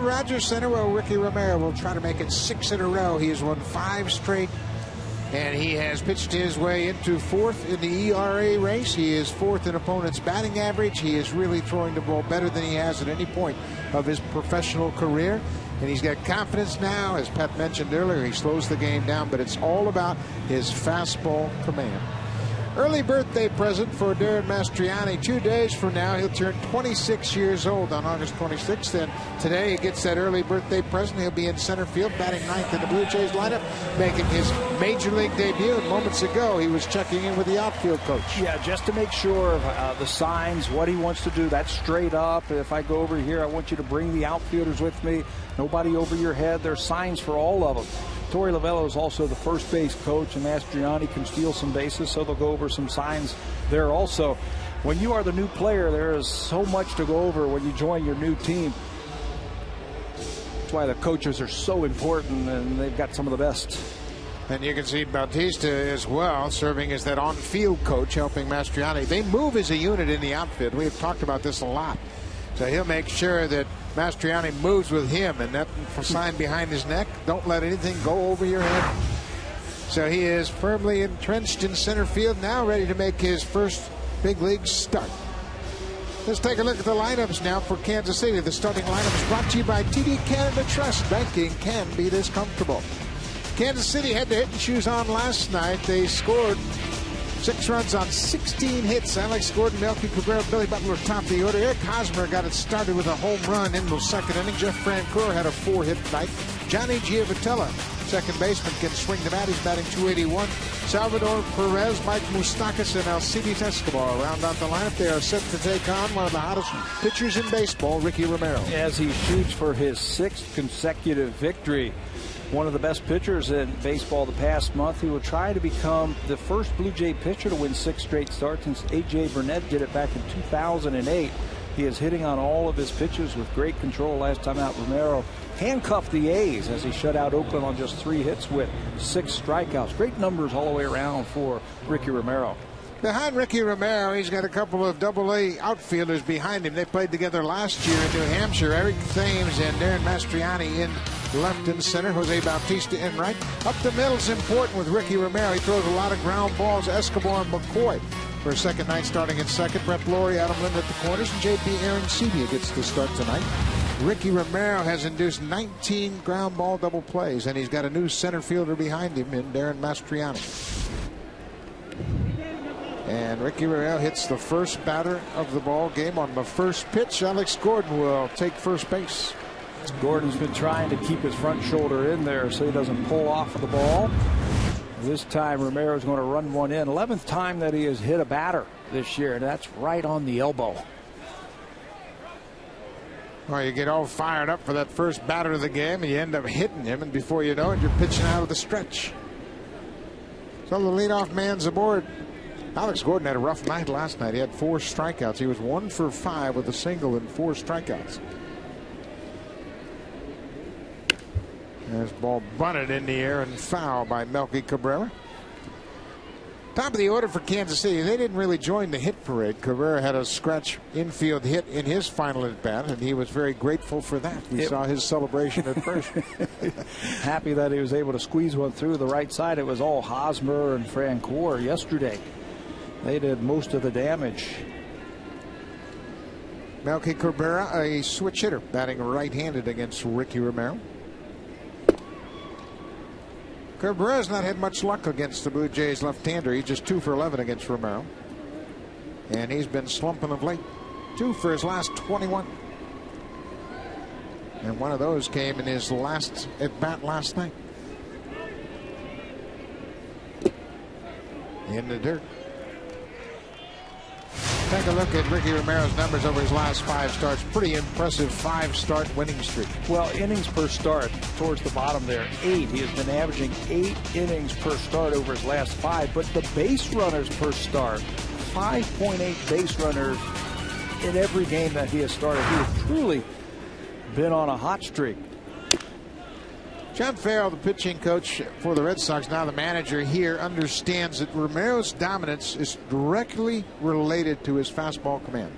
Rogers Center. Well, Ricky Romero will try to make it 6 in a row. He has won 5 straight, and he has pitched his way into 4th in the ERA race. He is 4th in opponents' batting average. He is really throwing the ball better than he has at any point of his professional career. And he's got confidence now. As Pat mentioned earlier, he slows the game down, but it's all about his fastball command. Early birthday present for Darren Mastriani. 2 days from now, he'll turn 26 years old on August 26th. And today he gets that early birthday present. He'll be in center field, batting 9th in the Blue Jays lineup, making his major league debut. And moments ago, he was checking in with the outfield coach. Yeah, just to make sure of the signs, what he wants to do. That's straight up. If I go over here, I want you to bring the outfielders with me. Nobody over your head. There's signs for all of them. Torey Lovullo is also the first base coach, and Mastriani can steal some bases, so they'll go over some signs there also. When you are the new player, there is so much to go over when you join your new team. That's why the coaches are so important, and they've got some of the best. And you can see Bautista as well, serving as that on-field coach, helping Mastriani. They move as a unit in the outfield. We've talked about this a lot. So he'll make sure that Mastriani moves with him, and that sign behind his neck, don't let anything go over your head. So he is firmly entrenched in center field, now ready to make his first big league start. Let's take a look at the lineups now for Kansas City. The starting lineup is brought to you by TD Canada Trust. Banking can be this comfortable. Kansas City had their hitting shoes on last night. They scored 6 runs on 16 hits. Alex Gordon, Melky Cabrera, Billy Butler top of the order. Eric Hosmer got it started with a home run in the 2nd inning. Jeff Francoeur had a 4-hit night. Johnny Giavotella, second baseman, can swing the bat. He's batting .281. Salvador Perez, Mike Moustakas, and Alcides Escobar round out the lineup. They are set to take on one of the hottest pitchers in baseball, Ricky Romero. As he shoots for his 6th consecutive victory. One of the best pitchers in baseball the past month. He will try to become the first Blue Jay pitcher to win 6 straight starts since A.J. Burnett did it back in 2008. He is hitting on all of his pitches with great control. Last time out, Romero handcuffed the A's as he shut out Oakland on just 3 hits with 6 strikeouts. Great numbers all the way around for Ricky Romero. Behind Ricky Romero, he's got a couple of Double-A outfielders behind him. They played together last year in New Hampshire. Eric Thames and Darren Mastriani in left and center. Jose Bautista in right. Up the middle is important with Ricky Romero. He throws a lot of ground balls. Escobar and McCoy for a second night starting in second. Brett Laurie, Adam Lind at the corners, and J.P. Arancibia gets the start tonight. Ricky Romero has induced 19 ground ball double plays, and he's got a new center fielder behind him in Darren Mastriani. And Ricky Romero hits the first batter of the ball game on the first pitch. Alex Gordon will take first base. Gordon's been trying to keep his front shoulder in there so he doesn't pull off of the ball. This time Romero's going to run one in. 11th time that he has hit a batter this year, and that's right on the elbow. Well, you get all fired up for that first batter of the game, and you end up hitting him, and before you know it, you're pitching out of the stretch. So the leadoff man's aboard. Alex Gordon had a rough night last night. He had 4 strikeouts. He was 1 for 5 with a single and 4 strikeouts. There's ball bunted in the air and foul by Melky Cabrera. Top of the order for Kansas City. They didn't really join the hit parade. Cabrera had a scratch infield hit in his final at bat, and he was very grateful for that. We saw his celebration at first. Happy that he was able to squeeze one through the right side. It was all Hosmer and Francoeur yesterday. They did most of the damage. Melky Cabrera, a switch hitter, batting right-handed against Ricky Romero. Cabrera's not had much luck against the Blue Jays left-hander. He's just 2 for 11 against Romero. And he's been slumping of late. 2 for his last 21. And one of those came in his last at-bat last night. In the dirt. Take a look at Ricky Romero's numbers over his last 5 starts. Pretty impressive 5-start winning streak. Well, innings per start towards the bottom there, 8. He has been averaging 8 innings per start over his last 5. But the base runners per start, 5.8 base runners in every game that he has started. He has truly been on a hot streak. John Farrell, the pitching coach for the Red Sox, now the manager here, understands that Romero's dominance is directly related to his fastball command.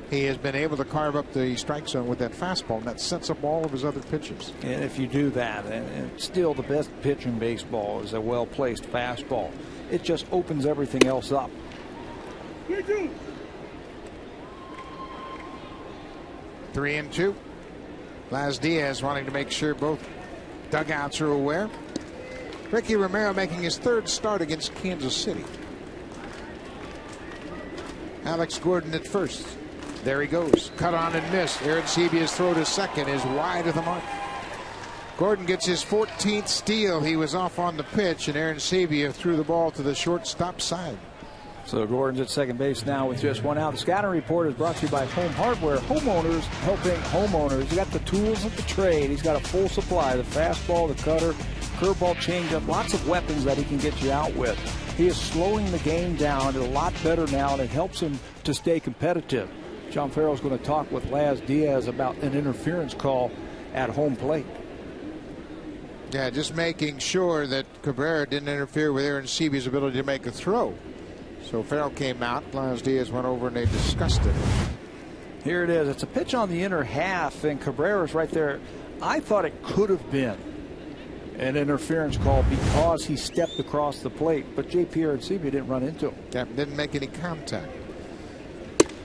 he has been able to carve up the strike zone with that fastball, and that sets up all of his other pitches. And if you do that, and still the best pitch in baseball is a well-placed fastball. It just opens everything else up. 3-2. Laz Diaz wanting to make sure both dugouts are aware. Ricky Romero making his third start against Kansas City. Alex Gordon at first. There he goes. Cut on and miss. Aaron Sebia's throw to second is wide of the mark. Gordon gets his 14th steal. He was off on the pitch, and Aaron Sebia threw the ball to the shortstop side. So Gordon's at second base now with just one out. The scouting report is brought to you by Home Hardware. Homeowners helping homeowners. He's got the tools of the trade. He's got a full supply. The fastball, the cutter, curveball, changeup, lots of weapons that he can get you out with. He is slowing the game down a lot better now, and it helps him to stay competitive. John Farrell's going to talk with Laz Diaz about an interference call at home plate. Yeah, just making sure that Cabrera didn't interfere with Aaron Sebia's ability to make a throw. So Farrell came out. Laz Diaz went over and they discussed it. Here it is. It's a pitch on the inner half, and Cabrera's right there. I thought it could have been an interference call because he stepped across the plate, but Aaron Sebia didn't run into him. Yeah, didn't make any contact.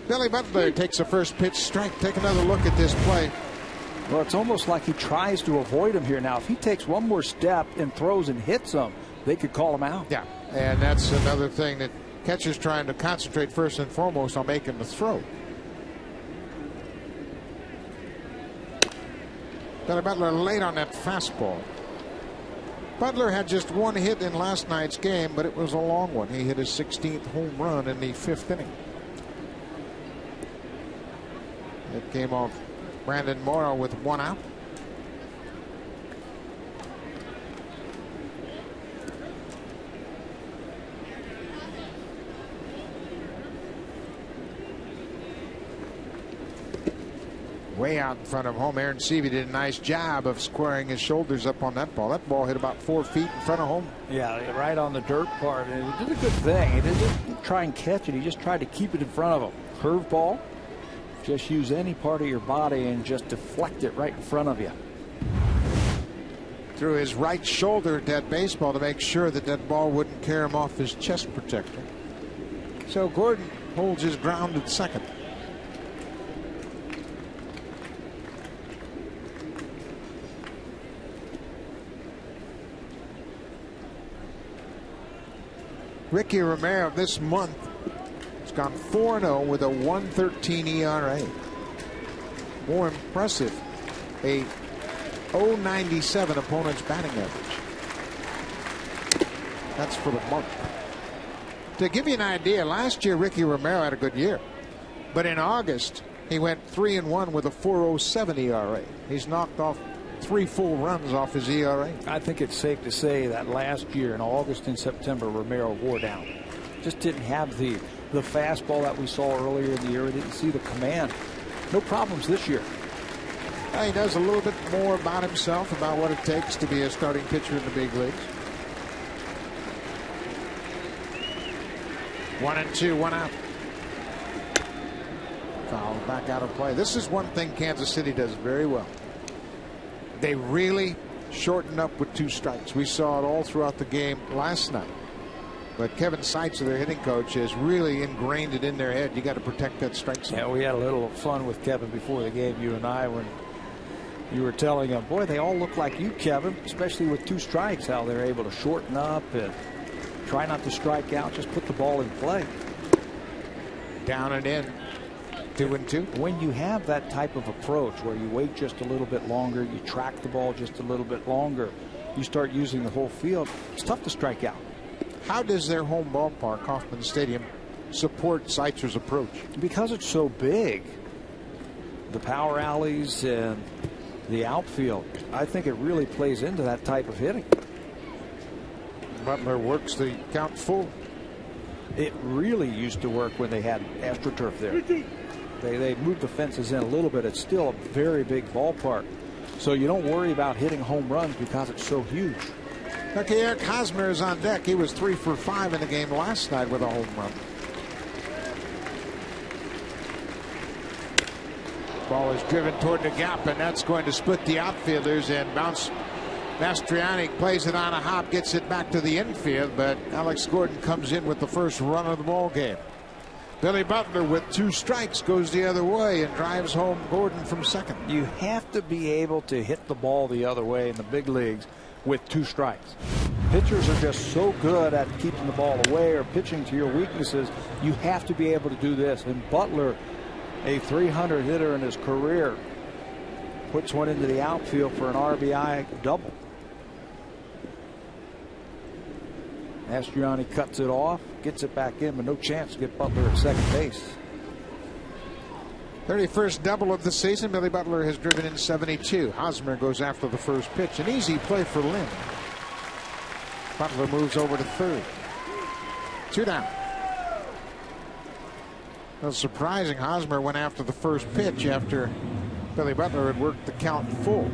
Billy Butler takes a first pitch strike. Take another look at this play. Well, it's almost like he tries to avoid him here. Now, if he takes one more step and throws and hits him, they could call him out. Yeah, and that's another thing that catcher's trying to concentrate first and foremost on making the throw. Billy Butler late on that fastball. Butler had just one hit in last night's game, but it was a long one. He hit his 16th home run in the 5th inning. It came off Brandon Morrow with one out. Way out in front of home. Aaron Sebia did a nice job of squaring his shoulders up on that ball. That ball hit about 4 feet in front of home. Yeah, right on the dirt part. And he did a good thing. He didn't try and catch it. He just tried to keep it in front of him. Curveball. Just use any part of your body and just deflect it right in front of you. Threw his right shoulder at that baseball to make sure that that ball wouldn't carry him off his chest protector. So Gordon holds his ground at second. Ricky Romero this month has gone 4-0 with a 1.13 ERA. More impressive, a 0.97 opponent's batting average. That's for the month. To give you an idea, last year Ricky Romero had a good year, but in August he went 3-1 with a 4.07 ERA. He's knocked off 3 full runs off his ERA. I think it's safe to say that last year in August and September, Romero wore down. Just didn't have the fastball that we saw earlier in the year. We didn't see the command. No problems this year. He knows a little bit more about himself, about what it takes to be a starting pitcher in the big leagues. 1-2, 1 out. Foul back out of play. This is one thing Kansas City does very well. They really shorten up with 2 strikes. We saw it all throughout the game last night. But Kevin Seitzer, their hitting coach, has really ingrained it in their head. You got to protect that strike zone. Yeah, we had a little fun with Kevin before the game, you and I, when you were telling him, boy, they all look like you, Kevin, especially with 2 strikes, how they're able to shorten up and try not to strike out, just put the ball in play. Down and in. 2-2. When you have that type of approach where you wait just a little bit longer, you track the ball just a little bit longer, you start using the whole field, it's tough to strike out. How does their home ballpark, Kauffman Stadium, support Seitzer's approach? Because it's so big, the power alleys and the outfield, I think it really plays into that type of hitting. Butler works the count full. It really used to work when they had AstroTurf there. They moved the fences in a little bit. It's still a very big ballpark. So you don't worry about hitting home runs because it's so huge. Okay, Eric Hosmer is on deck. He was 3 for 5 in the game last night with a home run. Ball is driven toward the gap, and that's going to split the outfielders and bounce. Mastriani plays it on a hop, gets it back to the infield, but Alex Gordon comes in with the first run of the ball game. Billy Butler with 2 strikes goes the other way and drives home Gordon from second. You have to be able to hit the ball the other way in the big leagues with 2 strikes. Pitchers are just so good at keeping the ball away or pitching to your weaknesses. You have to be able to do this. And Butler, a .300 hitter in his career, puts one into the outfield for an RBI double. Mastriani cuts it off, gets it back in, but no chance to get Butler at second base. 31st double of the season. Billy Butler has driven in 72. Hosmer goes after the first pitch. An easy play for Lynn. Butler moves over to third. 2 down. It was surprising Hosmer went after the first pitch after Billy Butler had worked the count full.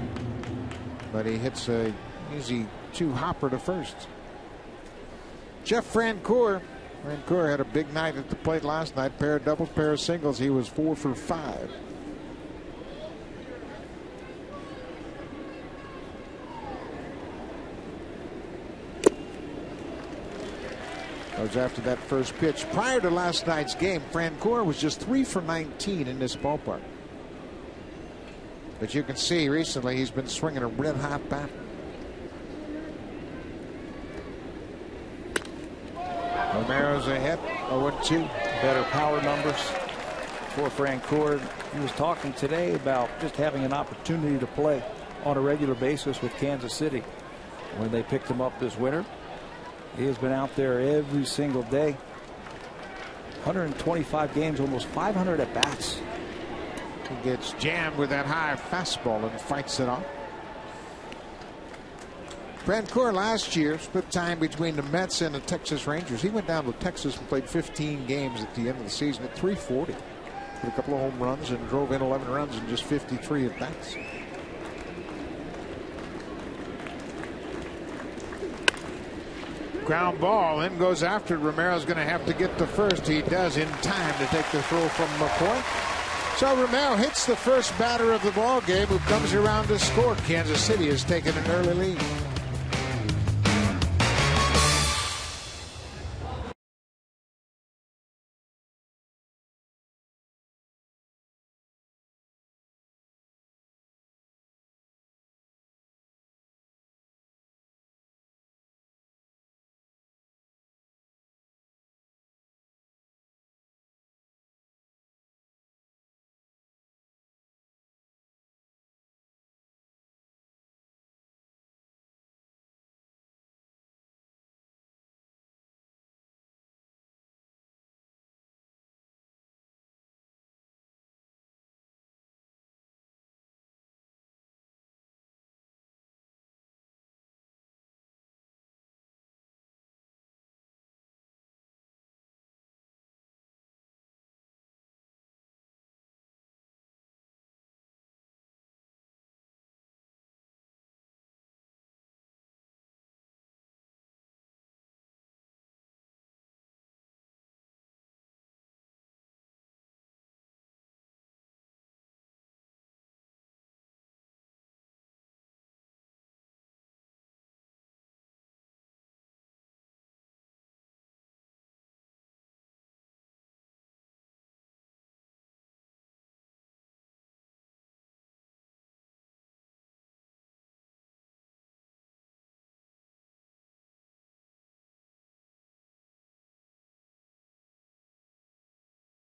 But he hits a easy 2-hopper to first. Jeff Francoeur. Francoeur had a big night at the plate last night. Pair of doubles, pair of singles. He was 4 for 5. Goes after that first pitch. Prior to last night's game, Francoeur was just 3 for 19 in this ballpark. But you can see recently he's been swinging a red-hot bat. Romero's ahead, 0-2. Better power numbers for Francoeur. He was talking today about just having an opportunity to play on a regular basis with Kansas City. When they picked him up this winter, he has been out there every single day. 125 games, almost 500 at bats. He gets jammed with that high fastball and fights it off. Francoeur last year split time between the Mets and the Texas Rangers. He went down to Texas and played 15 games at the end of the season at .340. Hit a couple of home runs and drove in 11 runs in just 53 at bats. Ground ball, in goes after it. Romero's going to have to get to first. He does in time to take the throw from McCoy. So Romero hits the first batter of the ball game, who comes around to score. Kansas City has taken an early lead.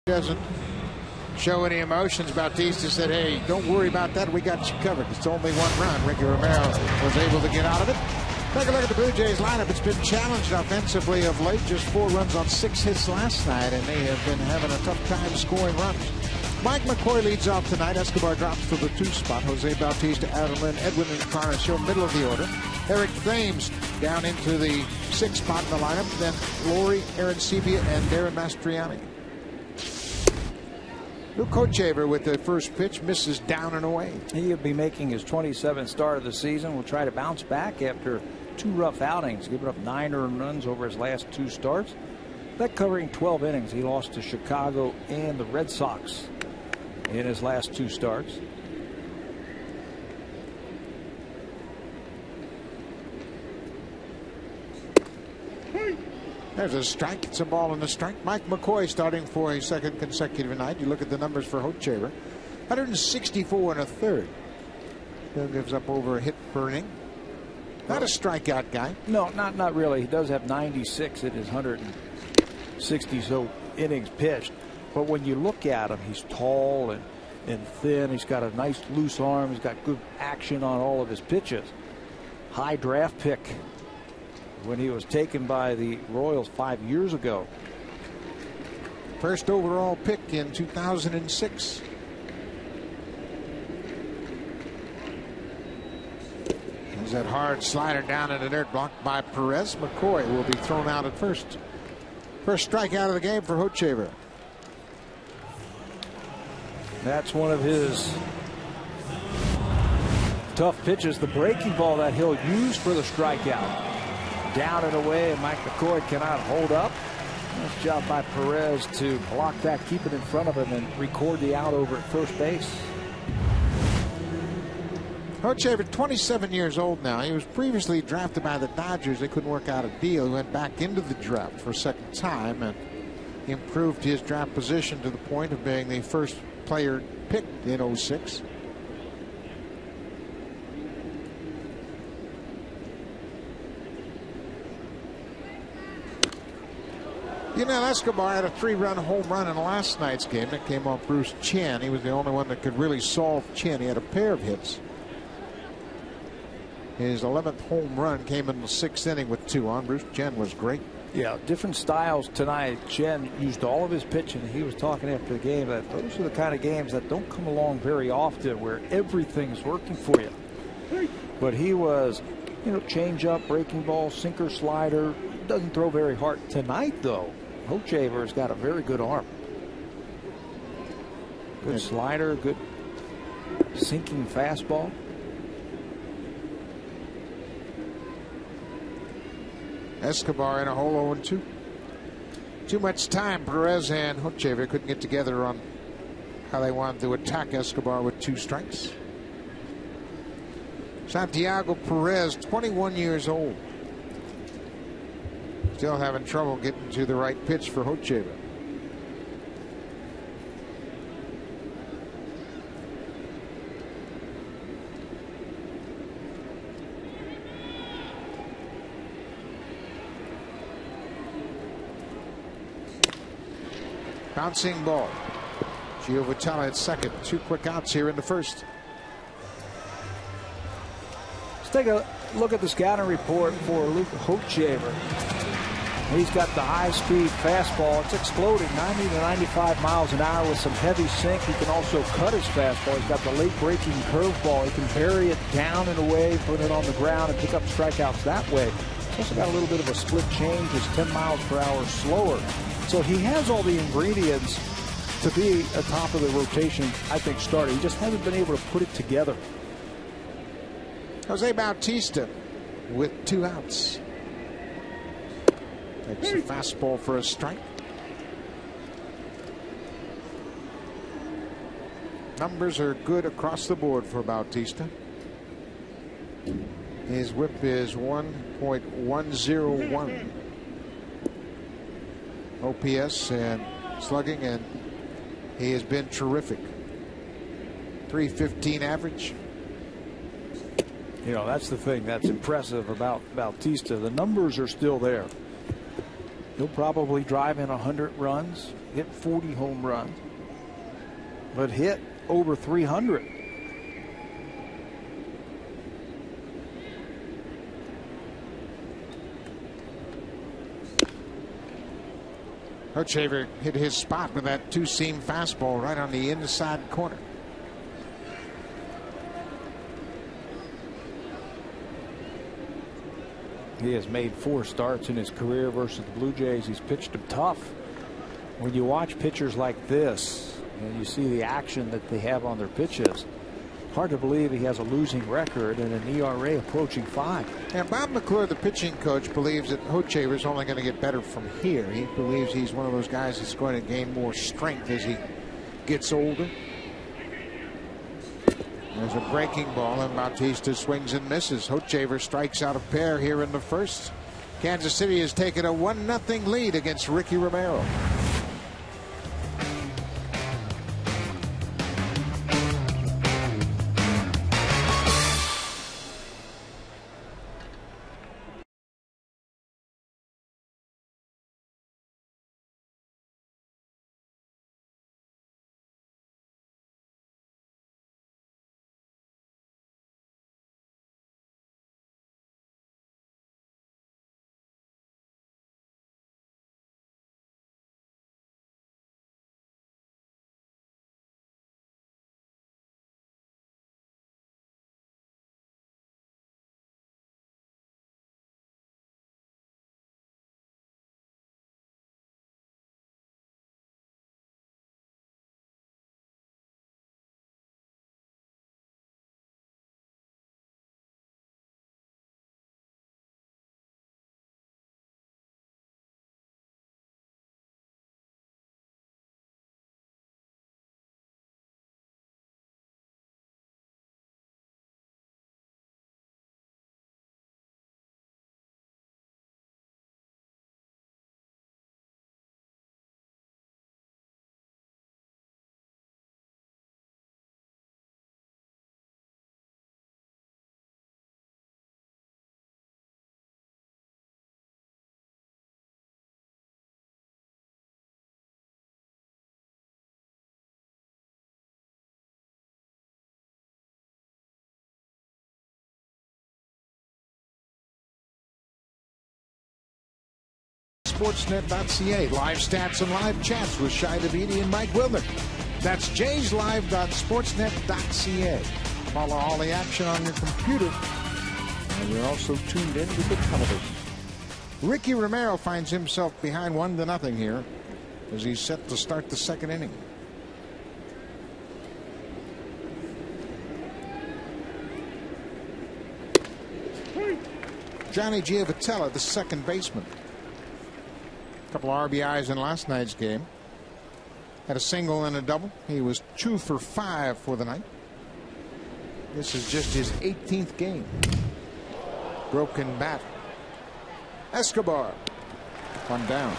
Doesn't show any emotions. Bautista said, hey, don't worry about that. We got you covered. It's only 1 run. Ricky Romero was able to get out of it. Take a look at the Blue Jays lineup. It's been challenged offensively of late. Just 4 runs on 6 hits last night, and they have been having a tough time scoring runs. Mike McCoy leads off tonight. Escobar drops to the 2 spot. Jose Bautista, Adam Lynn, Edwin Encarnacion, middle of the order. Eric Thames down into the 6th spot in the lineup. Then Laurie, Aaron Sebia, and Darren Mastriani. Luke Kochaver with the first pitch, misses down and away. He'll be making his 27th start of the season. Will try to bounce back after 2 rough outings, giving up 9 earned runs over his last 2 starts. That covering 12 innings. He lost to Chicago and the Red Sox in his last 2 starts. There's a strike. It's a ball and a strike. Mike McCoy starting for a second consecutive night. You look at the numbers for Hochevar. 164 and a third. Bill gives up over a hit per inning. Not a strikeout guy. No, not really. He does have 96 in his 160 so innings pitched. But when you look at him, he's tall and thin. He's got a nice loose arm. He's got good action on all of his pitches. High draft pick when he was taken by the Royals 5 years ago. First overall pick in 2006. There's that hard slider down in the dirt, blocked by Perez. McCoy will be thrown out at first. First strikeout of the game for Hochevar. That's one of his tough pitches, the breaking ball that he'll use for the strikeout. Down and away, and Mike McCoy cannot hold up. Nice job by Perez to block that, keep it in front of him, and record the out over at first base. Hochevar, 27 years old now. He was previously drafted by the Dodgers. They couldn't work out a deal. He went back into the draft for a second time and improved his draft position to the point of being the first player picked in 06. You know, Escobar had a 3-run home run in last night's game that came off Bruce Chen. He was the only one that could really solve Chen. He had a pair of hits. His 11th home run came in the 6th inning with 2 on. Bruce Chen was great. Yeah, different styles tonight. Chen used all of his pitching. He was talking after the game that those are the kind of games that don't come along very often where everything's working for you. But he was, you know, change up, breaking ball, sinker, slider. Doesn't throw very hard tonight, though. Hochevar's got a very good arm. Good slider, good sinking fastball. Escobar in a hole 0-2. Too much time. Perez and Hochevar couldn't get together on how they wanted to attack Escobar with 2 strikes. Santiago Perez, 21 years old. Still having trouble getting to the right pitch for Hochevar. Bouncing ball. Gio Vitale at second. 2 quick outs here in the first. Let's take a look at the scouting report for Luke Hochevar. He's got the high-speed fastball. It's exploding 90 to 95 miles an hour with some heavy sink. He can also cut his fastball. He's got the late-breaking curveball. He can bury it down and away, put it on the ground, and pick up strikeouts that way. He's also got a little bit of a split change. He's 10 miles per hour slower. So he has all the ingredients to be a top of the rotation, I think, starter. He just hasn't been able to put it together. Jose Bautista with 2 outs. Takes a fastball for a strike. Numbers are good across the board for Bautista. His whip is 1.101. OPS and slugging, and he has been terrific. 315 average. You know, that's the thing that's impressive about Bautista. The numbers are still there. He'll probably drive in 100 runs, hit 40 home runs, but hit over 300. Hochevar hit his spot with that 2-seam fastball right on the inside corner. He has made 4 starts in his career versus the Blue Jays. He's pitched them tough. When you watch pitchers like this and you see the action that they have on their pitches, hard to believe he has a losing record and an ERA approaching 5. And Bob McClure, the pitching coach, believes that Hochevar is only going to get better from here. He believes he's one of those guys that's going to gain more strength as he gets older. There's a breaking ball, and Bautista swings and misses. Hochevar strikes out a pair here in the first. Kansas City has taken a 1-0 lead against Ricky Romero. Sportsnet.ca. Live stats and live chats with Shai Davidi and Mike Wilner. That's jayslive.sportsnet.ca. Follow all the action on your computer. And you're also tuned in to the television. Ricky Romero finds himself behind 1-0 here as he's set to start the second inning. Johnny Giavotella, the second baseman. A couple RBIs in last night's game. Had a single and a double. He was 2 for 5 for the night. This is just his 18th game. Broken bat. Escobar. One down.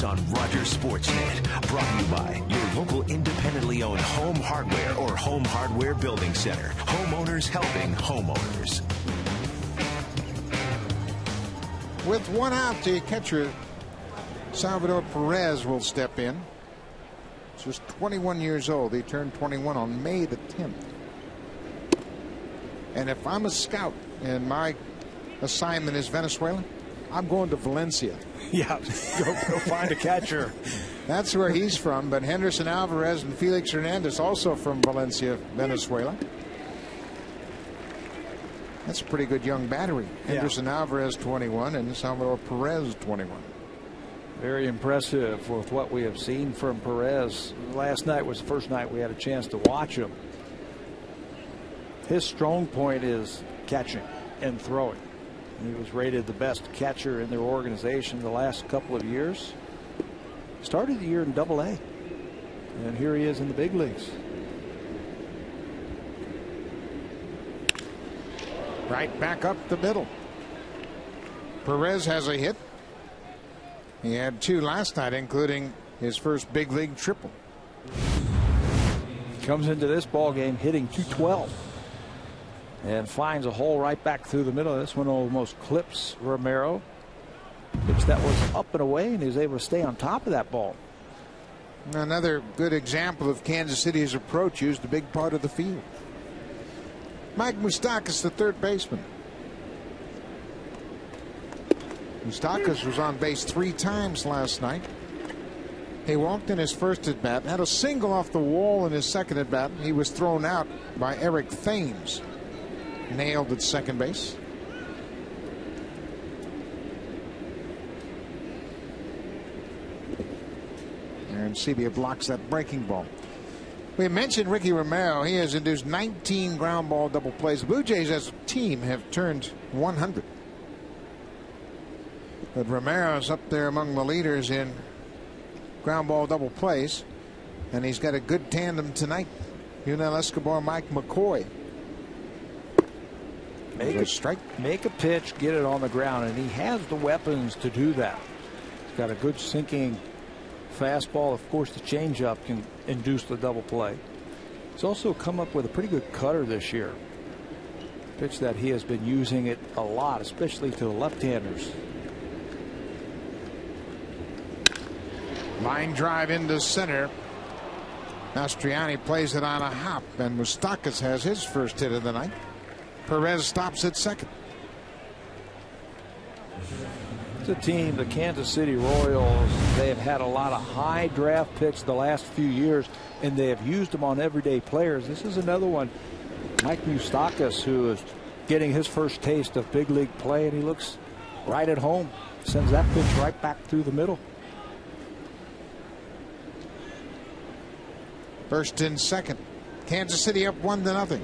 On Rogers Sportsnet, brought to you by your local independently owned Home Hardware or Home Hardware Building Center. Homeowners helping homeowners. With one out, the catcher Salvador Perez will step in. He's just 21 years old. He turned 21 on May the 10th. And if I'm a scout and my assignment is Venezuela, I'm going to Valencia. Yeah, go find a catcher. That's where he's from. But Henderson Alvarez and Felix Hernandez also from Valencia, Venezuela. That's a pretty good young battery. Yeah. Henderson Alvarez 21 and Salvador Perez 21. Very impressive with what we have seen from Perez. Last night was the first night we had a chance to watch him. His strong point is catching and throwing. He was rated the best catcher in their organization the last couple of years. Started the year in Double-A, and here he is in the big leagues. Right back up the middle. Perez has a hit. He had 2 last night, including his first big league triple. Comes into this ball game hitting .212. And finds a hole right back through the middle. This one almost clips Romero. Pitch that was up and away, and he was able to stay on top of that ball. Another good example of Kansas City's approach, used a big part of the field. Mike Moustakas, the third baseman. Moustakas was on base 3 times last night. He walked in his first at bat, had a single off the wall in his second at bat. He was thrown out by Eric Thames. Nailed at second base. And Sebia blocks that breaking ball. We mentioned Ricky Romero. He has induced 19 ground ball double plays. The Blue Jays as a team have turned 100. But Romero's up there among the leaders in ground ball double plays, and he's got a good tandem tonight. Yunel Escobar, Mike McCoy. Make a pitch, get it on the ground, and he has the weapons to do that. He's got a good sinking fastball. Of course, the changeup can induce the double play. He's also come up with a pretty good cutter this year. Pitch that he has been using it a lot, especially to the left-handers. Line drive into center. Mastriani plays it on a hop, and Moustakas has his first hit of the night. Perez stops at second. It's a team, the Kansas City Royals, they have had a lot of high draft picks the last few years, and they have used them on everyday players. This is another one, Mike Moustakas, who is getting his first taste of big league play, and he looks right at home. Sends that pitch right back through the middle. First and second. Kansas City up 1-0.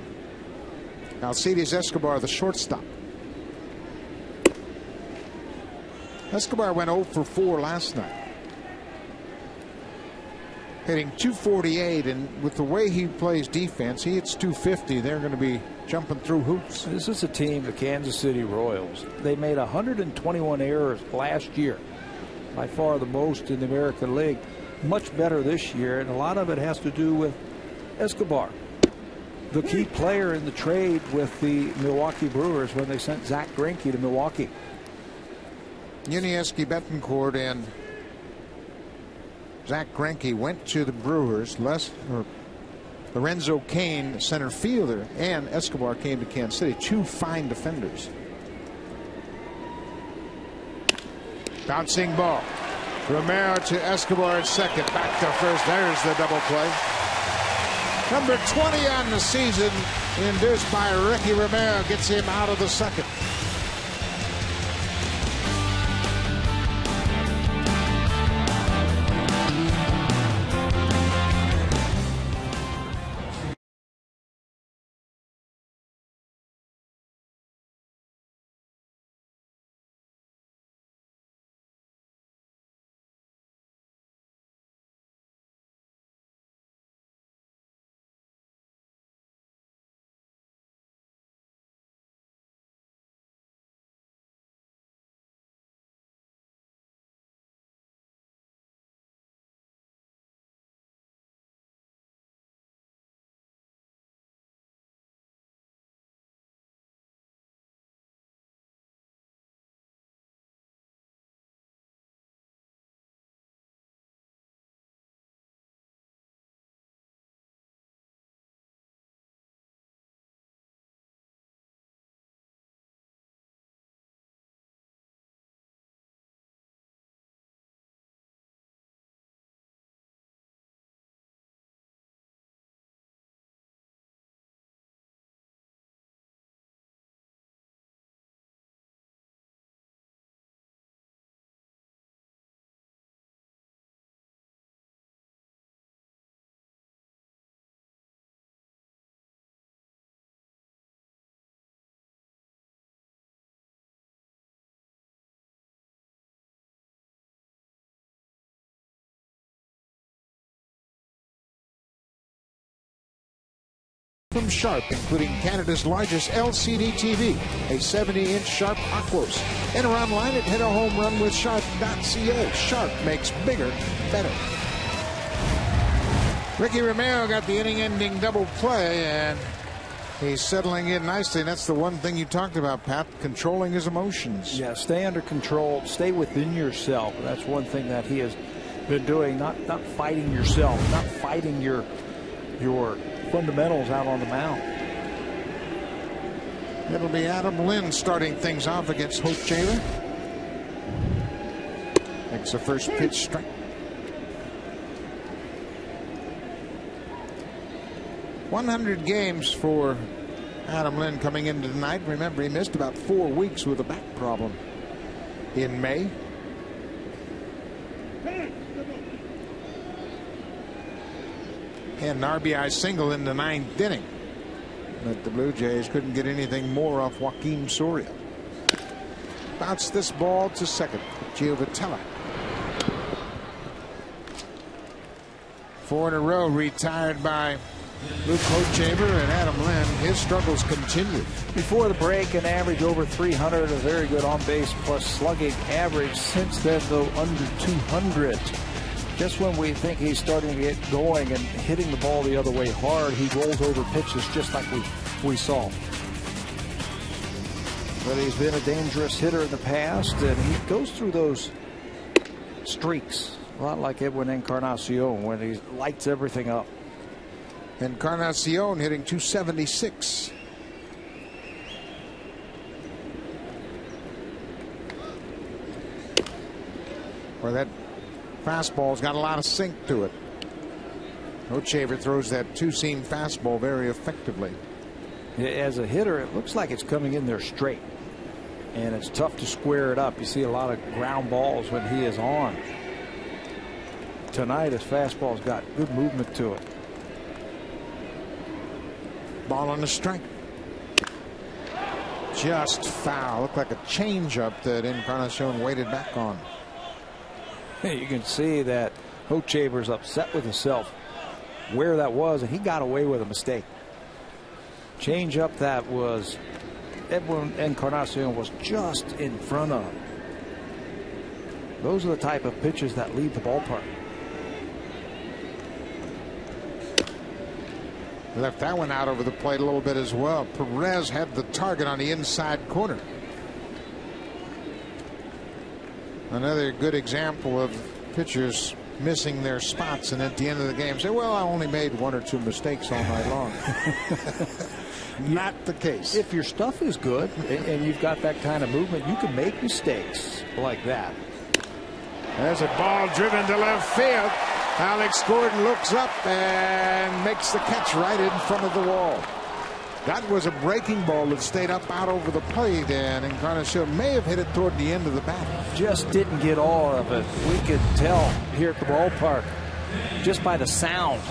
Alcides Escobar, the shortstop. Escobar went 0 for 4 last night, hitting .248, and with the way he plays defense, he hits .250. They're going to be jumping through hoops. This is a team, the Kansas City Royals. They made 121 errors last year, by far the most in the American League. Much better this year, and a lot of it has to do with Escobar, the key player in the trade with the Milwaukee Brewers when they sent Zach Greinke to Milwaukee. Yuniesky Betancourt and Zach Greinke went to the Brewers. Lorenzo Cain, center fielder, and Escobar came to Kansas City. Two fine defenders. Bouncing ball. Romero to Escobar at second. Back to first. There's the double play. Number 20 on the season, induced by Ricky Romero, gets him out of the second. From Sharp, including Canada's largest LCD TV, a 70-inch Sharp Aquos. Enter online at hitahomerunwithsharp.ca. Sharp makes bigger, better. Ricky Romero got the inning-ending double play, and he's settling in nicely. And that's the one thing you talked about, Pat, controlling his emotions. Yeah, stay under control, stay within yourself. That's one thing that he has been doing, not fighting yourself, not fighting your fundamentals out on the mound. It'll be Adam Lynn starting things off against Hope Taylor. Makes the first pitch strike. .100 games for Adam Lynn coming into tonight. Remember, he missed about 4 weeks with a back problem in May. And an RBI single in the 9th inning. But the Blue Jays couldn't get anything more off Joaquin Soria. Bounce this ball to second. Giovatella. 4 in a row retired by Luke Hochaver and Adam Lynn. His struggles continue. Before the break, an average over 300, a very good on-base plus slugging average. Since then, though, under 200. Just when we think he's starting to get going and hitting the ball the other way hard, he rolls over pitches just like we saw. But he's been a dangerous hitter in the past, and he goes through those streaks, a lot like Edwin Encarnacion, when he lights everything up. Encarnacion hitting 276. Where that fastball's got a lot of sink to it. Hochaver throws that two-seam fastball very effectively. As a hitter, it looks like it's coming in there straight, and it's tough to square it up. You see a lot of ground balls when he is on. Tonight, his fastball's got good movement to it. Ball on the strike. Just foul. Looked like a changeup that Encarnacion waited back on. You can see that Hochaver's upset with himself where that was, and he got away with a mistake. Changeup that was Edwin Encarnacion was just in front of. Those are the type of pitches that leave the ballpark. Left that one out over the plate a little bit as well. Perez had the target on the inside corner. Another good example of pitchers missing their spots, and at the end of the game say, well, I only made 1 or 2 mistakes all night long. Not the case. If your stuff is good and you've got that kind of movement, you can make mistakes like that. There's a ball driven to left field. Alex Gordon looks up and makes the catch right in front of the wall. That was a breaking ball that stayed up out over the plate, and Encarnacion may have hit it toward the end of the bat. Just didn't get all of it. We could tell here at the ballpark just by the sound.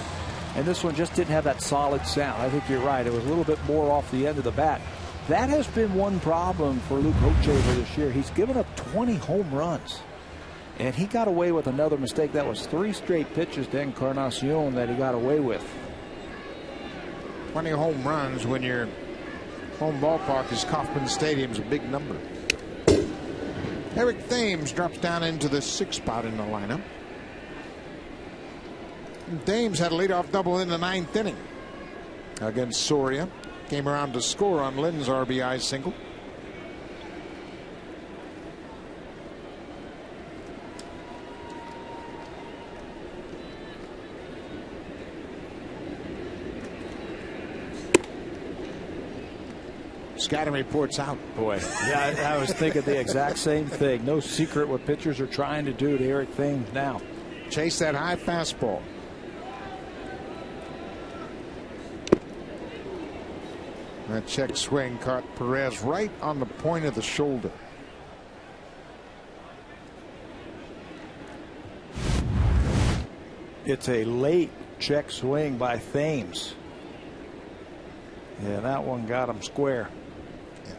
And this one just didn't have that solid sound. I think you're right. It was a little bit more off the end of the bat. That has been one problem for Luke Hochaver this year. He's given up 20 home runs. And he got away with another mistake. That was 3 straight pitches to Encarnacion that he got away with. 20 home runs when your home ballpark is Kauffman Stadium is a big number. Eric Thames drops down into the 6th spot in the lineup. And Thames had a leadoff double in the 9th inning against Soria. Came around to score on Lynn's RBI single. Scouting reports out. Boy, yeah, I was thinking the exact same thing. No secret what pitchers are trying to do to Eric Thames now. Chase that high fastball. That check swing caught Perez right on the point of the shoulder. It's a late check swing by Thames. Yeah, that one got him square.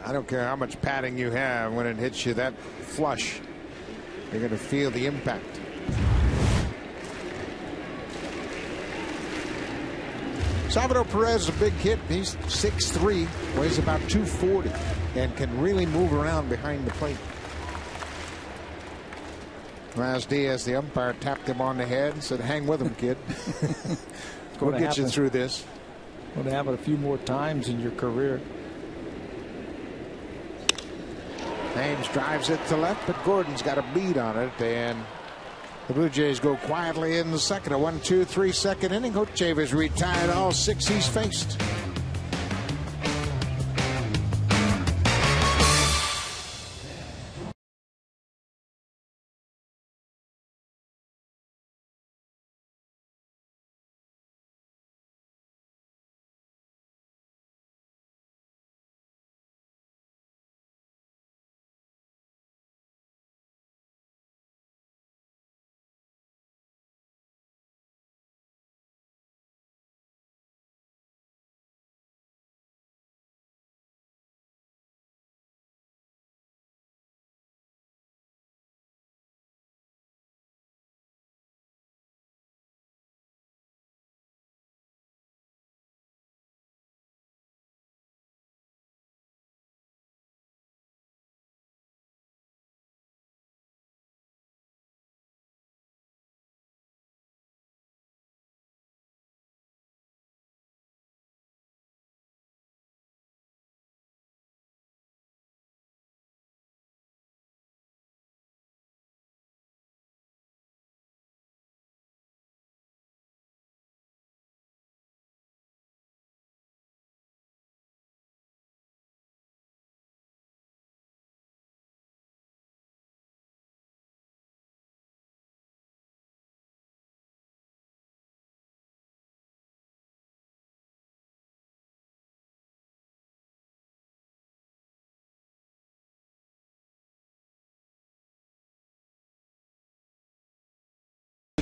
I don't care how much padding you have, when it hits you that flush, you're going to feel the impact. Salvador Perez is a big hit. He's 6'3", weighs about 240, and can really move around behind the plate. Raz Diaz, the umpire, tapped him on the head and said, hang with him, kid. We'll get you through this. Going to happen a few more times in your career. Thames drives it to left, but Gordon's got a bead on it, and the Blue Jays go quietly in the second. A 1-2-3 second inning. Hochaver's retired all 6 he's faced.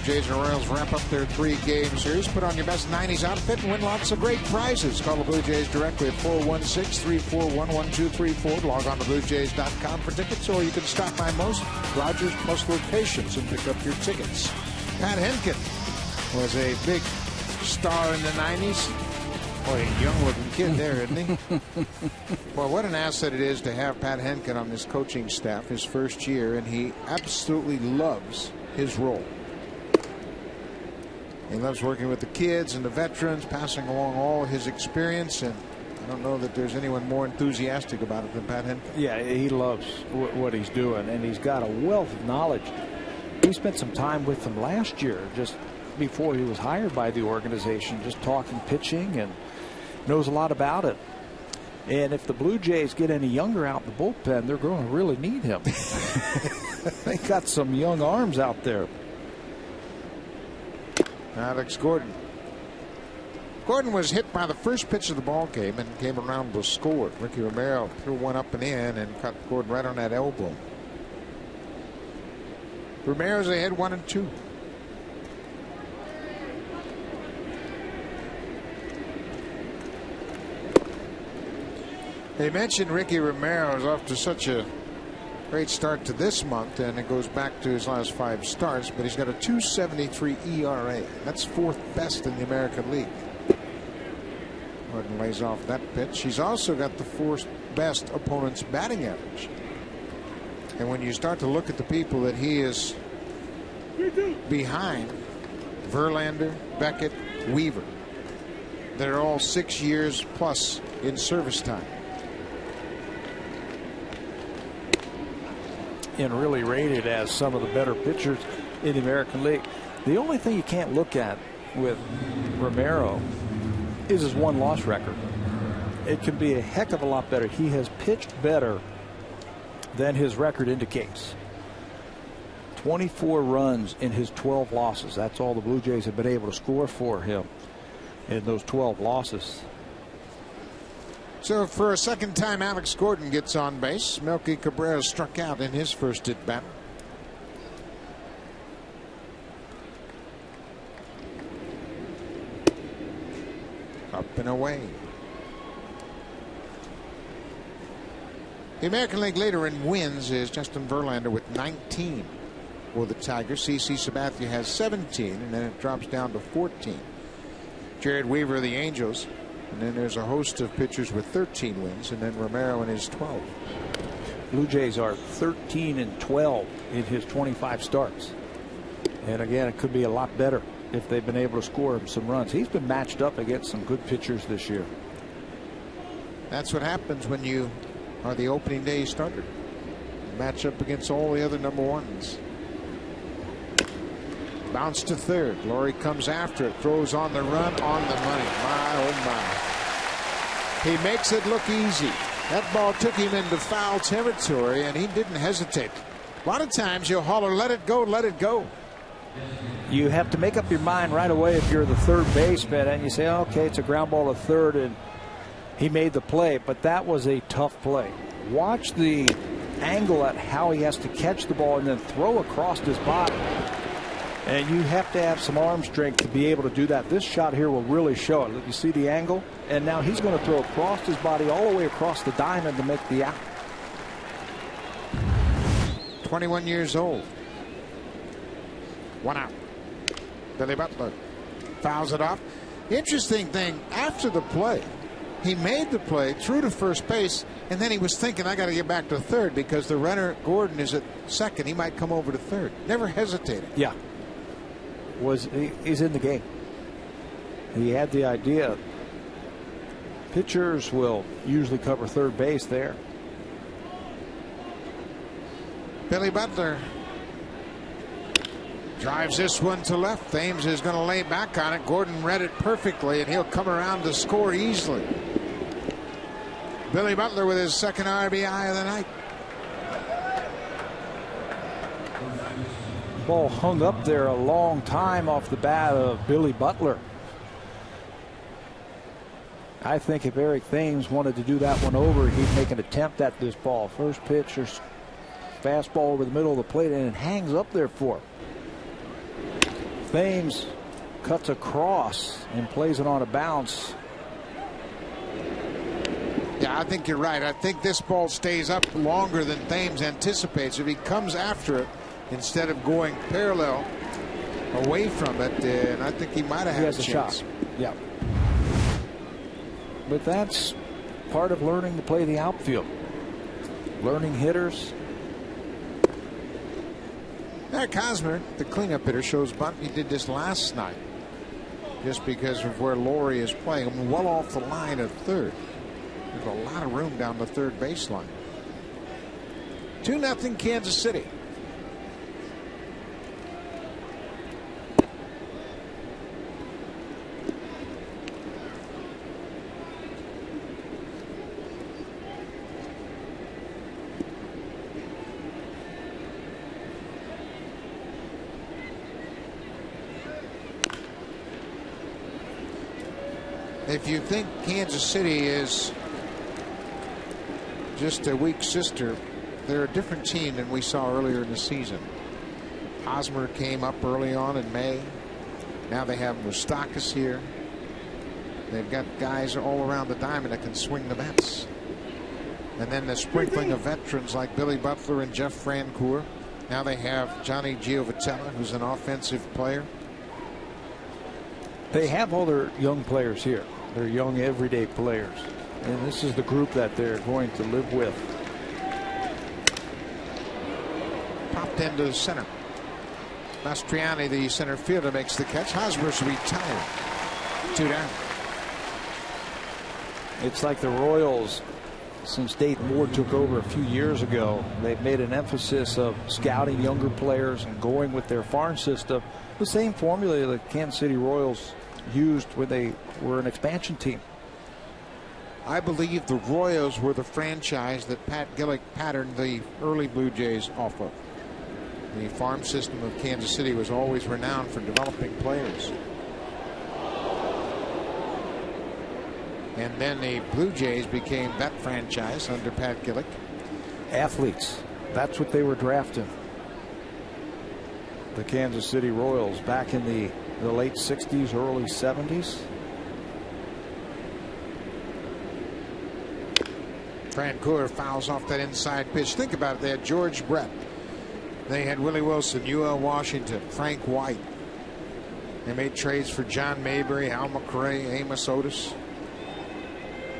Jays and Royals wrap up their 3-game series. Put on your best 90s outfit and win lots of great prizes. Call the Blue Jays directly at 416-341-1234. Log on to BlueJays.com for tickets, or you can stop by most Rogers Plus locations and pick up your tickets. Pat Henkin was a big star in the 90s. Boy, a young-looking kid there, isn't he? Well, what an asset it is to have Pat Henkin on this coaching staff his first year, and he absolutely loves his role. He loves working with the kids and the veterans, passing along all his experience, and I don't know that there's anyone more enthusiastic about it than Pat Henkin. Yeah, he loves what he's doing, and he's got a wealth of knowledge. We spent some time with him last year, just before he was hired by the organization, just talking pitching, and knows a lot about it. And if the Blue Jays get any younger out in the bullpen, they're going to really need him. They got some young arms out there. Alex Gordon. Gordon was hit by the first pitch of the ball game and came around to score. Ricky Romero threw one up and in and cut Gordon right on that elbow. Romero's ahead 1-2. They mentioned Ricky Romero is off to such a great start to this month, and it goes back to his last 5 starts, but he's got a 2.73 ERA. That's 4th best in the American League. Gordon lays off that pitch. He's also got the 4th best opponent's batting average. And when you start to look at the people that he is behind, Verlander, Beckett, Weaver, they're all 6 years plus in service time. And really rated as some of the better pitchers in the American League. The only thing you can't look at with Romero is his 1-loss record. It can be a heck of a lot better. He has pitched better than his record indicates. 24 runs in his 12 losses. That's all the Blue Jays have been able to score for him in those 12 losses. So for a second time, Alex Gordon gets on base. Melky Cabrera struck out in his first at bat. Up and away. The American League leader in wins is Justin Verlander with 19 for the Tigers. CC Sabathia has 17, and then it drops down to 14. Jared Weaver of the Angels. And then there's a host of pitchers with 13 wins, and then Romero in his 12. Blue Jays are 13-12 in his 25 starts. And again, it could be a lot better if they've been able to score him some runs. He's been matched up against some good pitchers this year. That's what happens when you are the opening day starter. Match up against all the other number 1s. Bounce to third. Laurie comes after it. Throws on the run. On the money. My, oh my. He makes it look easy. That ball took him into foul territory, and he didn't hesitate. A lot of times you'll holler, let it go, let it go. You have to make up your mind right away if you're the third baseman, and you say, okay, it's a ground ball to third, and he made the play. But that was a tough play. Watch the angle at how he has to catch the ball and then throw across his body. And you have to have some arm strength to be able to do that. This shot here will really show it. You see the angle? And now he's going to throw across his body all the way across the diamond to make the out. 21 years old. 1 out. Billy Butler fouls it off. The interesting thing, after the play, he made the play, threw to first base, and then he was thinking, I got to get back to third because the runner, Gordon, is at second. He might come over to third. Never hesitated. Yeah. He's in the game. He had the idea. Pitchers will usually cover third base there. Billy Butler drives this one to left. Thames is going to lay back on it. Gordon read it perfectly, and he'll come around to score easily. Billy Butler with his second RBI of the night. Ball hung up there a long time off the bat of Billy Butler. I think if Eric Thames wanted to do that one over, he'd make an attempt at this ball. First pitch or fastball over the middle of the plate, and it hangs up there for him. Thames cuts across and plays it on a bounce. Yeah, I think you're right. I think this ball stays up longer than Thames anticipates. If he comes after it instead of going parallel away from it, and I think he might have had a chance. Shot. Yeah. But that's part of learning to play the outfield. Learning hitters. Eric Hosmer, the cleanup hitter, shows bunt. He did this last night just because of where Laurie is playing. I'm well off the line at third. There's a lot of room down the third baseline. 2-0 Kansas City. If you think Kansas City is just a weak sister, they're a different team than we saw earlier in the season. Hosmer came up early on in May. Now they have Moustakas here. They've got guys all around the diamond that can swing the bats. And then the sprinkling of veterans like Billy Butler and Jeff Francoeur. Now they have Johnny Giovatella, who's an offensive player. They have all their young players here. They're young everyday players. And this is the group that they're going to live with. Popped into the center. Mastriani, the center fielder, makes the catch. Hosmer's retired. 2 down. It's like the Royals, since Dayton Ward took over a few years ago, they've made an emphasis of scouting younger players and going with their farm system. The same formula that Kansas City Royals used when they were an expansion team. I believe the Royals were the franchise that Pat Gillick patterned the early Blue Jays off of. The farm system of Kansas City was always renowned for developing players. And then the Blue Jays became that franchise under Pat Gillick. Athletes. That's what they were drafting. The Kansas City Royals back in the late 60s, early 70s. Francoeur fouls off that inside pitch. Think about it. They had George Brett. They had Willie Wilson, U.L. Washington, Frank White. They made trades for John Mayberry, Al McRae, Amos Otis.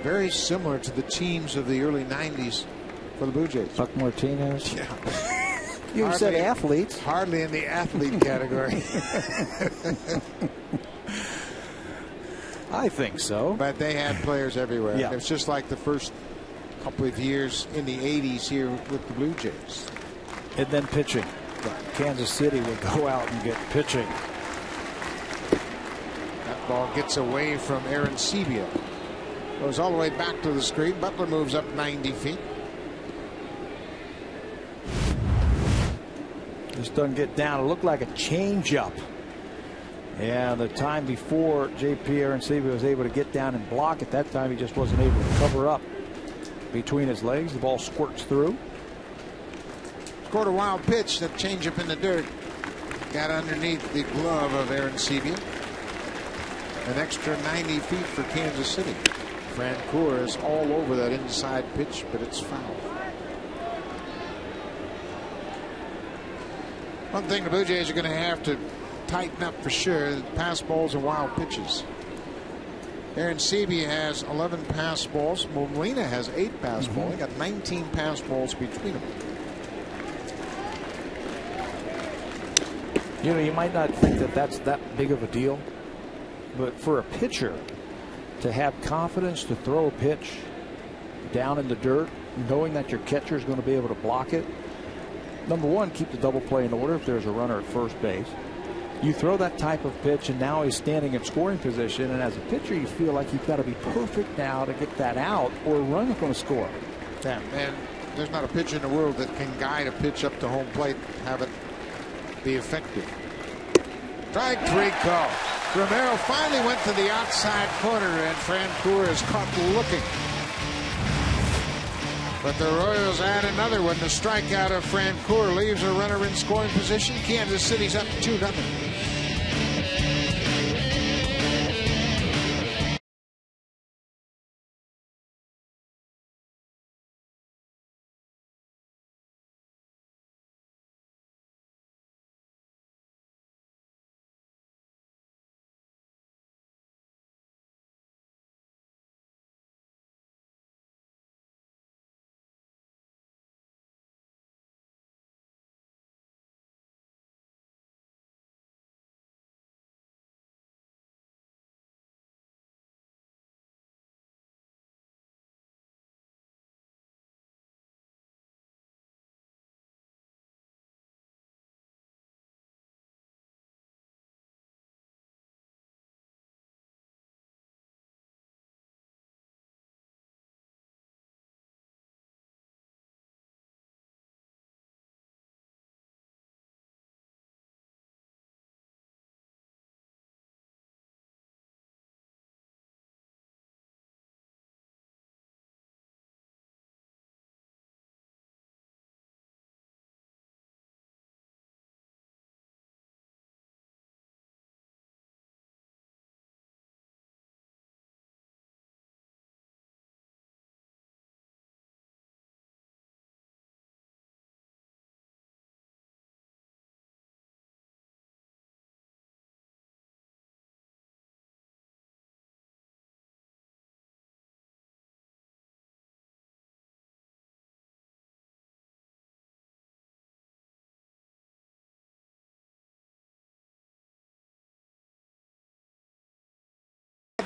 Very similar to the teams of the early 90s for the Blue Jays. Buck Martinez. Yeah. You said athletes. Hardly in the athlete category. I think so. But they had players everywhere. Yeah. It's just like the first couple of years in the 80s here with the Blue Jays. And then pitching. Kansas City would go out and get pitching. That ball gets away from Aaron Sebia. Goes all the way back to the screen. Butler moves up 90 feet. Just doesn't get down. It looked like a changeup. Yeah, the time before J.P. Aaron Sebia was able to get down and block it. That time he just wasn't able to cover up between his legs. The ball squirts through. Scored a wild pitch. That changeup in the dirt got underneath the glove of Aaron Sebia. An extra 90 feet for Kansas City. Francoeur is all over that inside pitch, but it's foul. One thing the Blue Jays are going to have to tighten up for sure: pass balls and wild pitches. Aaron Sebia has 11 pass balls. Molina has 8 pass balls. They got 19 pass balls between them. You know, you might not think that that's that big of a deal, but for a pitcher to have confidence to throw a pitch down in the dirt, knowing that your catcher is going to be able to block it. Number one, keep the double play in order if there's a runner at first base. You throw that type of pitch, and now he's standing in scoring position. And as a pitcher, you feel like you've got to be perfect now to get that out, or a run is going to score. Yeah, and there's not a pitcher in the world that can guide a pitch up to home plate and have it be effective. Strike 3 call. Romero finally went to the outside corner, and Francoeur is caught looking. But the Royals add another one. The strikeout of Francoeur leaves a runner in scoring position. Kansas City's up 2-0.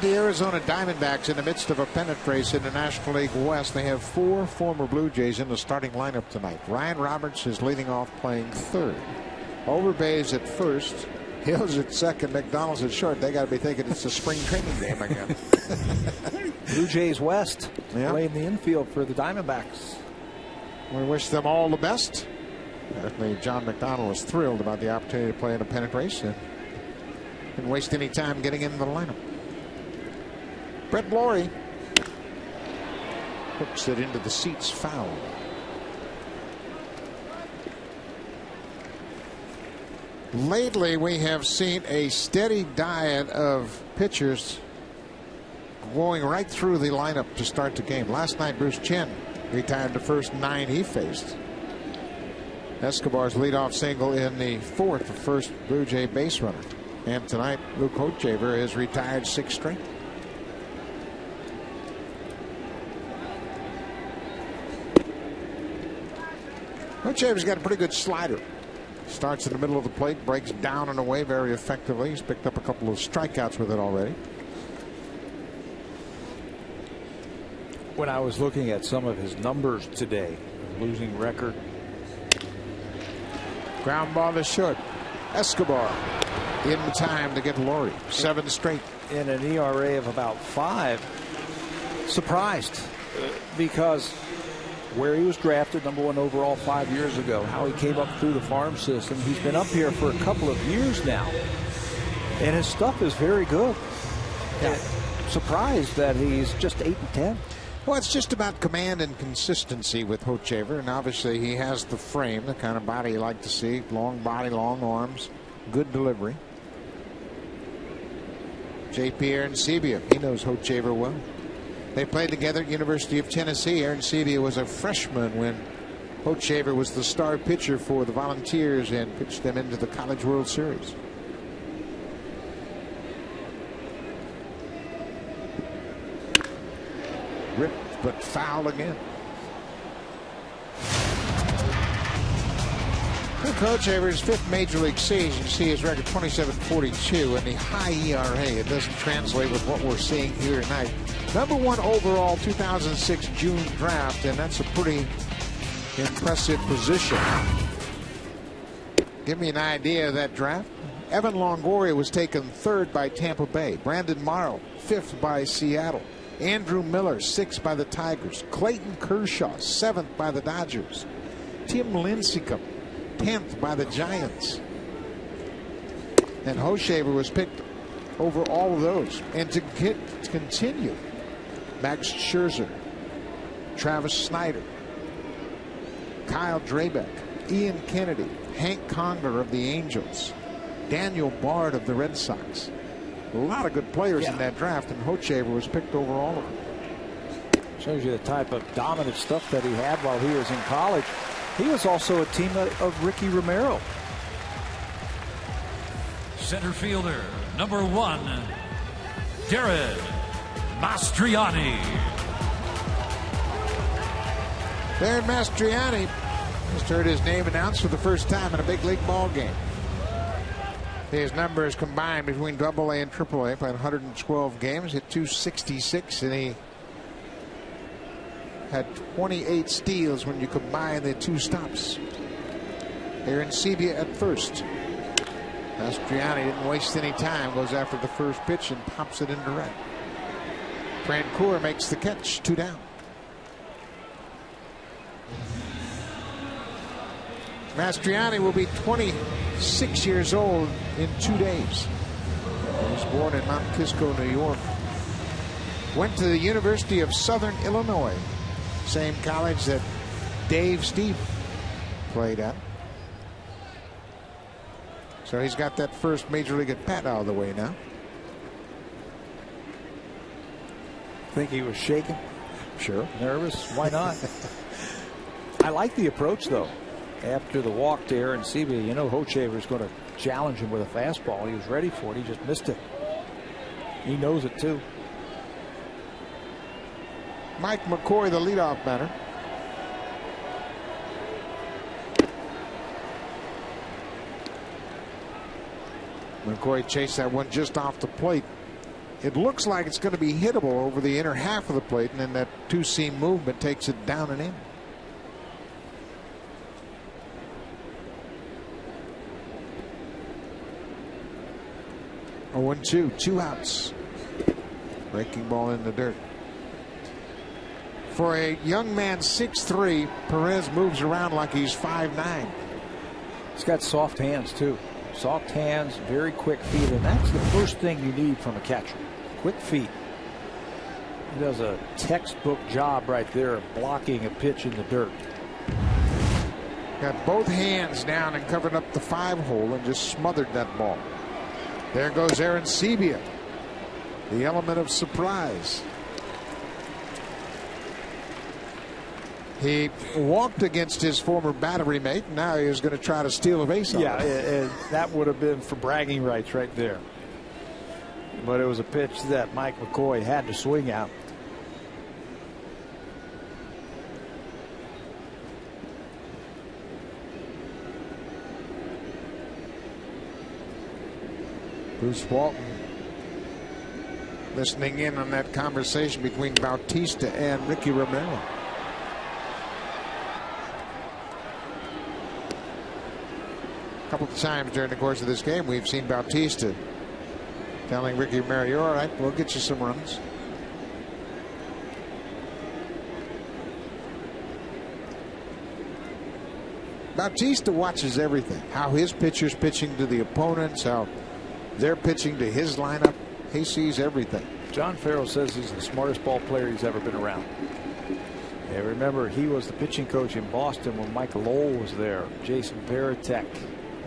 The Arizona Diamondbacks in the midst of a pennant race in the National League West. They have 4 former Blue Jays in the starting lineup tonight. Ryan Roberts is leading off, playing third. Overbay's at first. Hill's at second. McDonald's at short. They got to be thinking it's a spring training game again. Blue Jays West playing the infield for the Diamondbacks. We wish them all the best. Certainly, John McDonald was thrilled about the opportunity to play in a pennant race. Didn't waste any time getting into the lineup. Brett Lawrie hooks it into the seats, foul. Lately, we have seen a steady diet of pitchers going right through the lineup to start the game. Last night, Bruce Chen retired the first 9 he faced. Escobar's leadoff single in the 4th, the first Blue Jay base runner. And tonight, Luke Hochevar has retired 6 straight. Hochevar's got a pretty good slider. Starts in the middle of the plate, breaks down and away very effectively. He's picked up a couple of strikeouts with it already. When I was looking at some of his numbers today, losing record. Ground ball to short. Escobar in time to get Lawrie. 7 straight. In an ERA of about 5. Surprised because where he was drafted, #1 overall 5 years ago, how he came up through the farm system. He's been up here for a couple of years now, and his stuff is very good. Yeah. Surprised that he's just 8-10. Well, it's just about command and consistency with Hochevar, and obviously he has the frame, the kind of body you like to see. Long body, long arms, good delivery. J.P. Arancibia, he knows Hochevar well. They played together at University of Tennessee. Arancibia was a freshman when Hochevar was the star pitcher for the Volunteers and pitched them into the College World Series. Ripped but foul again. Hochevar's 5th major league season. You see his record 27-42 and the high ERA. It doesn't translate with what we're seeing here tonight. #1 overall 2006 June draft, and that's a pretty impressive position. Give me an idea of that draft. Evan Longoria was taken 3rd by Tampa Bay. Brandon Morrow 5th by Seattle. Andrew Miller 6th by the Tigers. Clayton Kershaw 7th by the Dodgers. Tim Lincecum 10th by the Giants. And Hochevar was picked over all of those. And to continue, Max Scherzer, Travis Snyder, Kyle Drabek, Ian Kennedy, Hank Conger of the Angels, Daniel Bard of the Red Sox. A lot of good players in that draft, and Hochevar was picked over all of them. Shows you the type of dominant stuff that he had while he was in college. He was also a teammate of Ricky Romero. Center fielder, #1, Jared Mastriani. Jared Mastriani just heard his name announced for the first time in a big league ball game. His numbers combined between AA and AAA, played 112 games, hit .266, and he had 28 steals when you combine the 2 stops. Arancibia at first. Mastriani didn't waste any time, goes after the first pitch and pops it into right. Francoeur makes the catch, 2 down. Mastriani will be 26 years old in 2 days. He was born in Mount Kisco, New York. Went to the University of Southern Illinois, same college that Dave Steve played at. So he's got that first major league at bat out of the way now. Think he was shaking? Sure. Nervous? Why not? I like the approach, though. After the walk to Arancibia, you know Hochevar is going to challenge him with a fastball. He was ready for it. He just missed it. He knows it, too. Mike McCoy, the leadoff batter. McCoy chased that one just off the plate. it looks like it's going to be hittable over the inner half of the plate, and then that two-seam movement takes it down and in. Oh, 1-2, 2 outs. Breaking ball in the dirt. For a young man 6'3", Perez moves around like he's 5'9". He's got soft hands too. Soft hands, very quick feet, and that's the first thing you need from a catcher. Quick feet. He does a textbook job right there of blocking a pitch in the dirt. Got both hands down and covered up the 5-hole and just smothered that ball. There goes Aaron Sebia. The element of surprise. He walked against his former battery mate. Now he was going to try to steal a base on Yeah, it. that would have been for bragging rights right there. But it was a pitch that Mike McCoy had to swing out. Bruce Walton listening in on that conversation between Bautista and Ricky Romero. A couple of times during the course of this game, we've seen Bautista telling Ricky Romero, "You're all right, we'll get you some runs." Bautista watches everything. How his pitcher's pitching to the opponents, how they're pitching to his lineup. He sees everything. John Farrell says he's the smartest ball player he's ever been around. Yeah, remember, he was the pitching coach in Boston when Mike Lowell was there. Jason Varitek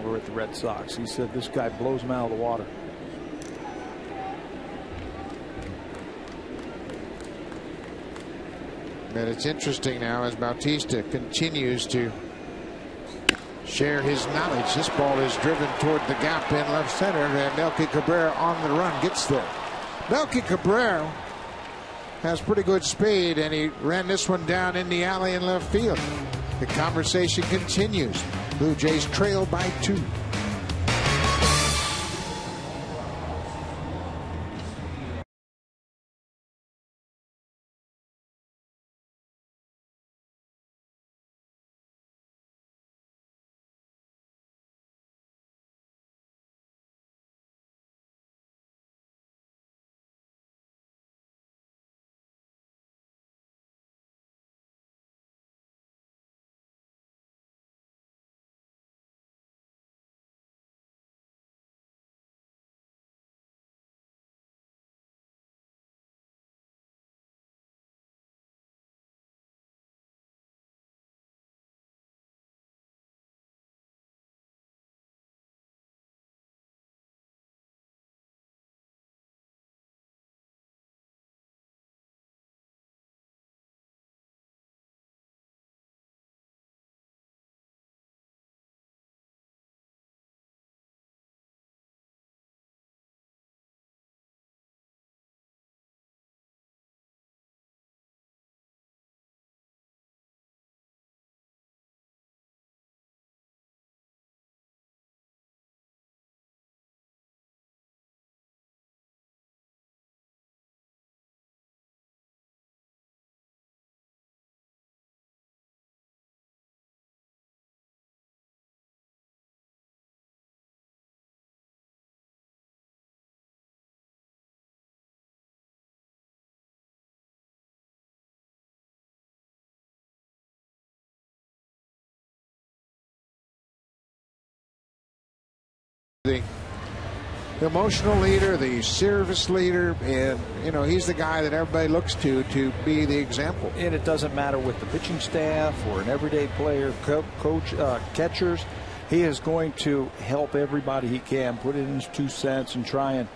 over at the Red Sox. He said this guy blows him out of the water. And it's interesting now as Bautista continues to share his knowledge. This ball is driven toward the gap in left center, and Melky Cabrera on the run gets there. Melky Cabrera has pretty good speed, and he ran this one down in the alley in left field. The conversation continues. Blue Jays trail by 2. The emotional leader, the service leader, and he's the guy that everybody looks to be the example. And it doesn't matter with the pitching staff or an everyday player, coach, catchers. He is going to help everybody he can, put in his 2 cents, and try and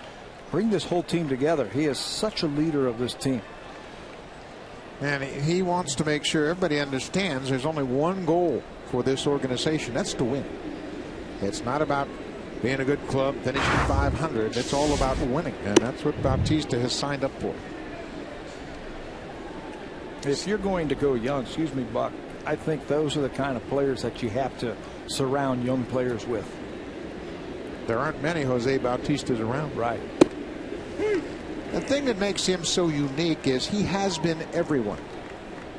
bring this whole team together. He is such a leader of this team. And he wants to make sure everybody understands there's only one goal for this organization. That's to win. It's not about being a good club, finishing 500. It's all about winning, and that's what Bautista has signed up for. If you're going to go young, excuse me, Buck, I think those are the kind of players that you have to surround young players with. There aren't many Jose Bautistas around. Right. The thing that makes him so unique is he has been everyone.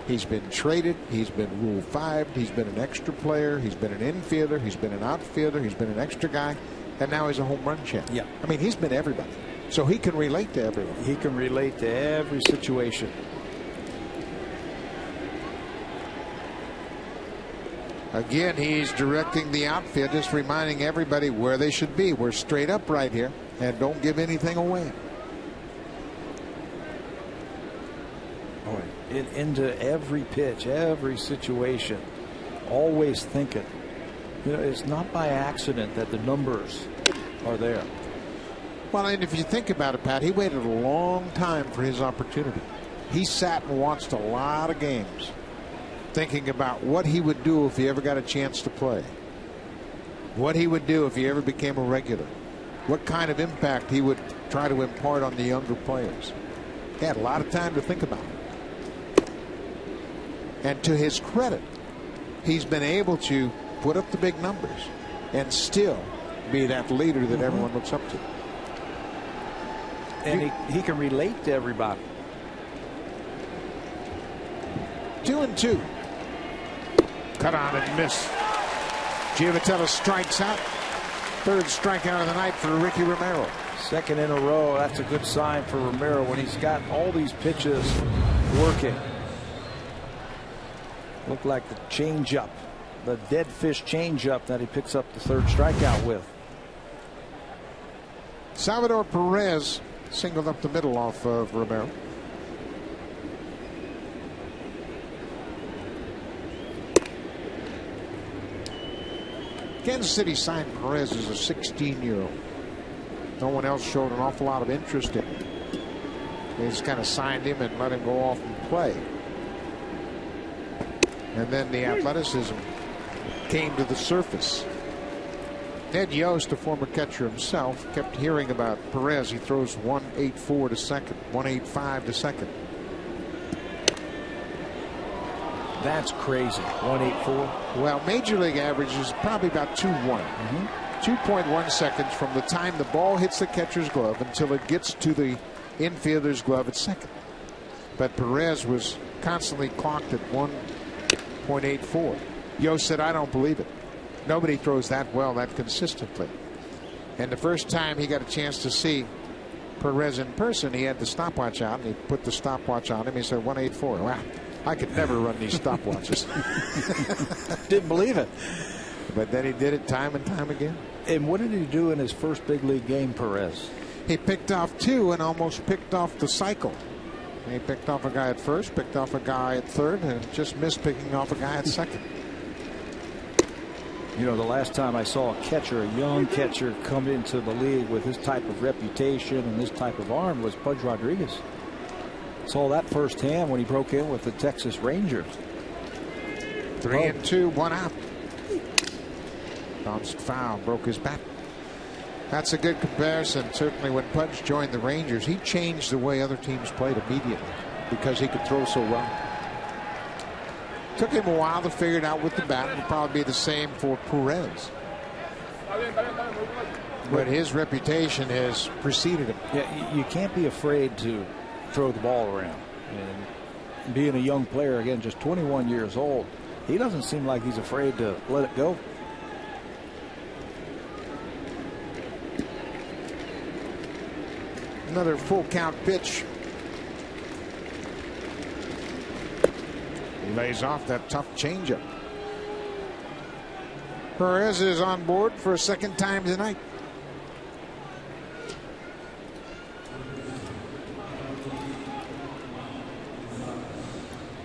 He's been traded. He's been Rule 5. He's been an extra player. He's been an infielder. He's been an outfielder. He's been an extra guy. And now he's a home run champ. Yeah. I mean, he's been everybody. So he can relate to everyone. He can relate to every situation. Again, he's directing the outfield, just reminding everybody where they should be. We're straight up right here, and don't give anything away. Into every pitch, every situation, always thinking. You know, it's not by accident that the numbers are there. Well, and if you think about it, Pat, he waited a long time for his opportunity. He sat and watched a lot of games, thinking about what he would do if he ever got a chance to play, what he would do if he ever became a regular, what kind of impact he would try to impart on the younger players. He had a lot of time to think about it. And to his credit, he's been able to put up the big numbers and still be that leader that everyone looks up to. And he can relate to everybody. 2-2. Cut on and miss. Giovatello strikes out. Third strikeout of the night for Ricky Romero. Second in a row. That's a good sign for Romero when he's got all these pitches working. Looked like the changeup, the dead fish changeup that he picks up the third strikeout with. Salvador Perez singled up the middle off of Romero. Kansas City signed Perez as a 16-year-old. No one else showed an awful lot of interest in him. They just kind of signed him and let him go off and play. And then the athleticism came to the surface. Ed Yost, a former catcher himself, kept hearing about Perez. He throws 184 to second, 185 to second. That's crazy. 184. Well, major league average is probably about 2.1. 2.1 seconds from the time the ball hits the catcher's glove until it gets to the infielder's glove at second. But Perez was constantly clocked at 1.84. Yost said, I don't believe it. Nobody throws that well that consistently. And the first time he got a chance to see Perez in person, he had the stopwatch out, and he put the stopwatch on him. He said 184. Wow, I could never run these stopwatches. Didn't believe it. But then he did it time and time again. And what did he do in his first big league game, Perez? He picked off two and almost picked off the cycle. He picked off a guy at first, picked off a guy at third, and just missed picking off a guy at second. You know, the last time I saw a catcher, a young catcher, come into the league with his type of reputation and this type of arm was Pudge Rodriguez. Saw that firsthand when he broke in with the Texas Rangers. 3-2, 1 out. Bounced foul, broke his bat. That's a good comparison. Certainly when Pudge joined the Rangers, he changed the way other teams played immediately because he could throw so well. Took him a while to figure it out with the bat. It'll probably be the same for Perez. But his reputation has preceded him. Yeah, you can't be afraid to throw the ball around. And being a young player, again, just 21 years old, he doesn't seem like he's afraid to let it go. Another full count pitch. He lays off that tough changeup. Perez is on board for a second time tonight.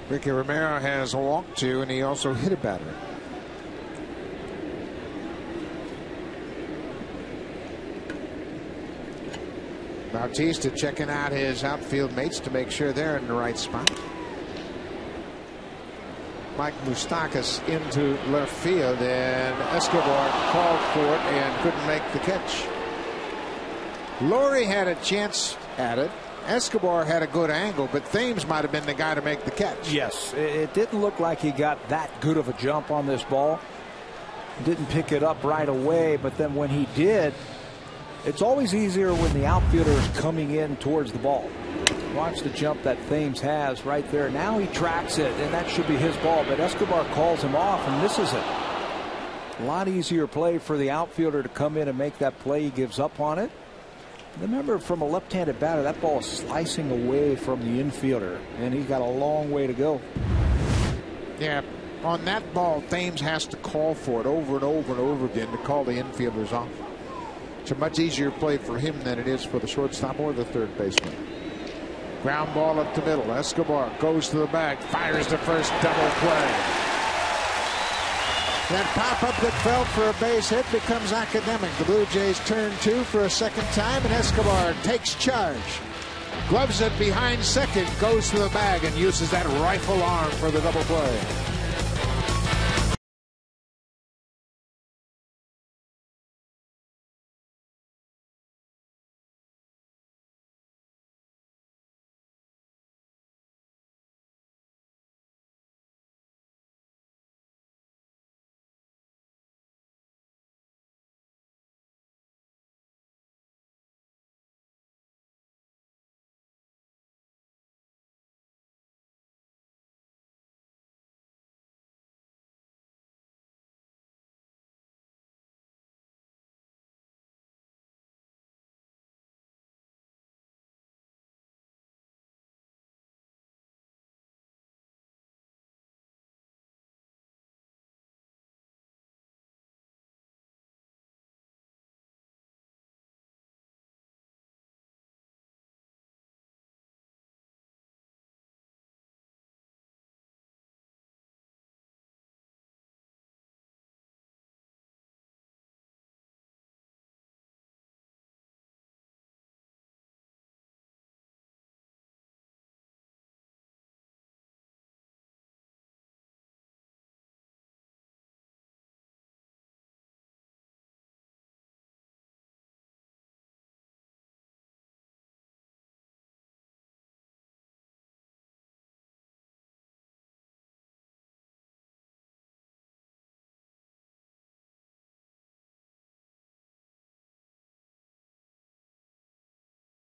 Ricky Romero has walked two, and he also hit a batter. Bautista checking out his outfield mates to make sure they're in the right spot. Mike Moustakas into left field, and Escobar called for it and couldn't make the catch. Laurie had a chance at it. Escobar had a good angle, but Thames might have been the guy to make the catch. Yes, it didn't look like he got that good of a jump on this ball. Didn't pick it up right away, but then when he did, It's always easier when the outfielder is coming in towards the ball. Watch the jump that Thames has right there. Now he tracks it, and that should be his ball, but Escobar calls him off and misses it. A lot easier play for the outfielder to come in and make that play. He gives up on it. Remember, from a left-handed batter, that ball is slicing away from the infielder, and he's got a long way to go. Yeah, on that ball, Thames has to call for it over and over and over again to call the infielders off. It's a much easier play for him than it is for the shortstop or the third baseman. Ground ball up the middle. Escobar goes to the bag, fires the first double play. That pop-up that fell for a base hit becomes academic. The Blue Jays turn 2 for a second time, and Escobar takes charge. Gloves it behind second, goes to the bag, and uses that rifle arm for the double play.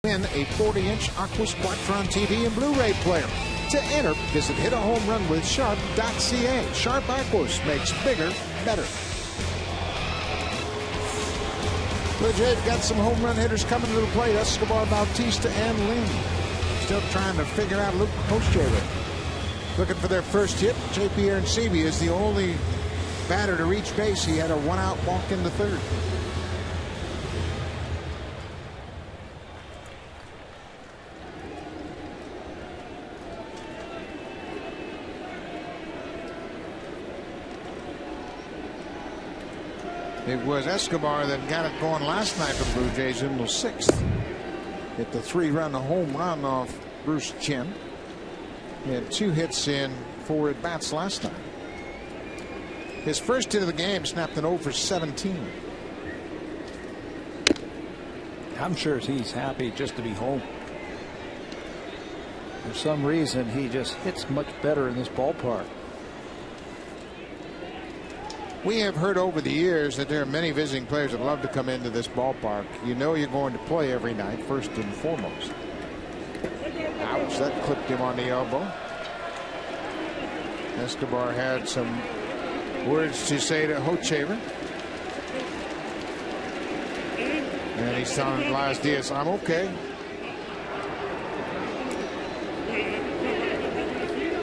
Win a 40-inch Aqua Squadron TV and Blu-ray player. To enter, visit hitahomerunwithsharp.ca. Sharp Aquos makes bigger, better. Blue Jays got some home run hitters coming to the plate. Escobar, Bautista, and Lynn. Still trying to figure out Luke Hochevar. Looking for their first hit. J.P. Arencibia is the only batter to reach base. He had a one-out walk in the third. It was Escobar that got it going last night for the Blue Jays in the 6th. Hit the 3-run home run off Bruce Chen. He had 2 hits in 4 at-bats last night. His first hit of the game snapped an 0 for 17. I'm sure he's happy just to be home. For some reason, he just hits much better in this ballpark. We have heard over the years that there are many visiting players that love to come into this ballpark. You know you're going to play every night, first and foremost. Ouch, that clipped him on the elbow. Escobar had some words to say to Hochevar. And he's telling Elias Diaz, I'm okay.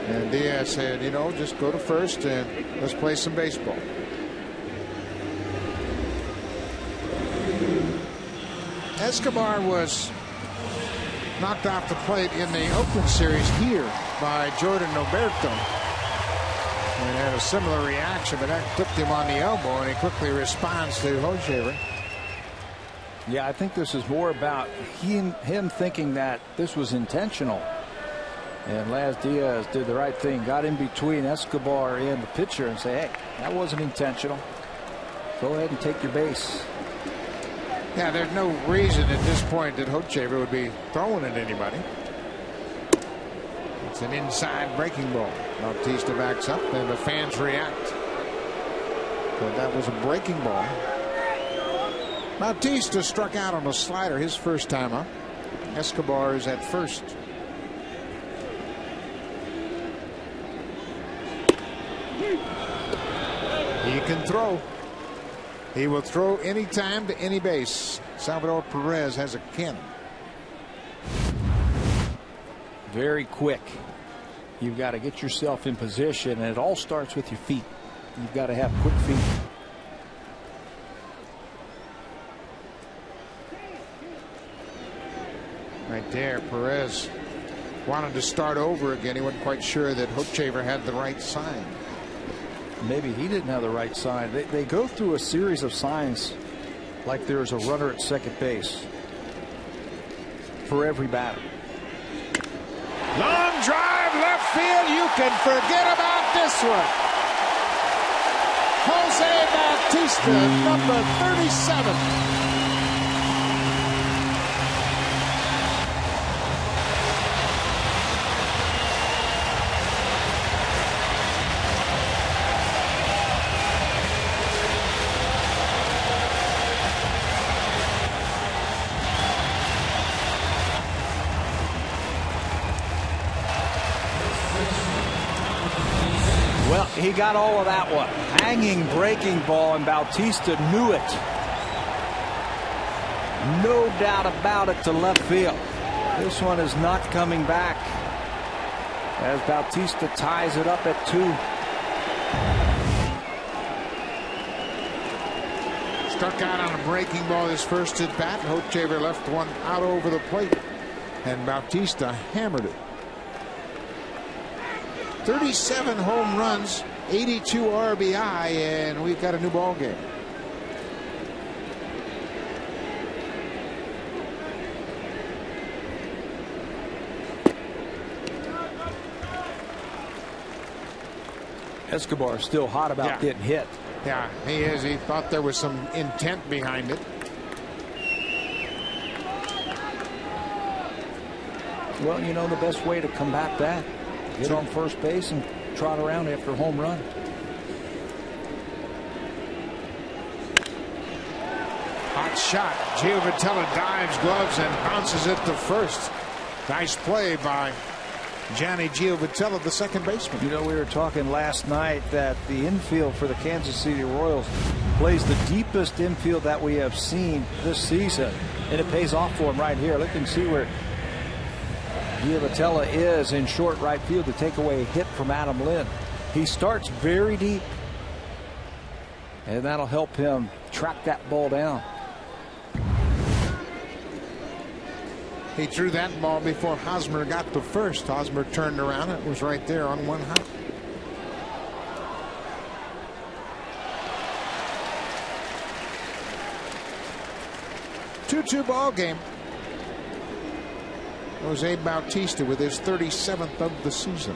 And Diaz said, you know, just go to first and let's play some baseball. Escobar was knocked off the plate in the Oakland series here by Jordan Roberto. And had a similar reaction, but that clipped him on the elbow, and he quickly responds to Hochevar. Yeah, I think this is more about him thinking that this was intentional. And Laz Diaz did the right thing, got in between Escobar and the pitcher and say, hey, that wasn't intentional. Go ahead and take your base. Yeah, there's no reason at this point that Hochevar would be throwing at anybody. It's an inside breaking ball. Bautista backs up and the fans react. But that was a breaking ball. Bautista struck out on a slider his first time up. Escobar is at first. He can throw. He will throw any time to any base. Salvador Perez has a cannon. Very quick. You've got to get yourself in position, and it all starts with your feet. You've got to have quick feet. Right there, Perez wanted to start over again. He wasn't quite sure that Hochevar had the right sign. Maybe he didn't have the right sign. They go through a series of signs like there's a runner at second base for every batter. Long drive left field. You can forget about this one. Jose Bautista, number 37. Well, he got all of that one. Hanging breaking ball, and Bautista knew it. No doubt about it, to left field. This one is not coming back as Bautista ties it up at 2. Struck out on a breaking ball his first at bat. Hochevar left one out over the plate, and Bautista hammered it. 37 home runs, 82 RBI, and we've got a new ball game. Escobar still hot about getting hit. Yeah, he is. He thought there was some intent behind it. Well, you know the best way to combat that. Get on first base and trot around after a home run. Hot shot. Gio Vitella dives, gloves, and bounces it to first. Nice play by Johnny Gio Vitella, the second baseman. You know, we were talking last night that the infield for the Kansas City Royals plays the deepest infield that we have seen this season, and it pays off for him right here. Look and see where Gio Vitella is in short right field to take away a hit from Adam Lynn. He starts very deep, and that'll help him track that ball down. He threw that ball before Hosmer got to first. Hosmer turned around. It was right there on one hop. Two-two ball game. Jose Bautista with his 37th of the season.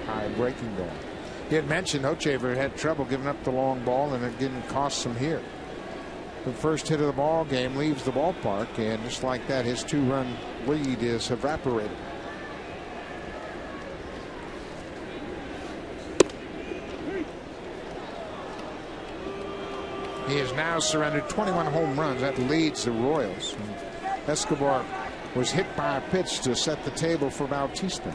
High breaking ball. He had mentioned Hochevar had trouble giving up the long ball, and it didn't cost him here. The first hit of the ball game leaves the ballpark, and just like that, his 2-run lead is evaporated. He has now surrendered 21 home runs. That leads the Royals. And Escobar was hit by a pitch to set the table for Bautista.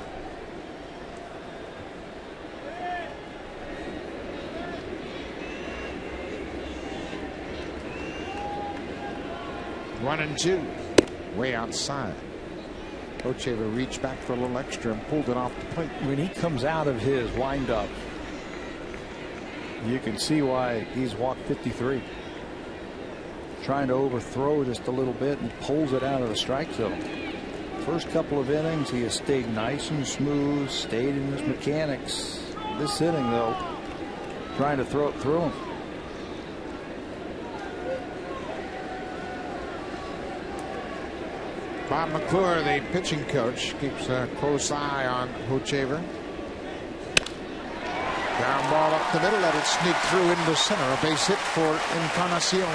One and two. Way outside. Hochevar reached back for a little extra and pulled it off the plate. When he comes out of his windup, you can see why he's walked 53. Trying to overthrow just a little bit, and pulls it out of the strike zone. First couple of innings, he has stayed nice and smooth, stayed in his mechanics. This inning, though, trying to throw it through him. Bob McClure, the pitching coach, keeps a close eye on Hochevar. Ground ball up the middle, let it sneak through into center. A base hit for Encarnacion.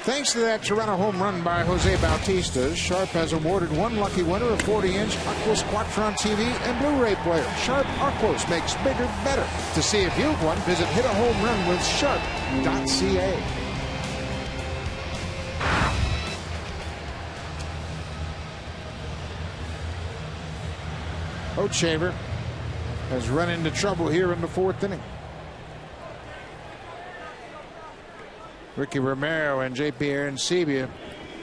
Thanks to that Toronto home run by Jose Bautista, Sharp has awarded one lucky winner a 40-inch Aquos Quattron TV and Blu-ray player. Sharp Aquos makes bigger better. To see if you've won, visit hitahomerunwithsharp.ca. Hochhaver has run into trouble here in the 4th inning. Ricky Romero and J.P. Arancibia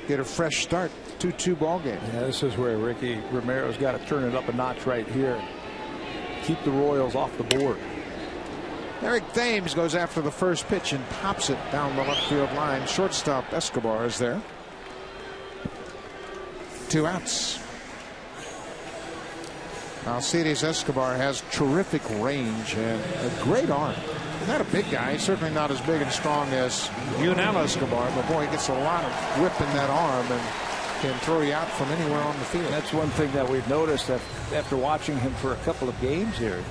get a fresh start. 2-2 ball game. Yeah, this is where Ricky Romero's got to turn it up a notch right here. Keep the Royals off the board. Eric Thames goes after the first pitch and pops it down the left field line. Shortstop Escobar is there. 2 outs. Alcides Escobar has terrific range and a great arm. He's not a big guy. He's certainly not as big and strong as Yunel Escobar, but boy, he gets a lot of whip in that arm and can throw you out from anywhere on the field. That's one thing that we've noticed after watching him for a couple of games here.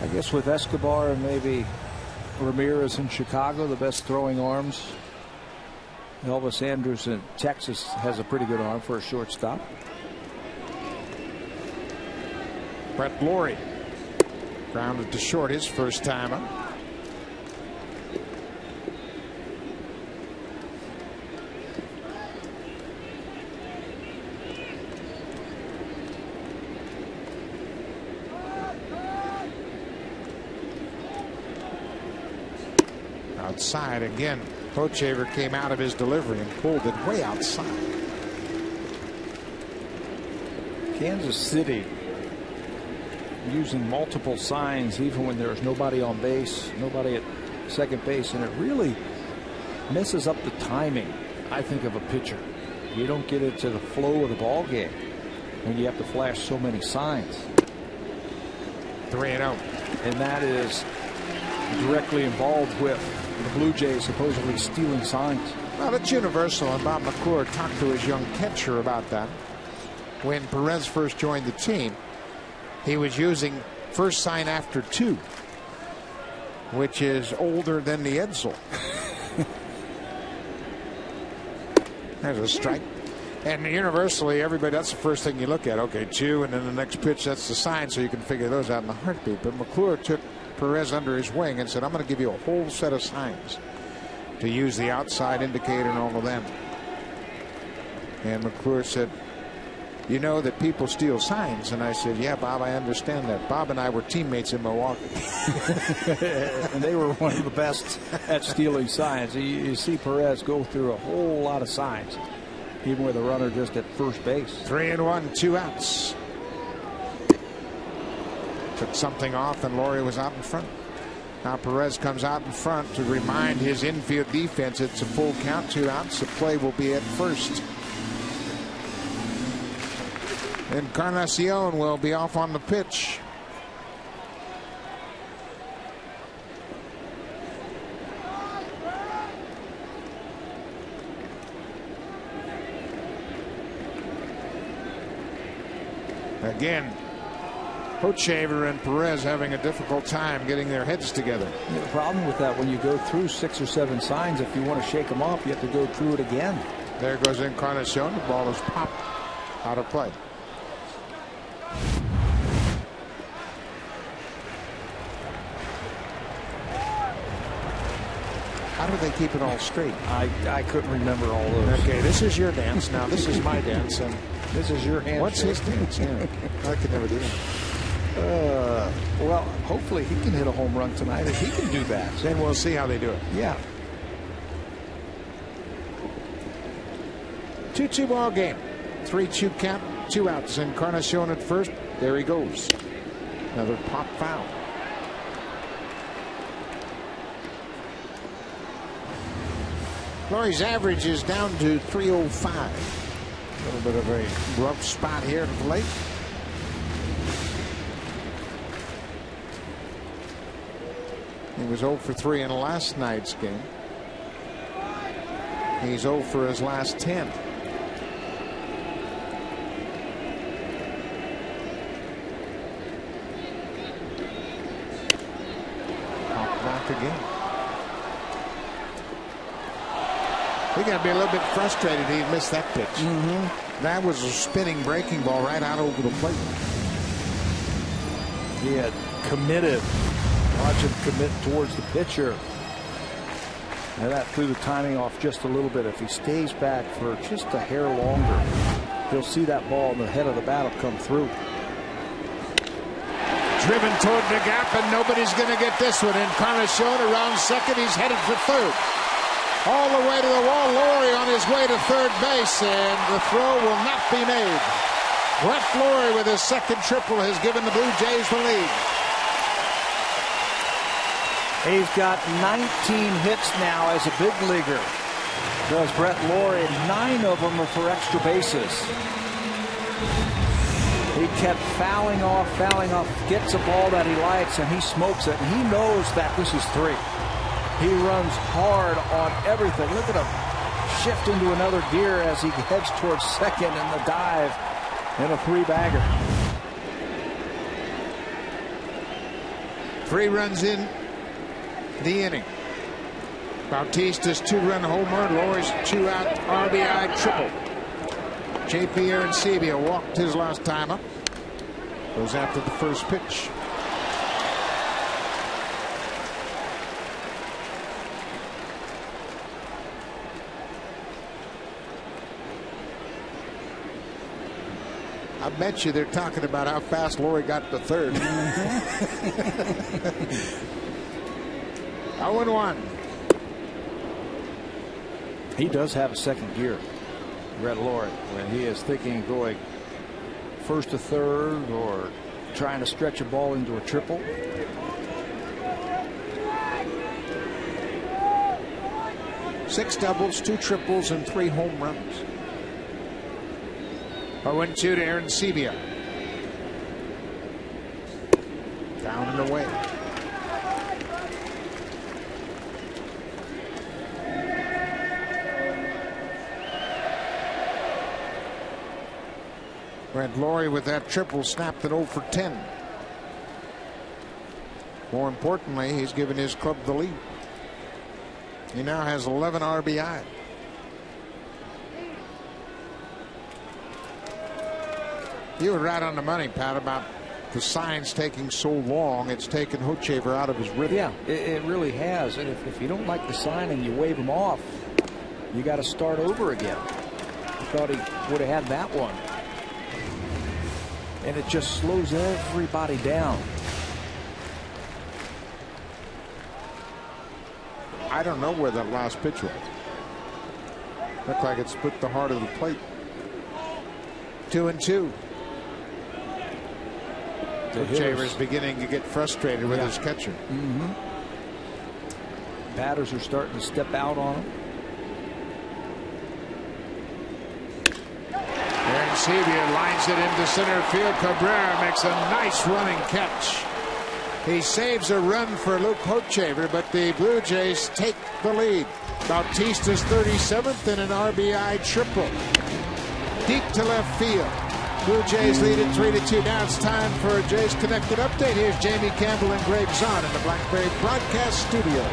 I guess with Escobar and maybe Ramirez in Chicago, the best throwing arms. Elvis Andrus in Texas has a pretty good arm for a shortstop. Brett Laurie grounded to short his first time up. Outside again. Hochhaver came out of his delivery and pulled it way outside. Kansas City using multiple signs even when there's nobody on base, nobody at second base, and it really messes up the timing, I think, of a pitcher. You don't get into the flow of the ball game when you have to flash so many signs. 3-0. And that is directly involved with the Blue Jays supposedly stealing signs. Well, that's universal, and Bob McClure talked to his young catcher about that. When Perez first joined the team, he was using first sign after 2, which is older than the Edsel. There's a strike. And universally, everybody, that's the first thing you look at. Okay, 2, and then the next pitch, that's the sign, so you can figure those out in the heartbeat. But McClure took Perez under his wing and said, I'm going to give you a whole set of signs to use the outside indicator and all of them. And McClure said, you know that people steal signs. And I said, yeah, Bob, I understand that. Bob and I were teammates in Milwaukee. And they were one of the best at stealing signs. You see Perez go through a whole lot of signs, even with a runner just at first base. 3-1, 2 outs. Took something off, and Laurie was out in front. Now Perez comes out in front to remind his infield defense it's a full count, 2 outs. The play will be at first. Encarnacion will be off on the pitch. Again, Hochhaver and Perez having a difficult time getting their heads together. The problem with that, when you go through 6 or 7 signs, if you want to shake them off, you have to go through it again. There goes Encarnacion. The ball is popped out of play. How do they keep it all straight? I couldn't remember all those. Okay, this is your dance. Now this is my dance, and this is your handshake. What's his dance? Yeah. I could never do that. Well, hopefully he can hit a home run tonight. If he can do that, then we'll see how they do it. Yeah. 2-2 ball game. 3-2 count. 2 outs. Encarnacion at first. There he goes. Another pop foul. Laurie's average is down to 305. A little bit of a rough spot here at the plate. He was 0 for 3 in last night's game. He's 0 for his last 10. Pop back again. He got to be a little bit frustrated he missed that pitch. That was a spinning breaking ball right out over the plate. He had committed. Watch him commit towards the pitcher. And that threw the timing off just a little bit. If he stays back for just a hair longer, he'll see that ball in the head of the bat will come through. Driven toward the gap, and nobody's going to get this one. Encarnacion around second. He's headed for third. All the way to the wall. Laurie on his way to third base, and the throw will not be made. Brett Laurie with his second triple has given the Blue Jays the lead. He's got 19 hits now as a big leaguer. Does Brett Laurie, 9 of them are for extra bases. He kept fouling off, gets a ball that he likes, and he smokes it. And he knows that this is 3. He runs hard on everything. Look at him shift into another gear as he heads towards second in the dive in a 3-bagger. 3 runs in the inning. Bautista's 2-run homer. Laurie's 2-out RBI triple. J.P. Arancibia walked his last time up. Goes after the first pitch. I bet you they're talking about how fast Laurie got to third. 0-1. He does have a second gear, Brett Laurie, when he is thinking going first to third or trying to stretch a ball into a triple. Six doubles, 2 triples, and 3 home runs. 0-2 to Arancibia. Down and away. Brett Laurie with that triple snapped it 0 for 10. More importantly, he's given his club the lead. He now has 11 RBI. You were right on the money, Pat, about the signs taking so long. It's taken Hochevar out of his rhythm. Yeah, it really has. And if you don't like the sign and you wave him off, you got to start over again. I thought he would have had that one. And it just slows everybody down. I don't know where that last pitch was. Looked like it split the heart of the plate. 2-2. Hochevar is beginning to get frustrated with his catcher. Batters are starting to step out on him. Arancibia lines it into center field. Cabrera makes a nice running catch. He saves a run for Luke Hochevar, but the Blue Jays take the lead. Bautista's 37th and an RBI triple. Deep to left field. Blue Jays lead it 3-2. Now it's time for a Jays Connected update. Here's Jamie Campbell and Greg Zahn in the Blackberry Broadcast Studio.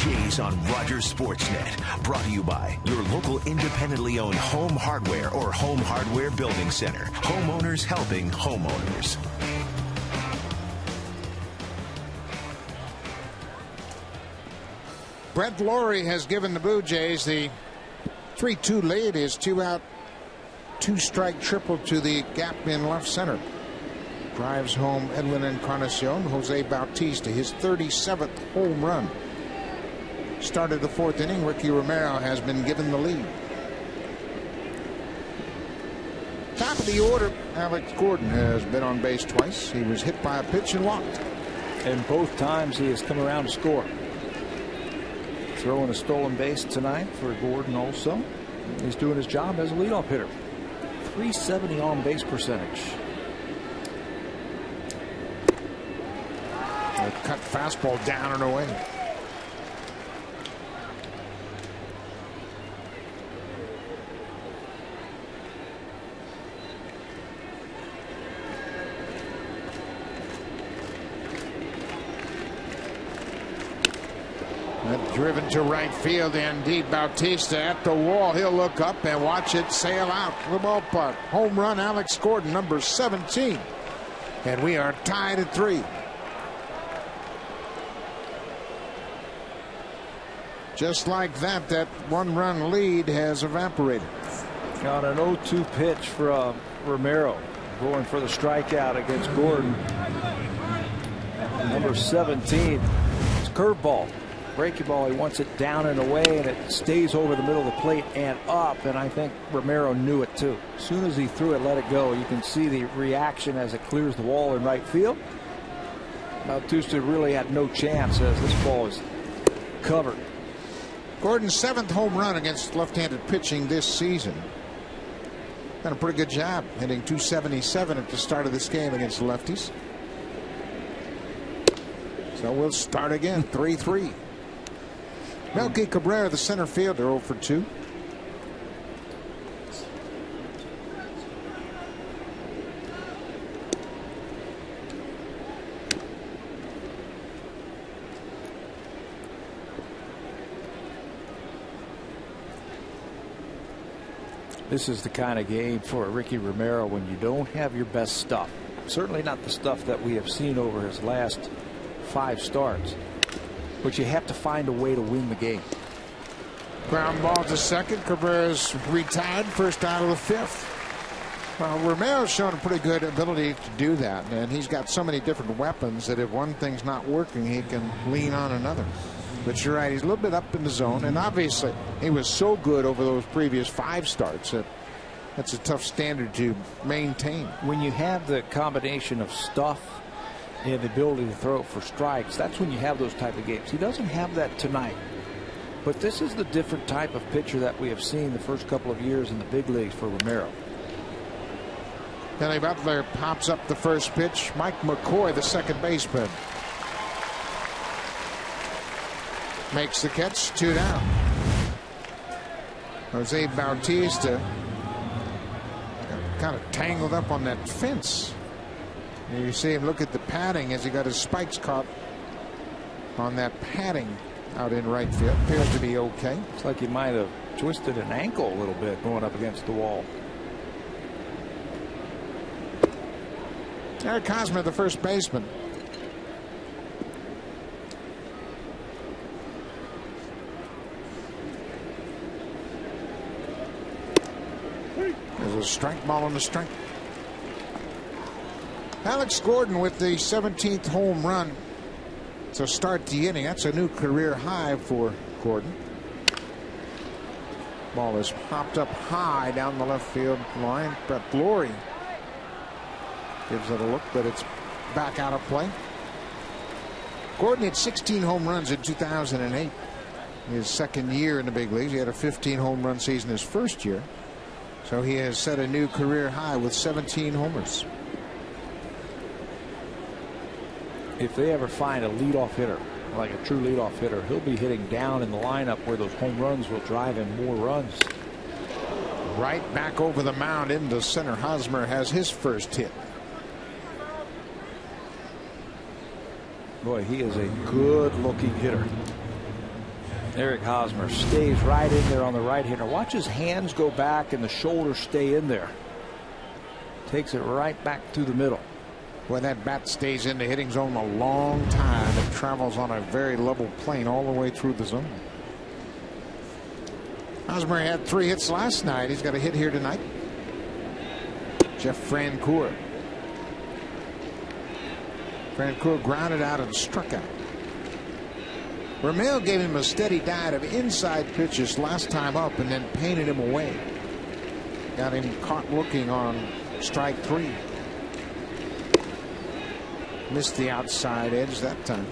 Jays on Rogers Sportsnet. Brought to you by your local independently owned home hardware or home hardware building center. Homeowners helping homeowners. Brett Lawrie has given the Blue Jays the 3-2 lead. His 2-out, 2-strike triple to the gap in left center. Drives home Edwin Encarnacion. Jose Bautista, his 37th home run. Started the 4th inning. Ricky Romero has been given the lead. Top of the order, Alex Gordon has been on base twice. He was hit by a pitch and walked. And both times he has come around to score. Throwing a stolen base tonight for Gordon also. He's doing his job as a leadoff hitter. 370 on base percentage. A cut fastball down and away. Driven to right field, indeed. Bautista at the wall. He'll look up and watch it sail out to the ballpark. Home run, Alex Gordon, number 17. And we are tied at 3. Just like that, that one-run lead has evaporated. Got an 0-2 pitch from Romero. Going for the strikeout against Gordon. Number 17. It's curveball. Breaking ball, he wants it down and away, and it stays over the middle of the plate and up, and I think Romero knew it too. As soon as he threw it, let it go. You can see the reaction as it clears the wall in right field. Bautista really had no chance as this ball is covered. Gordon's 7th home run against left-handed pitching this season. Done a pretty good job, hitting .277 at the start of this game against the lefties. So we'll start again, 3-3. Melky Cabrera, the center fielder, 0 for 2. This is the kind of game for Ricky Romero when you don't have your best stuff. Certainly not the stuff that we have seen over his last 5 starts. But you have to find a way to win the game. Ground ball to second. Cabrera's retired, first out of the 5th. Well, Romero's shown a pretty good ability to do that, and he's got so many different weapons that if one thing's not working, he can lean on another. But you're right, he's a little bit up in the zone, and obviously he was so good over those previous 5 starts that that's a tough standard to maintain. When you have the combination of stuff and the ability to throw it for strikes, that's when you have those type of games. He doesn't have that tonight. But this is the different type of pitcher that we have seen the first couple of years in the big leagues for Romero. Kenny Butler pops up the first pitch. Mike McCoy, the second baseman, makes the catch, 2 down. Jose Bautista kind of tangled up on that fence. You see him look at the padding as he got his spikes caught on that padding out in right field. Appears to be okay. Looks like he might have twisted an ankle a little bit going up against the wall. Eric Hosmer, the first baseman. There's a strike ball on the strike. Alex Gordon with the 17th home run to start the inning. That's a new career high for Gordon. Ball is popped up high down the left field line. Brett Lawrie gives it a look, but it's back out of play. Gordon had 16 home runs in 2008. His second year in the big leagues. He had a 15 home run season his first year. So he has set a new career high with 17 homers. If they ever find a leadoff hitter, like a true leadoff hitter, he'll be hitting down in the lineup where those home runs will drive in more runs. Right back over the mound into center. Hosmer has his first hit. Boy, he is a good looking hitter. Eric Hosmer stays right in there on the right-hander. Watch his hands go back and the shoulders stay in there. Takes it right back through the middle. When that bat stays in the hitting zone a long time, it travels on a very level plane all the way through the zone. Hosmer had 3 hits last night. He's got a hit here tonight. Jeff Francoeur. Francoeur grounded out and struck out. Romero gave him a steady diet of inside pitches last time up and then painted him away. Got him caught looking on strike 3. Missed the outside edge that time.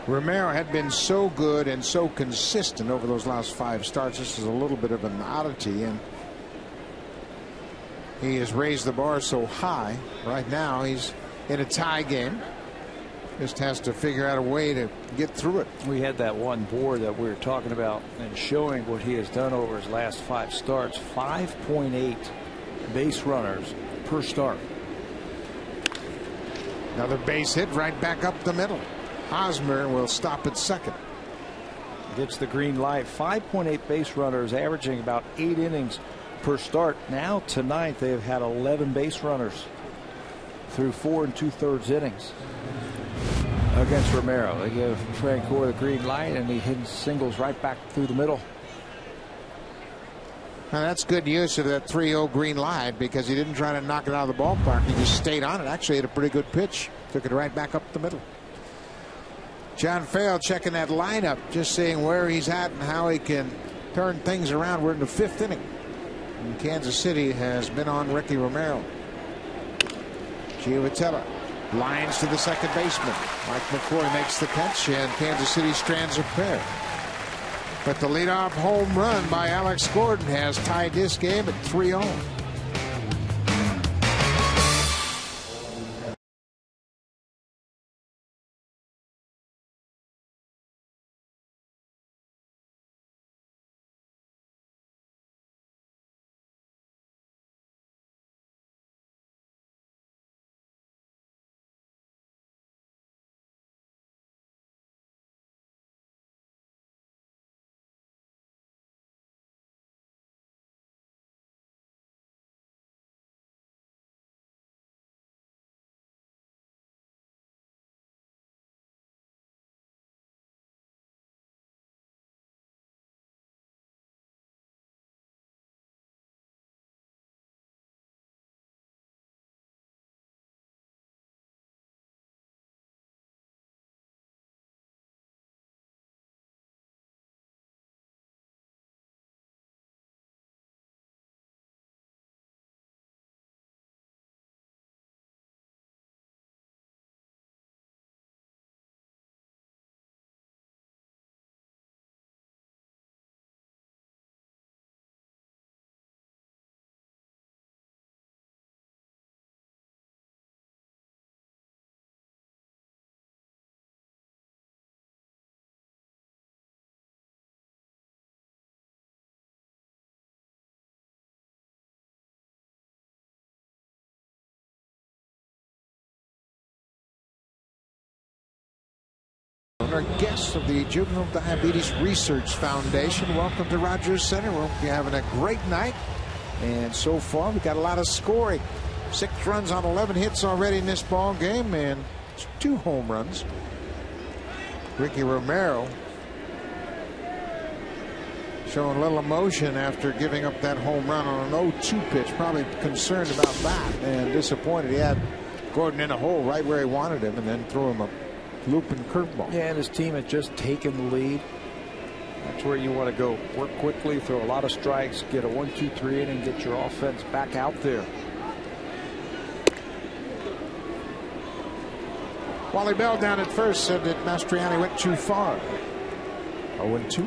Romero had been so good and so consistent over those last 5 starts. This is a little bit of an oddity, and he has raised the bar so high. Right now he's in a tie game. Just has to figure out a way to get through it. We had that one board that we were talking about and showing what he has done over his last 5 starts. 5.8 base runners per start. Another base hit right back up the middle. Hosmer will stop at second. Gets the green light. 5.8 base runners, averaging about 8 innings per start. Now tonight they have had 11 base runners through 4 2/3 innings against Romero. They give Francoeur the green light, and he hits singles right back through the middle. Now that's good use of that 3-0 green light, because he didn't try to knock it out of the ballpark. He just stayed on it. Actually hit a pretty good pitch. Took it right back up the middle. John Farrell checking that lineup, just seeing where he's at and how he can turn things around. We're in the 5th inning. And Kansas City has been on Ricky Romero. Giovitella lines to the second baseman. Mike McCoy makes the catch, and Kansas City strands a pair. But the leadoff home run by Alex Gordon has tied this game at 3-0. Our guests of the Juvenile Diabetes Research Foundation. Welcome to Rogers Center. We'll be having a great night. And so far, we got a lot of scoring. 6 runs on 11 hits already in this ball game, and 2 home runs. Ricky Romero showing a little emotion after giving up that home run on an 0-2 pitch. Probably concerned about that and disappointed. He had Gordon in a hole right where he wanted him, and then threw him a looping curveball. Yeah, and his team had just taken the lead. That's where you want to go. Work quickly, throw a lot of strikes, get a 1-2-3 inning, get your offense back out there. Wally Bell down at first said that Mastriani went too far. 0-2.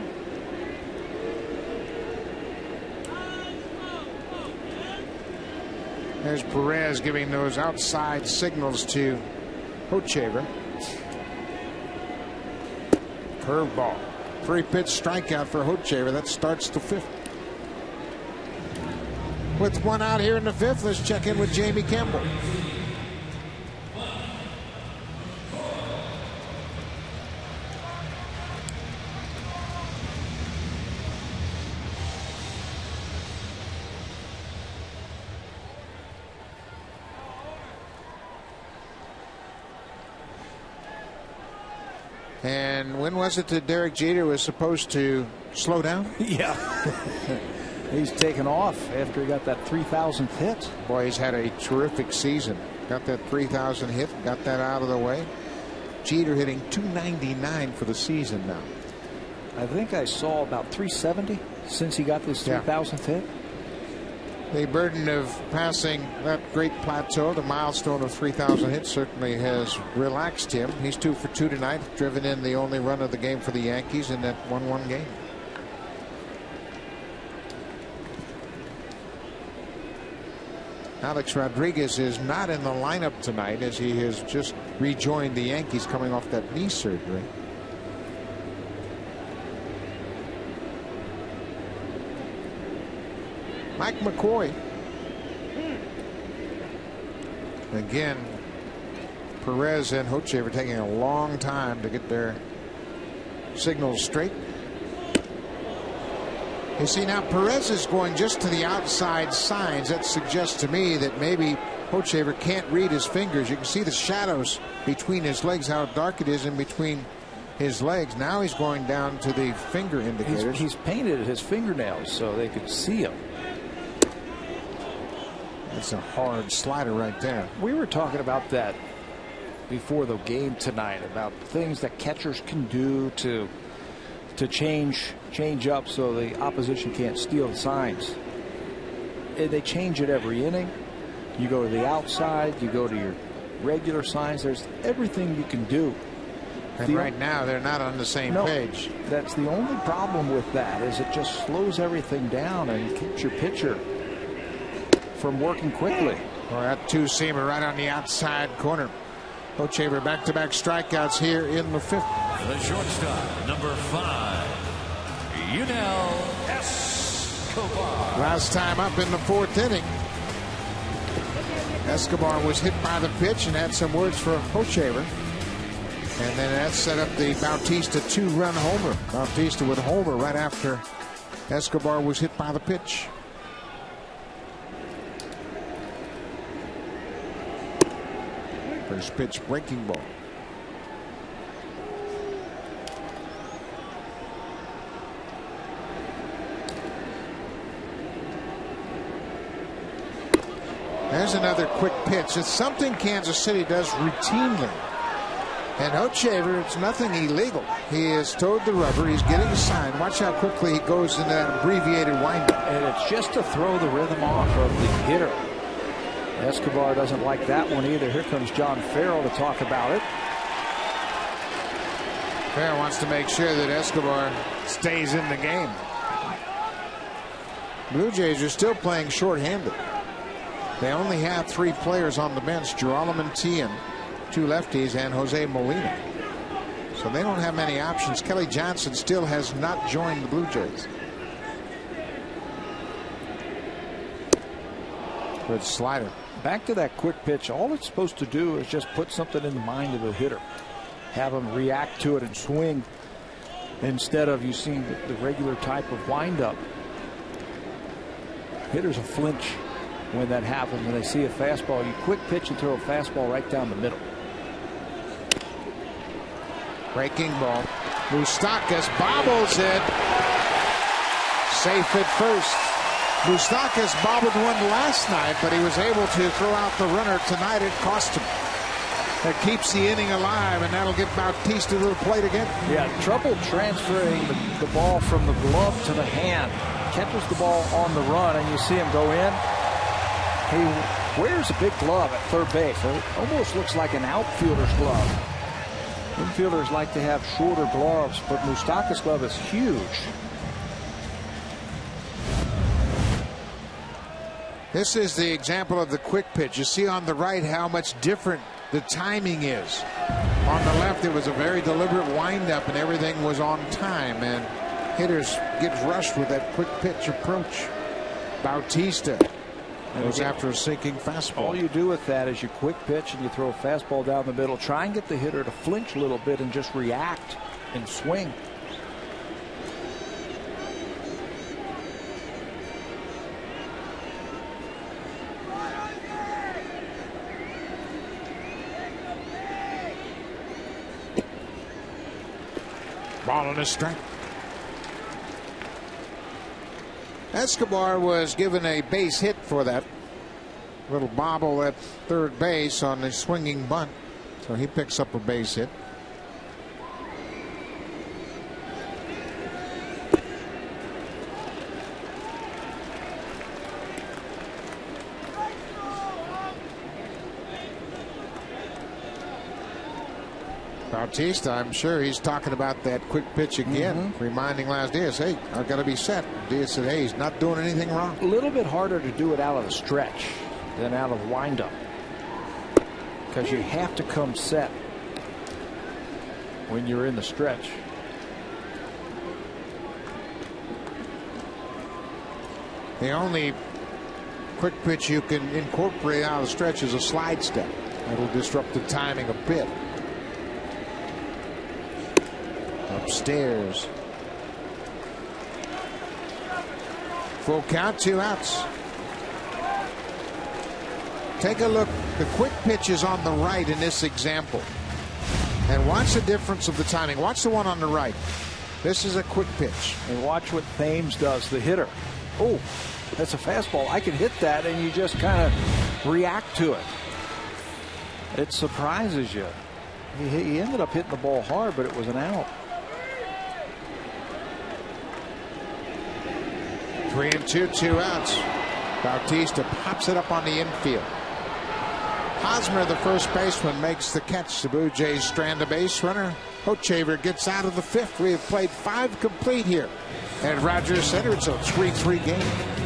There's Perez giving those outside signals to Hochevar. Curveball. 3-pitch strikeout for Hochevar. That starts the 5th. With one out here in the 5th, let's check in with Jamie Campbell. And when was it that Derek Jeter was supposed to slow down? Yeah. He's taken off after he got that 3,000th hit. Boy, he's had a terrific season. Got that 3,000 hit, got that out of the way. Jeter hitting .299 for the season now. I think I saw about 370 since he got this 3,000th hit. The burden of passing that great plateau, the milestone of 3,000 hits, certainly has relaxed him. He's 2 for 2 tonight, driven in the only run of the game for the Yankees in that 1-1 game. Alex Rodriguez is not in the lineup tonight as he has just rejoined the Yankees coming off that knee surgery. Mike McCoy. Again, Perez and Hochevar taking a long time to get their signals straight. You see now Perez is going just to the outside signs. That suggests to me that maybe Hochevar can't read his fingers. You can see the shadows between his legs, how dark it is in between his legs. Now he's going down to the finger indicators. He's painted his fingernails so they could see him. That's a hard slider right there. We were talking about that before the game tonight, about things that catchers can do to change up so the opposition can't steal the signs. They change it every inning. You go to the outside, you go to your regular signs. There's everything you can do. And right now they're not on the same page. That's the only problem with that, is it just slows everything down and keeps your pitcher from working quickly. Well, that two-seamer right on the outside corner. Hochevar back-to-back strikeouts here in the 5th. The shortstop, number 5, Yunel Escobar. Last time up in the 4th inning, Escobar was hit by the pitch and had some words for Hochevar. And then that set up the Bautista 2-run homer. Bautista would homer right after Escobar was hit by the pitch. First pitch, breaking ball. There's another quick pitch. It's something Kansas City does routinely. And Hochevar, it's nothing illegal. He has towed the rubber. He's getting a sign. Watch how quickly he goes in that abbreviated windup. And it's just to throw the rhythm off of the hitter. Escobar doesn't like that one either. Here comes John Farrell to talk about it. Farrell wants to make sure that Escobar stays in the game. Blue Jays are still playing shorthanded. They only have 3 players on the bench: Geraldo Tien, 2 lefties, and Jose Molina. So they don't have many options. Kelly Johnson still has not joined the Blue Jays. Good slider. Back to that quick pitch. All it's supposed to do is just put something in the mind of the hitter. Have him react to it and swing, instead of you seeing the regular type of windup. Hitters will flinch when that happens. When they see a fastball, you quick pitch and throw a fastball right down the middle. Breaking ball. Moustakas bobbles it. Safe at first. Moustakas bobbled one last night, but he was able to throw out the runner tonight. It cost him. That keeps the inning alive, and that'll get Bautista to the plate again. Yeah, trouble transferring the ball from the glove to the hand. Catches the ball on the run, and you see him go in. He wears a big glove at third base. It almost looks like an outfielder's glove. Infielders like to have shorter gloves, but Moustakas' glove is huge. This is the example of the quick pitch. You see on the right how much different the timing is. On the left, it was a very deliberate windup and everything was on time. And hitters get rushed with that quick pitch approach. Bautista goes after a sinking fastball. All you do with that is you quick pitch and you throw a fastball down the middle. Try and get the hitter to flinch a little bit and just react and swing. Ball on a strike. Escobar was given a base hit for that little bobble at third base on the swinging bunt. So he picks up a base hit. Bautista, I'm sure he's talking about that quick pitch again, reminding Laz Diaz, hey, I've got to be set. Diaz said, hey, he's not doing anything wrong. A little bit harder to do it out of the stretch than out of windup, because you have to come set when you're in the stretch. The only quick pitch you can incorporate out of the stretch is a slide step. It'll disrupt the timing a bit. Upstairs. Full count, 2 outs. Take a look. The quick pitch is on the right in this example. And watch the difference of the timing. Watch the one on the right. This is a quick pitch. And watch what Thames does, the hitter. Oh, that's a fastball. I can hit that, and you just kind of react to it. It surprises you. He ended up hitting the ball hard, but it was an out. 3-2, 2 outs. Bautista pops it up on the infield. Hosmer, the first baseman, makes the catch. The Blue Jays strand a base runner. Hochevar gets out of the 5th. We have played 5 complete here at Rogers Center. It's a 3-3 game.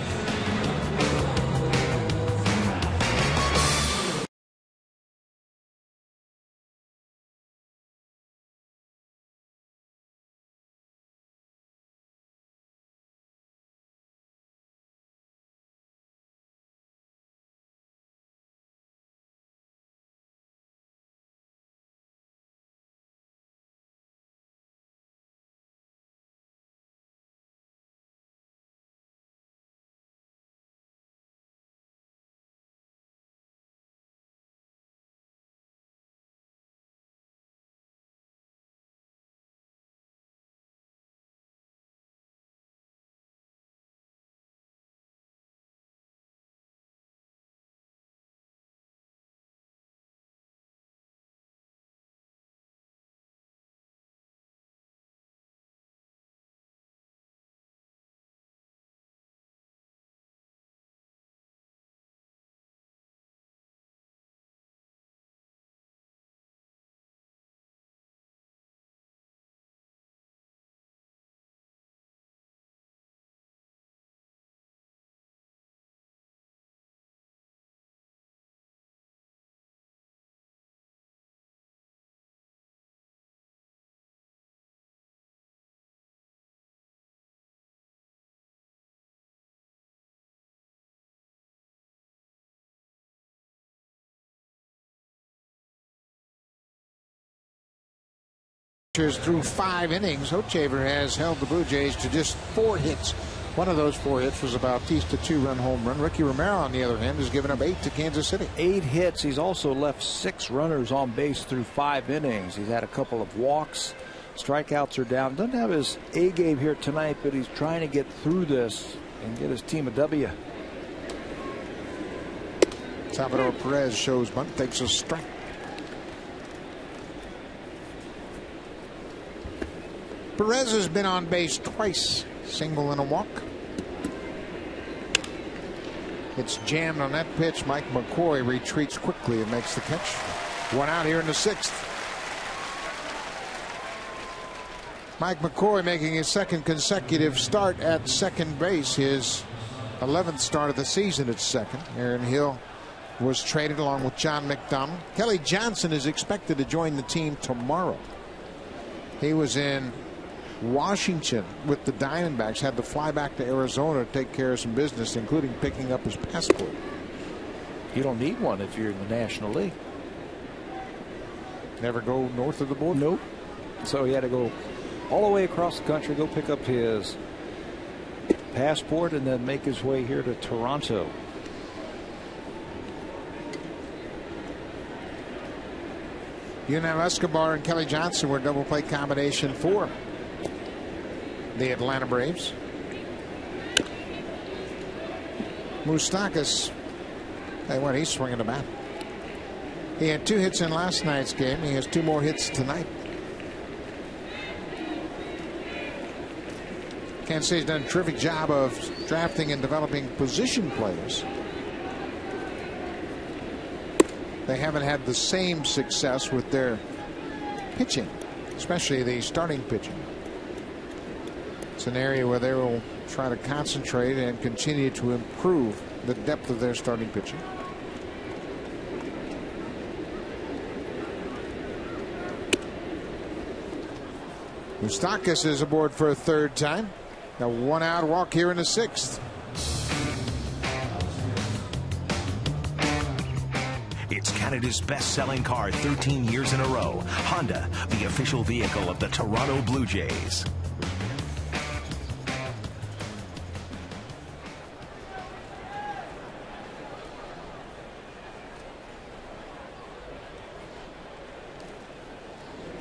Through 5 innings, Hochevar has held the Blue Jays to just 4 hits. One of those 4 hits was a Bautista 2-run home run. Ricky Romero, on the other hand, has given up 8 to Kansas City. 8 hits. He's also left 6 runners on base through 5 innings. He's had a couple of walks. Strikeouts are down. Doesn't have his A game here tonight, but he's trying to get through this and get his team a W. Salvador Perez shows bunt, takes a strike. Perez has been on base twice, single and a walk. It's jammed on that pitch. Mike McCoy retreats quickly and makes the catch. 1 out here in the 6th. Mike McCoy making his 2nd consecutive start at second base. His 11th start of the season at second. Aaron Hill was traded along with John McDonald. Kelly Johnson is expected to join the team tomorrow. He was in Washington with the Diamondbacks, had to fly back to Arizona to take care of some business, including picking up his passport. You don't need one if you're in the National League. Never go north of the border? Nope. So he had to go all the way across the country, go pick up his passport, and then make his way here to Toronto. Yunel Escobar and Kelly Johnson were double play combination for the Atlanta Braves. Moustakas, hey, what, he's swinging the bat. He had 2 hits in last night's game. He has 2 more hits tonight. Kansas City's done a terrific job of drafting and developing position players. They haven't had the same success with their pitching, especially the starting pitching. It's an area where they will try to concentrate and continue to improve the depth of their starting pitching. Moustakas is aboard for a 3rd time. A 1-out walk here in the 6th. It's Canada's best-selling car 13 years in a row. Honda, the official vehicle of the Toronto Blue Jays.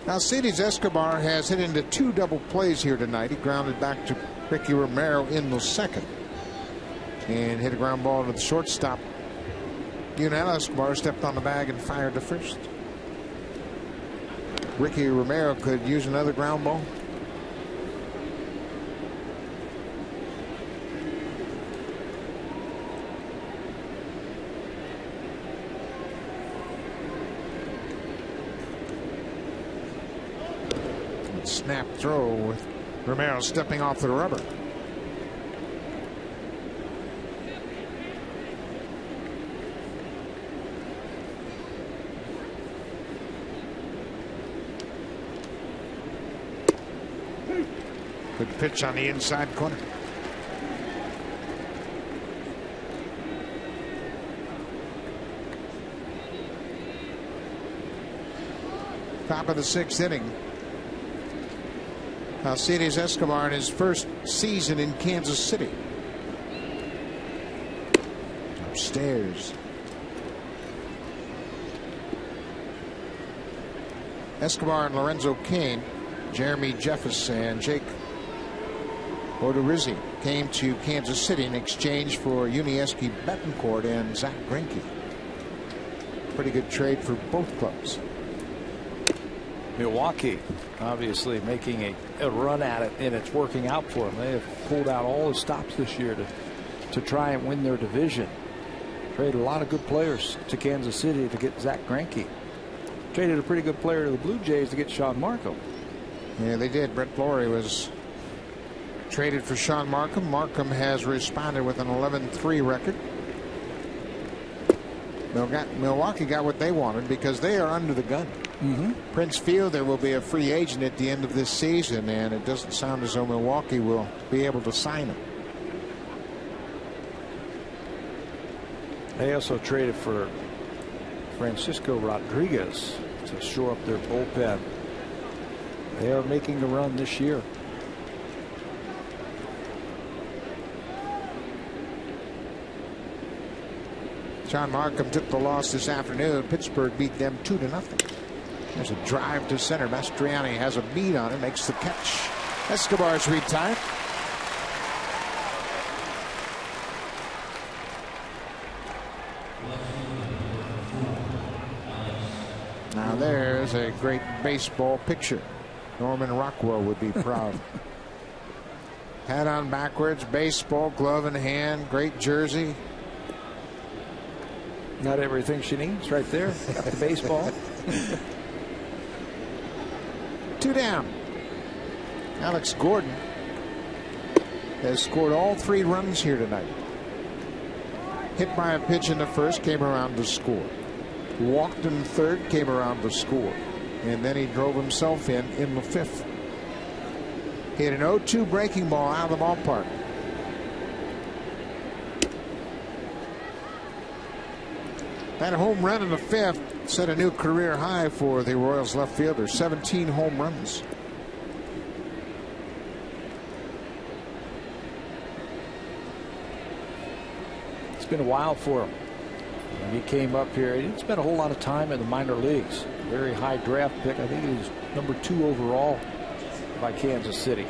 Now, Alcides Escobar has hit into 2 double plays here tonight. He grounded back to Ricky Romero in the 2nd and hit a ground ball to the shortstop. Yunel Escobar stepped on the bag and fired the 1st. Ricky Romero could use another ground ball. Snap throw with Romero stepping off the rubber. Good pitch on the inside corner. Top of the 6th inning. Alcides Escobar in his first season in Kansas City. Upstairs. Escobar and Lorenzo Cain, Jeremy Jeffers, and Jake Odorizzi came to Kansas City in exchange for Yuniesky Betancourt and Zach Greinke. Pretty good trade for both clubs. Milwaukee obviously making a run at it, and it's working out for them. They have pulled out all the stops this year to try and win their division. Traded a lot of good players to Kansas City to get Zach Greinke. Traded a pretty good player to the Blue Jays to get Sean Markham. Yeah, they did. Brett Flory was traded for Sean Markham. Markham has responded with an 11-3 record. Milwaukee got what they wanted because they are under the gun. Prince Fielder will be a free agent at the end of this season, and it doesn't sound as though Milwaukee will be able to sign him. They also traded for Francisco Rodriguez to shore up their bullpen. They are making the run this year. John Markham took the loss this afternoon. Pittsburgh beat them 2-0. There's a drive to center. Mastriani has a beat on it, makes the catch. Escobar's retired. Now there's a great baseball picture. Norman Rockwell would be proud. Hat on backwards, baseball glove in hand, great jersey. Not everything she needs right there. Got the baseball. 2 down. Alex Gordon has scored all 3 runs here tonight. Hit by a pitch in the first, came around to score. Walked in the third, came around to score. And then he drove himself in the fifth. He had an 0-2 breaking ball out of the ballpark. That home run in the fifth set a new career high for the Royals left fielder. 17 home runs. It's been a while for him. When he came up here, he didn't spend a whole lot of time in the minor leagues. Very high draft pick. I think he was number 2 overall by Kansas City.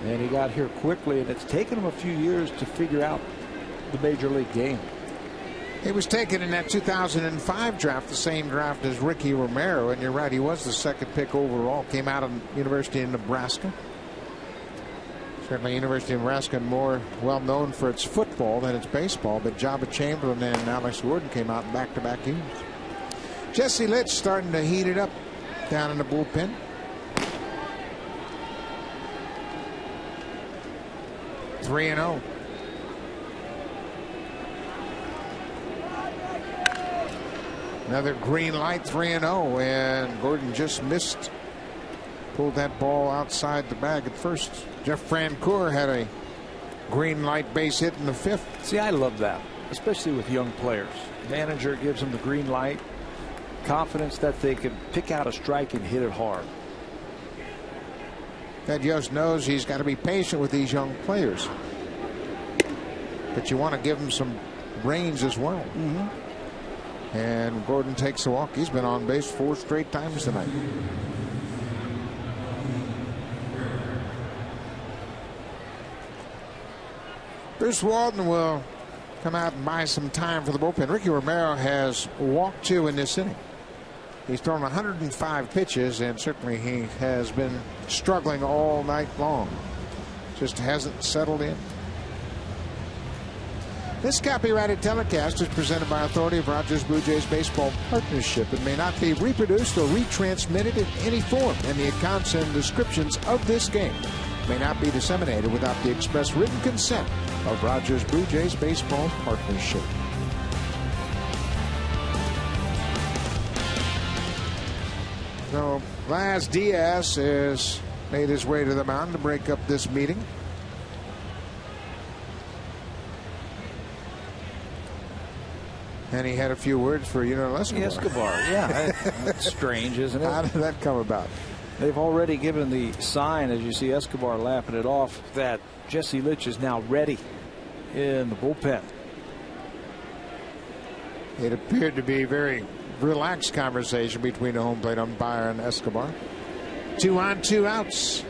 And he got here quickly, and it's taken him a few years to figure out the major league game. He was taken in that 2005 draft, the same draft as Ricky Romero, and you're right, he was the 2nd pick overall. Came out of University of Nebraska. Certainly University of Nebraska more well known for its football than its baseball, but Jabba Chamberlain and Alex Gordon came out in back-to-back years. Jesse Litch starting to heat it up down in the bullpen. Three and 0. Another green light, 3 and 0, and Gordon just missed. Pulled that ball outside the bag at first. Jeff Francoeur had a green light base hit in the fifth. See, I love that, especially with young players. Manager gives them the green light, confidence that they can pick out a strike and hit it hard. That just knows he's got to be patient with these young players, but you want to give them some brains as well. And Gordon takes a walk. He's been on base 4 straight times tonight. Bruce Walden will come out and buy some time for the bullpen. Ricky Romero has walked 2 in this inning. He's thrown 105 pitches, and certainly he has been struggling all night long. Just hasn't settled in. This copyrighted telecast is presented by authority of Rogers Blue Jays Baseball Partnership. It may not be reproduced or retransmitted in any form, and the accounts and descriptions of this game may not be disseminated without the express written consent of Rogers Blue Jays Baseball Partnership. So Blas Diaz has made his way to the mound to break up this meeting. And he had a few words for Escobar. Escobar, yeah. That's strange, isn't it? How did that come about? They've already given the sign, as you see Escobar lapping it off, that Jesse Litch is now ready in the bullpen. It appeared to be a very relaxed conversation between the home plate umpire and Escobar. 2 on, 2 outs.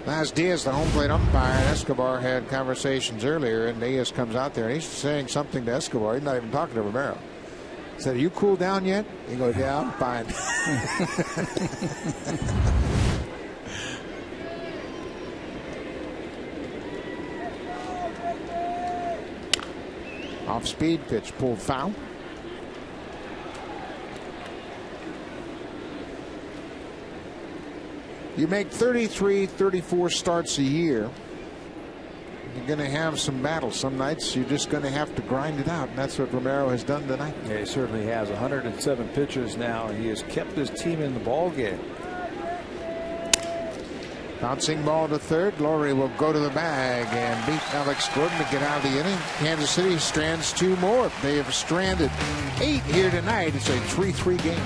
Blas Diaz, the home plate umpire, and Escobar had conversations earlier, and Diaz comes out there and he's saying something to Escobar. He's not even talking to Romero. He said, "Are you cooled down yet?" He goes, "Yeah, I'm fine." Off speed pitch, pulled foul. You make 33, 34 starts a year. You're going to have some battles. Some nights you're just going to have to grind it out. And that's what Romero has done tonight. Yeah, he certainly has. 107 pitches now. He has kept his team in the ball game. Bouncing ball to third. Laurie will go to the bag and beat Alex Gordon to get out of the inning. Kansas City strands 2 more. They have stranded 8 here tonight. It's a 3-3 game.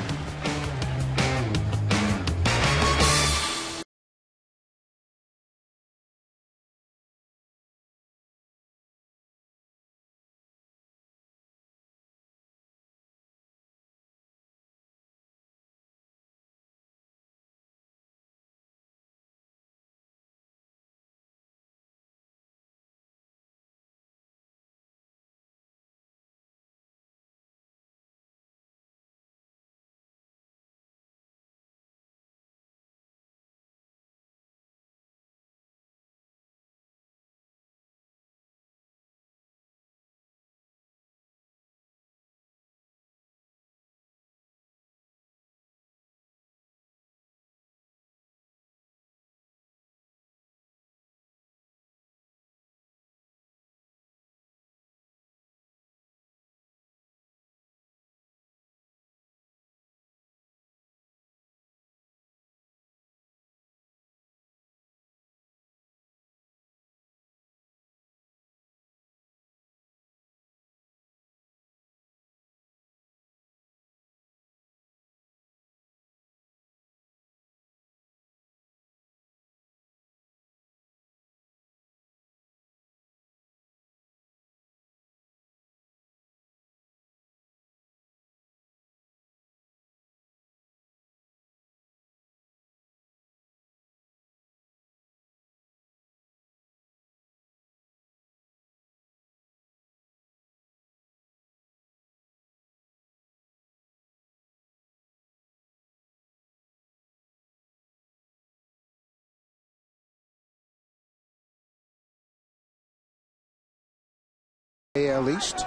AL East.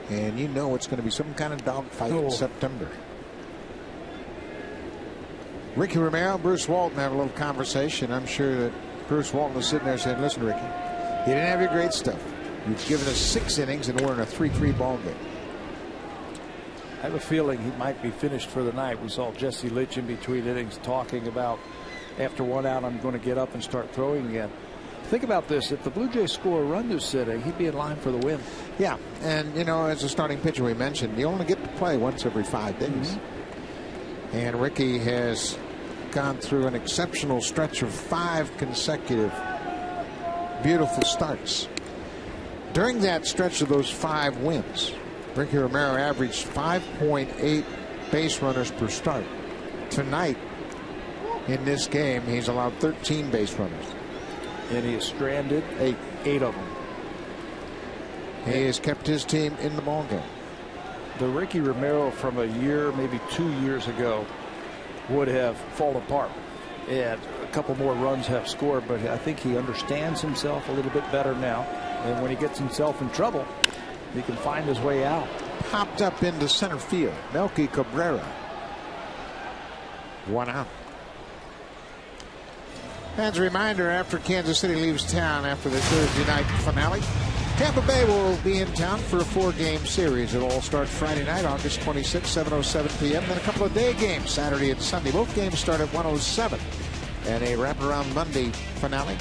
And you know it's going to be some kind of dogfight in September. Ricky Romero, Bruce Walton have a little conversation. I'm sure that Bruce Walton is sitting there saying, listen, Ricky, you didn't have your great stuff. You've given us 6 innings and we're in a 3-3 ball game. I have a feeling he might be finished for the night. We saw Jesse Litch in between innings talking about after 1 out, I'm going to get up and start throwing again. Think about this. If the Blue Jays score a run this inning, he'd be in line for the win. Yeah. And, you know, as a starting pitcher, we mentioned, you only get to play once every 5 days. And Ricky has gone through an exceptional stretch of 5 consecutive beautiful starts. During that stretch of those 5 wins, Ricky Romero averaged 5.8 base runners per start. Tonight, in this game, he's allowed 13 base runners. And he has stranded 8 of them. He has kept his team in the ballgame. The Ricky Romero from a year, maybe 2 years ago, would have fallen apart. And a couple more runs have scored, but I think he understands himself a little bit better now. And when he gets himself in trouble, he can find his way out. Popped up into center field. Melky Cabrera. 1 out. As a reminder, after Kansas City leaves town after the Thursday night finale, Tampa Bay will be in town for a 4-game series. It'll all start Friday night, August 26, 7:07 p.m. Then a couple of day games, Saturday and Sunday. Both games start at 1:07. And a wraparound Monday finale.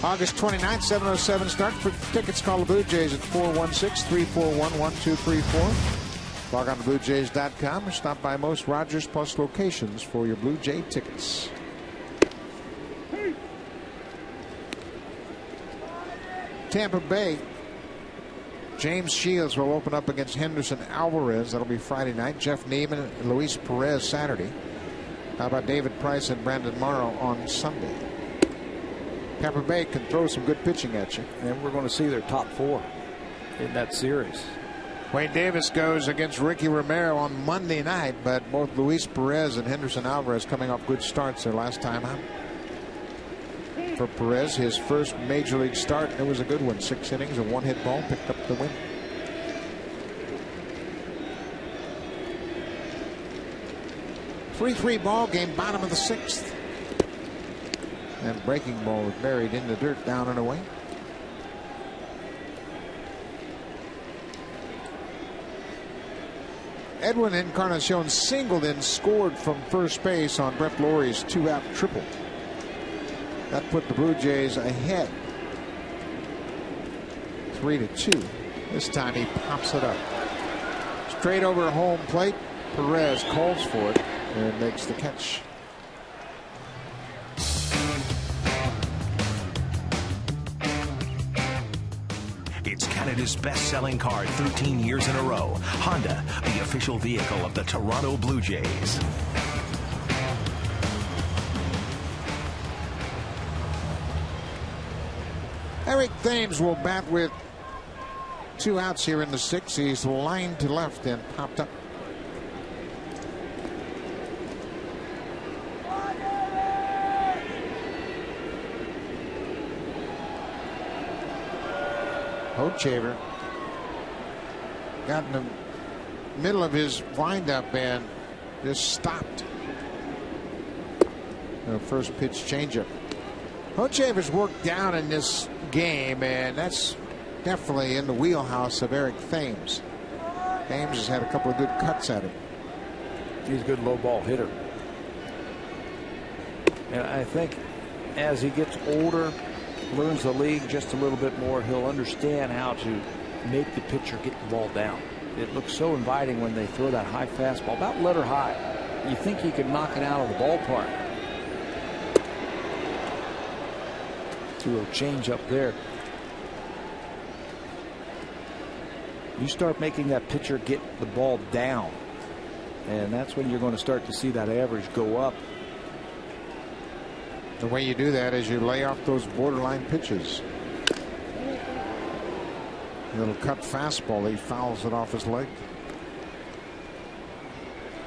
August 29th, 7:07 start. For tickets, call the Blue Jays at 416-341-1234. Log on to BlueJays.com or stop by most Rogers Plus locations for your Blue Jay tickets. Tampa Bay, James Shields will open up against Henderson Alvarez. That'll be Friday night. Jeff Neiman and Luis Perez Saturday. How about David Price and Brandon Morrow on Sunday? Tampa Bay can throw some good pitching at you. And we're going to see their top 4 in that series. Wayne Davis goes against Ricky Romero on Monday night, but both Luis Perez and Henderson Alvarez coming off good starts their last time out. For Perez, his first major league start, it was a good one. 6 innings, a 1-hit ball, picked up the win. Three-3 ball game, bottom of the 6th. And breaking ball was buried in the dirt, down and away. Edwin Encarnacion singled and scored from first base on Brett Lawrie's 2-out triple. That put the Blue Jays ahead 3-2. This time he pops it up. Straight over home plate. Perez calls for it and makes the catch. It's Canada's best-selling car 13 years in a row. Honda, the official vehicle of the Toronto Blue Jays. Eric Thames will bat with 2 outs here in the 6th. He's lined to left and popped up. Hochevar got in the middle of his windup and just stopped. The first pitch changeup. Hochevar's worked down in this game, and that's definitely in the wheelhouse of Eric Thames. Thames has had a couple of good cuts at him. He's a good low ball hitter. And I think as he gets older, learns the league just a little bit more, he'll understand how to make the pitcher get the ball down. It looks so inviting when they throw that high fastball, about letter high. You think he can knock it out of the ballpark. To a change up there. You start making that pitcher get the ball down, and that's when you're going to start to see that average go up. The way you do that is you lay off those borderline pitches. A little cut fastball, he fouls it off his leg.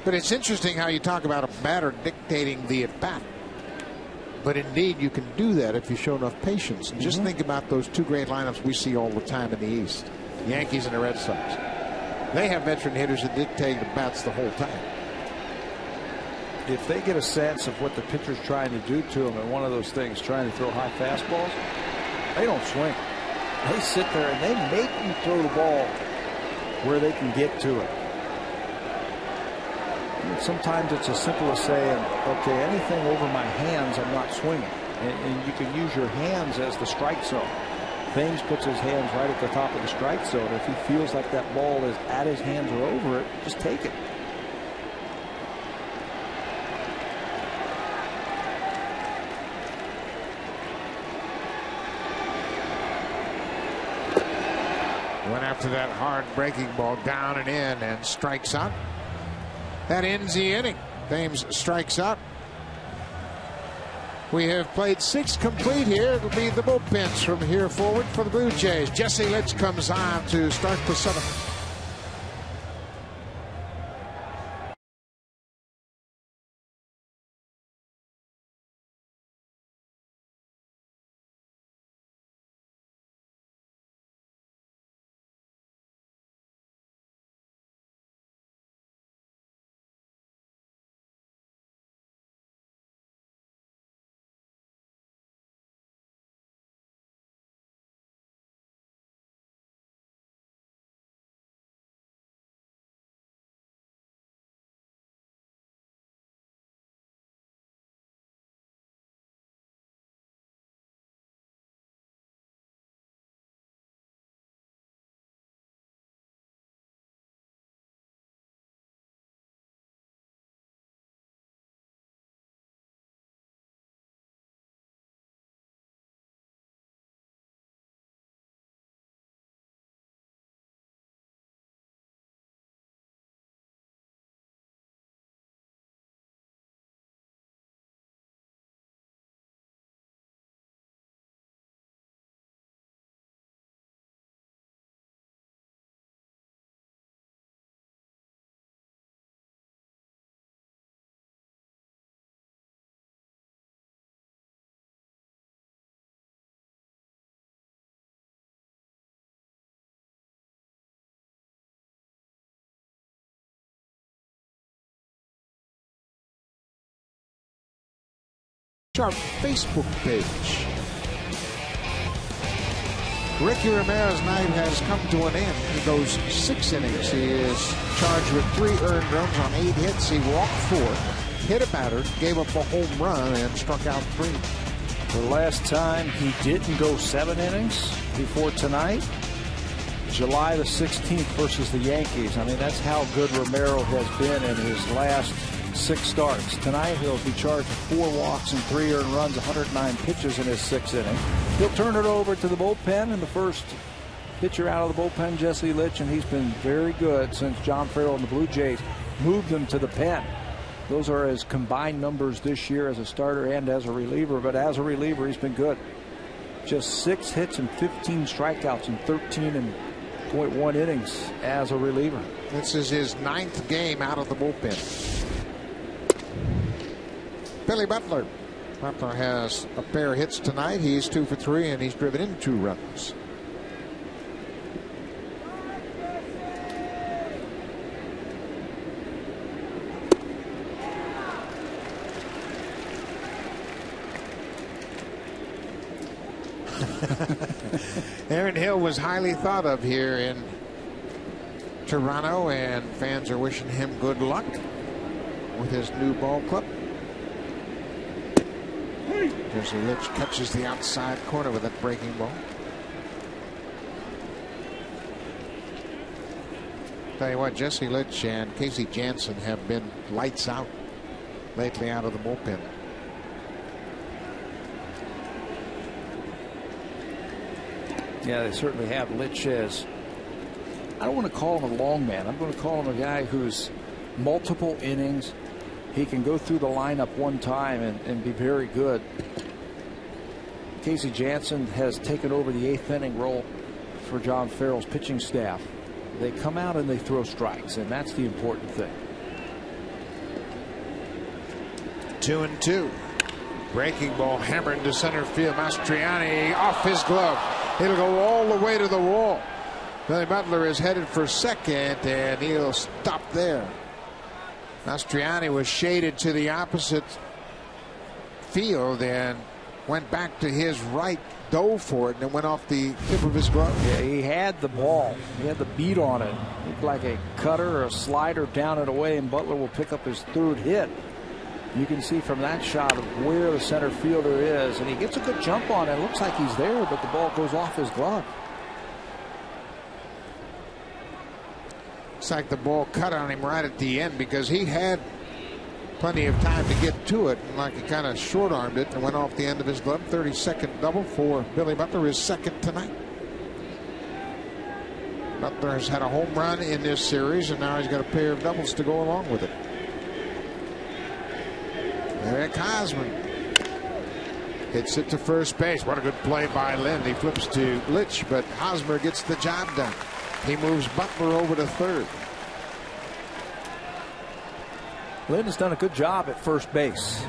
But it's interesting how you talk about a batter dictating the at bat. But indeed, you can do that if you show enough patience. And just think about those two great lineups we see all the time in the East, Yankees and the Red Sox. They have veteran hitters that dictate the bats the whole time. If they get a sense of what the pitcher's trying to do to them, and one of those things, trying to throw high fastballs, they don't swing. They sit there and they make you throw the ball where they can get to it. And sometimes it's as simple as saying, okay, anything over my hands, I'm not swinging. And you can use your hands as the strike zone. Thames puts his hands right at the top of the strike zone. If he feels like that ball is at his hands or over it, just take it. Went after that hard breaking ball, down and in, and strikes out. That ends the inning. Thames strikes out. We have played 6 complete here. It'll be the bullpens from here forward for the Blue Jays. Jesse Litch comes on to start the 7th. Our Facebook page. Ricky Romero's night has come to an end. He goes 6 innings. He is charged with 3 earned runs on 8 hits. He walked 4, hit a batter, gave up a home run, and struck out 3. The last time he didn't go 7 innings before tonight, July the 16th versus the Yankees. I mean, that's how good Romero has been in his last 6 starts. Tonight he'll be charged with 4 walks and 3 earned runs, 109 pitches in his 6th inning. He'll turn it over to the bullpen, and the first pitcher out of the bullpen, Jesse Litch, and he's been very good since John Farrell and the Blue Jays moved him to the pen. Those are his combined numbers this year as a starter and as a reliever, but as a reliever he's been good. Just 6 hits and 15 strikeouts in 13.1 innings as a reliever. This is his 9th game out of the bullpen. Billy Butler. Butler has a pair of hits tonight. He's 2 for 3, and he's driven in 2 runs. Aaron Hill was highly thought of here in Toronto, and fans are wishing him good luck with his new ball club. Jesse Litch catches the outside corner with that breaking ball. Tell you what, Jesse Litch and Casey Janssen have been lights out lately out of the bullpen. Yeah, they certainly have. Litch is, I don't want to call him a long man. I'm going to call him a guy who's multiple innings. He can go through the lineup one time and be very good. Casey Janssen has taken over the 8th inning role for John Farrell's pitching staff. They come out and they throw strikes, and that's the important thing. 2-2. Breaking ball hammered to center field. Mastriani off his glove. It'll go all the way to the wall. Billy Butler is headed for second, and he'll stop there. Mastriani was shaded to the opposite field and went back to his right, dove for it, and it went off the tip of his glove. Yeah, he had the ball. He had the beat on it. Looked like a cutter or a slider down and away, and Butler will pick up his third hit. You can see from that shot of where the center fielder is, and he gets a good jump on it. It looks like he's there, but the ball goes off his glove. It's like the ball cut on him right at the end because he had plenty of time to get to it, and like he kind of short-armed it and went off the end of his glove. 32nd double for Billy Butler, his second tonight. Butler has had a home run in this series, and now he's got a pair of doubles to go along with it. Eric Hosmer hits it to first base. What a good play by Lind. He flips to Litch, but Hosmer gets the job done. He moves Butler over to third. Lind has done a good job at first base.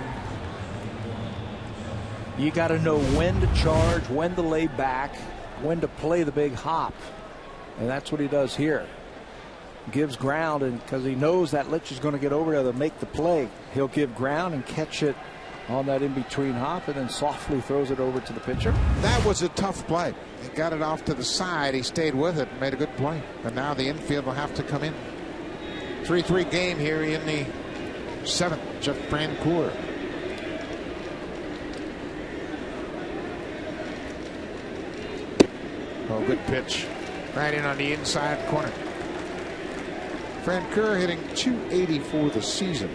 You got to know when to charge, when to lay back, when to play the big hop. And that's what he does here. Gives ground, and because he knows that Litch is going to get over there to make the play, he'll give ground and catch it on that in-between hop, and then softly throws it over to the pitcher. That was a tough play. He got it off to the side. He stayed with it and made a good play. But now the infield will have to come in. 3-3 game here in the 7th. Jeff Francoeur. Oh, good pitch. Right in on the inside corner. Francoeur hitting .280 for the season.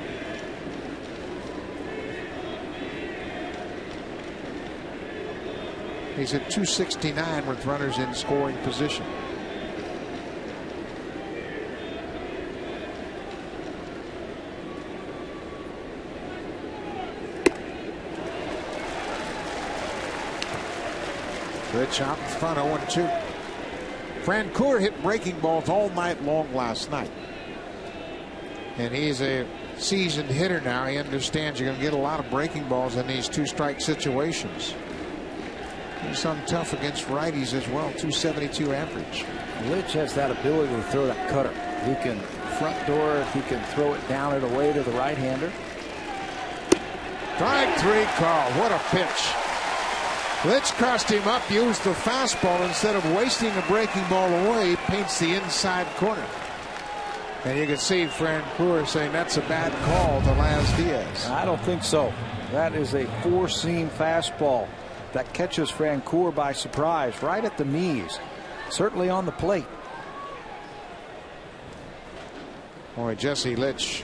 He's at .269 with runners in scoring position. Rich out in front, 0-2. Francoeur hit breaking balls all night long last night. And he's a seasoned hitter now. He understands you're going to get a lot of breaking balls in these two-strike situations. He's done tough against righties as well. .272 average. Litch has that ability to throw that cutter. He can front door it. He can throw it down and away to the right-hander. Strike 3 call. What a pitch. Litch crossed him up, used the fastball instead of wasting a breaking ball away. He paints the inside corner. And you can see Francoeur saying that's a bad call to Laz Diaz. I don't think so. That is a four-seam fastball that catches Francoeur by surprise, right at the knees. Certainly on the plate. Boy, Jesse Litch.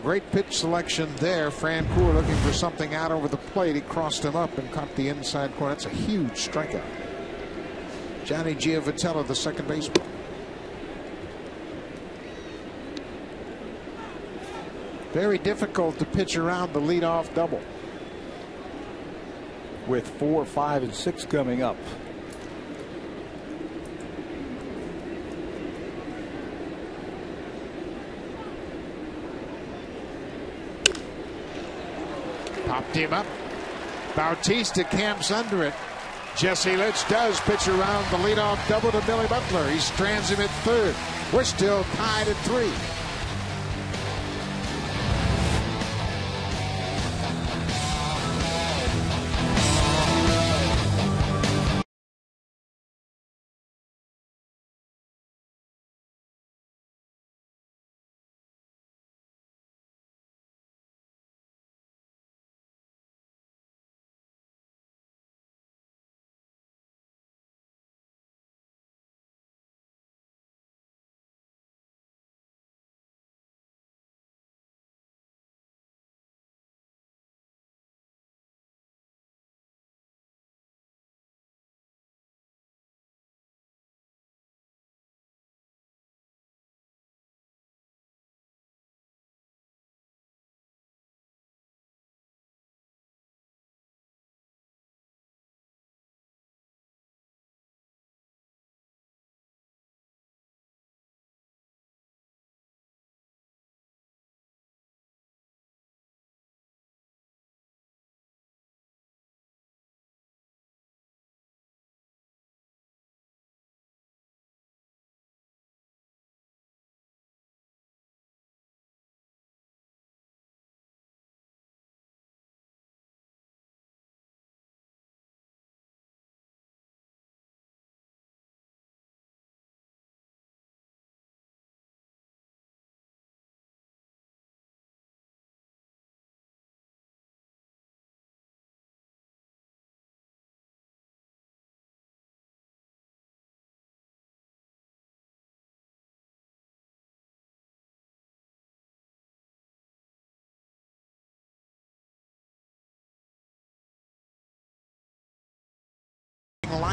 Great pitch selection there. Francoeur looking for something out over the plate. He crossed him up and caught the inside corner. That's a huge strikeout. Johnny Giovatello, the second baseman. Very difficult to pitch around the leadoff double. With 4, 5, and 6 coming up. Popped him up. Bautista camps under it. Jesse Litch does pitch around the leadoff double to Billy Butler. He strands him at third. We're still tied at 3.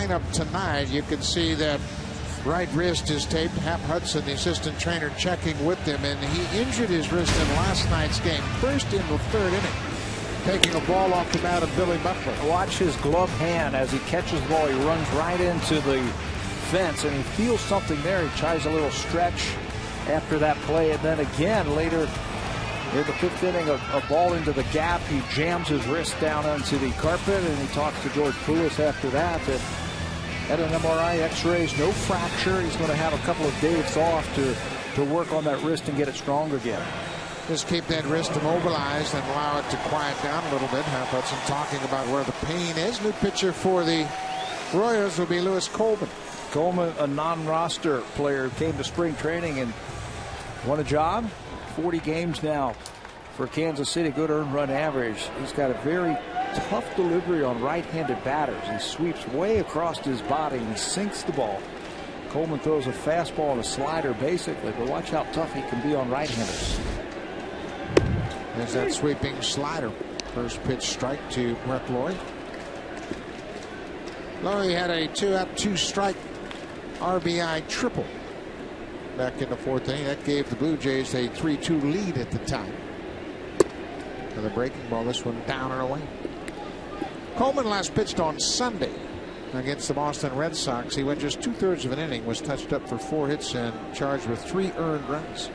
lineup tonight, you can see that right wrist is taped. Hap Hudson, the assistant trainer, checking with him, and he injured his wrist in last night's game. First in the third inning, taking a ball off the bat of Billy Butler. Watch his glove hand as he catches the ball. He runs right into the fence, and he feels something there. He tries a little stretch after that play, and then again later in the fifth inning, a ball into the gap. He jams his wrist down onto the carpet, and he talks to George Poulos after that. Had an MRI, X-rays, no fracture. He's going to have a couple of days off to work on that wrist and get it strong again. Just keep that wrist immobilized and allow it to quiet down a little bit. Hap Hudson talking about where the pain is. New pitcher for the Royals will be Lewis Coleman. Coleman, a non-roster player, came to spring training and won a job. 40 games now for Kansas City, good earned run average. He's got a very tough delivery on right-handed batters. He sweeps way across his body and he sinks the ball. Coleman throws a fastball and a slider basically, but watch how tough he can be on right-handers. There's that sweeping slider. First pitch strike to Brett Lawrie. Lawrie had a 2-out, 2-strike RBI triple back in the fourth inning. That gave the Blue Jays a 3-2 lead at the time. For the breaking ball, this one down and away. Coleman last pitched on Sunday against the Boston Red Sox. He went just 2/3 of an inning, was touched up for 4 hits and charged with 3 earned runs.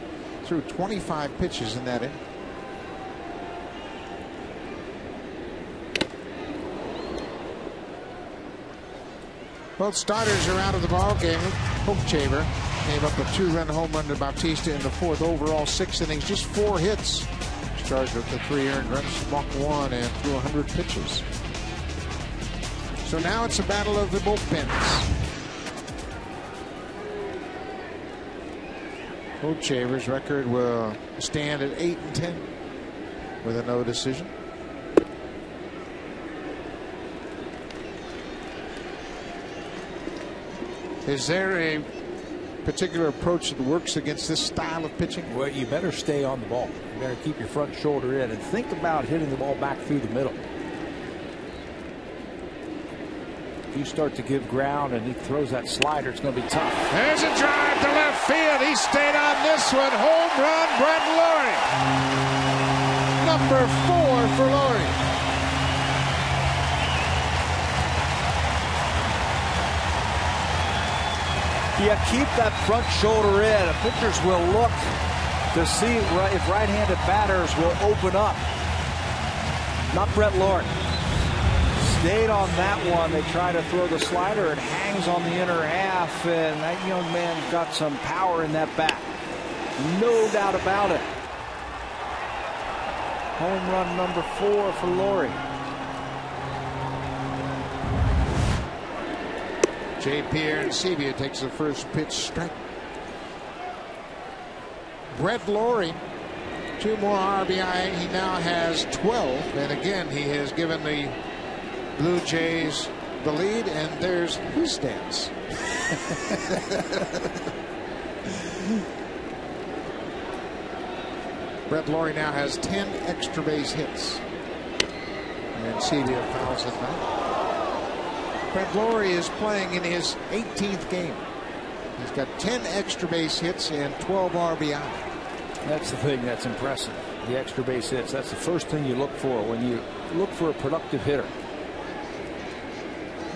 Threw 25 pitches in that inning. Both starters are out of the ball game. Hochschild gave up a 2-run home run to Bautista in the fourth. Overall 6 innings, just 4 hits. Charged with the 3 earned runs, walked 1, and threw 100 pitches. So now it's a battle of the bullpens. Hochschild's record will stand at 8-10 with a no decision. Is there a particular approach that works against this style of pitching? Well, you better stay on the ball. You better keep your front shoulder in and think about hitting the ball back through the middle. If you start to give ground and he throws that slider, it's going to be tough. There's a drive to left field. He stayed on this one. Home run, Brett Lawrie. Number 4 for Lawrie. Yeah, keep that front shoulder in. Pitchers will look to see if right-handed batters will open up. Not Brett Lawrie. Stayed on that one. They try to throw the slider. It hangs on the inner half, and that young man got some power in that bat. No doubt about it. Home run number 4 for Lawrie. J.P. Arencibia takes the first pitch strike. Brett Lawrie, 2 more RBI. He now has 12. And again, he has given the Blue Jays the lead. And there's his stance. Brett Lawrie now has 10 extra base hits. Arencibia fouls it back. Brett Lawrie is playing in his 18th game. He's got 10 extra base hits and 12 RBI. That's the thing that's impressive. The extra base hits. That's the first thing you look for when you look for a productive hitter.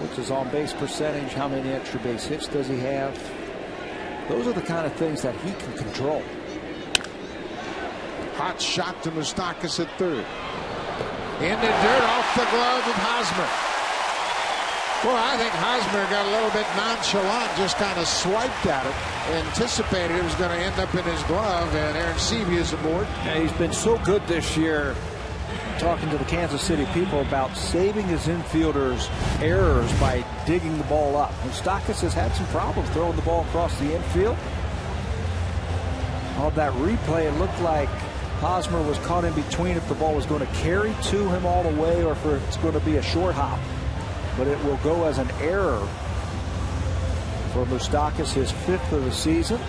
Which is on base percentage. How many extra base hits does he have? Those are the kind of things that he can control. Hot shot to Moustakas at third. In the dirt off the glove of Hosmer. Well, I think Hosmer got a little bit nonchalant, just kind of swiped at it, anticipated it was going to end up in his glove, and Arencibia is aboard. Yeah, he's been so good this year, talking to the Kansas City people about saving his infielders' errors by digging the ball up. Moustakas has had some problems throwing the ball across the infield. On that replay, it looked like Hosmer was caught in between if the ball was going to carry to him all the way or if it's going to be a short hop. But it will go as an error for Moustakas, his 5th of the season.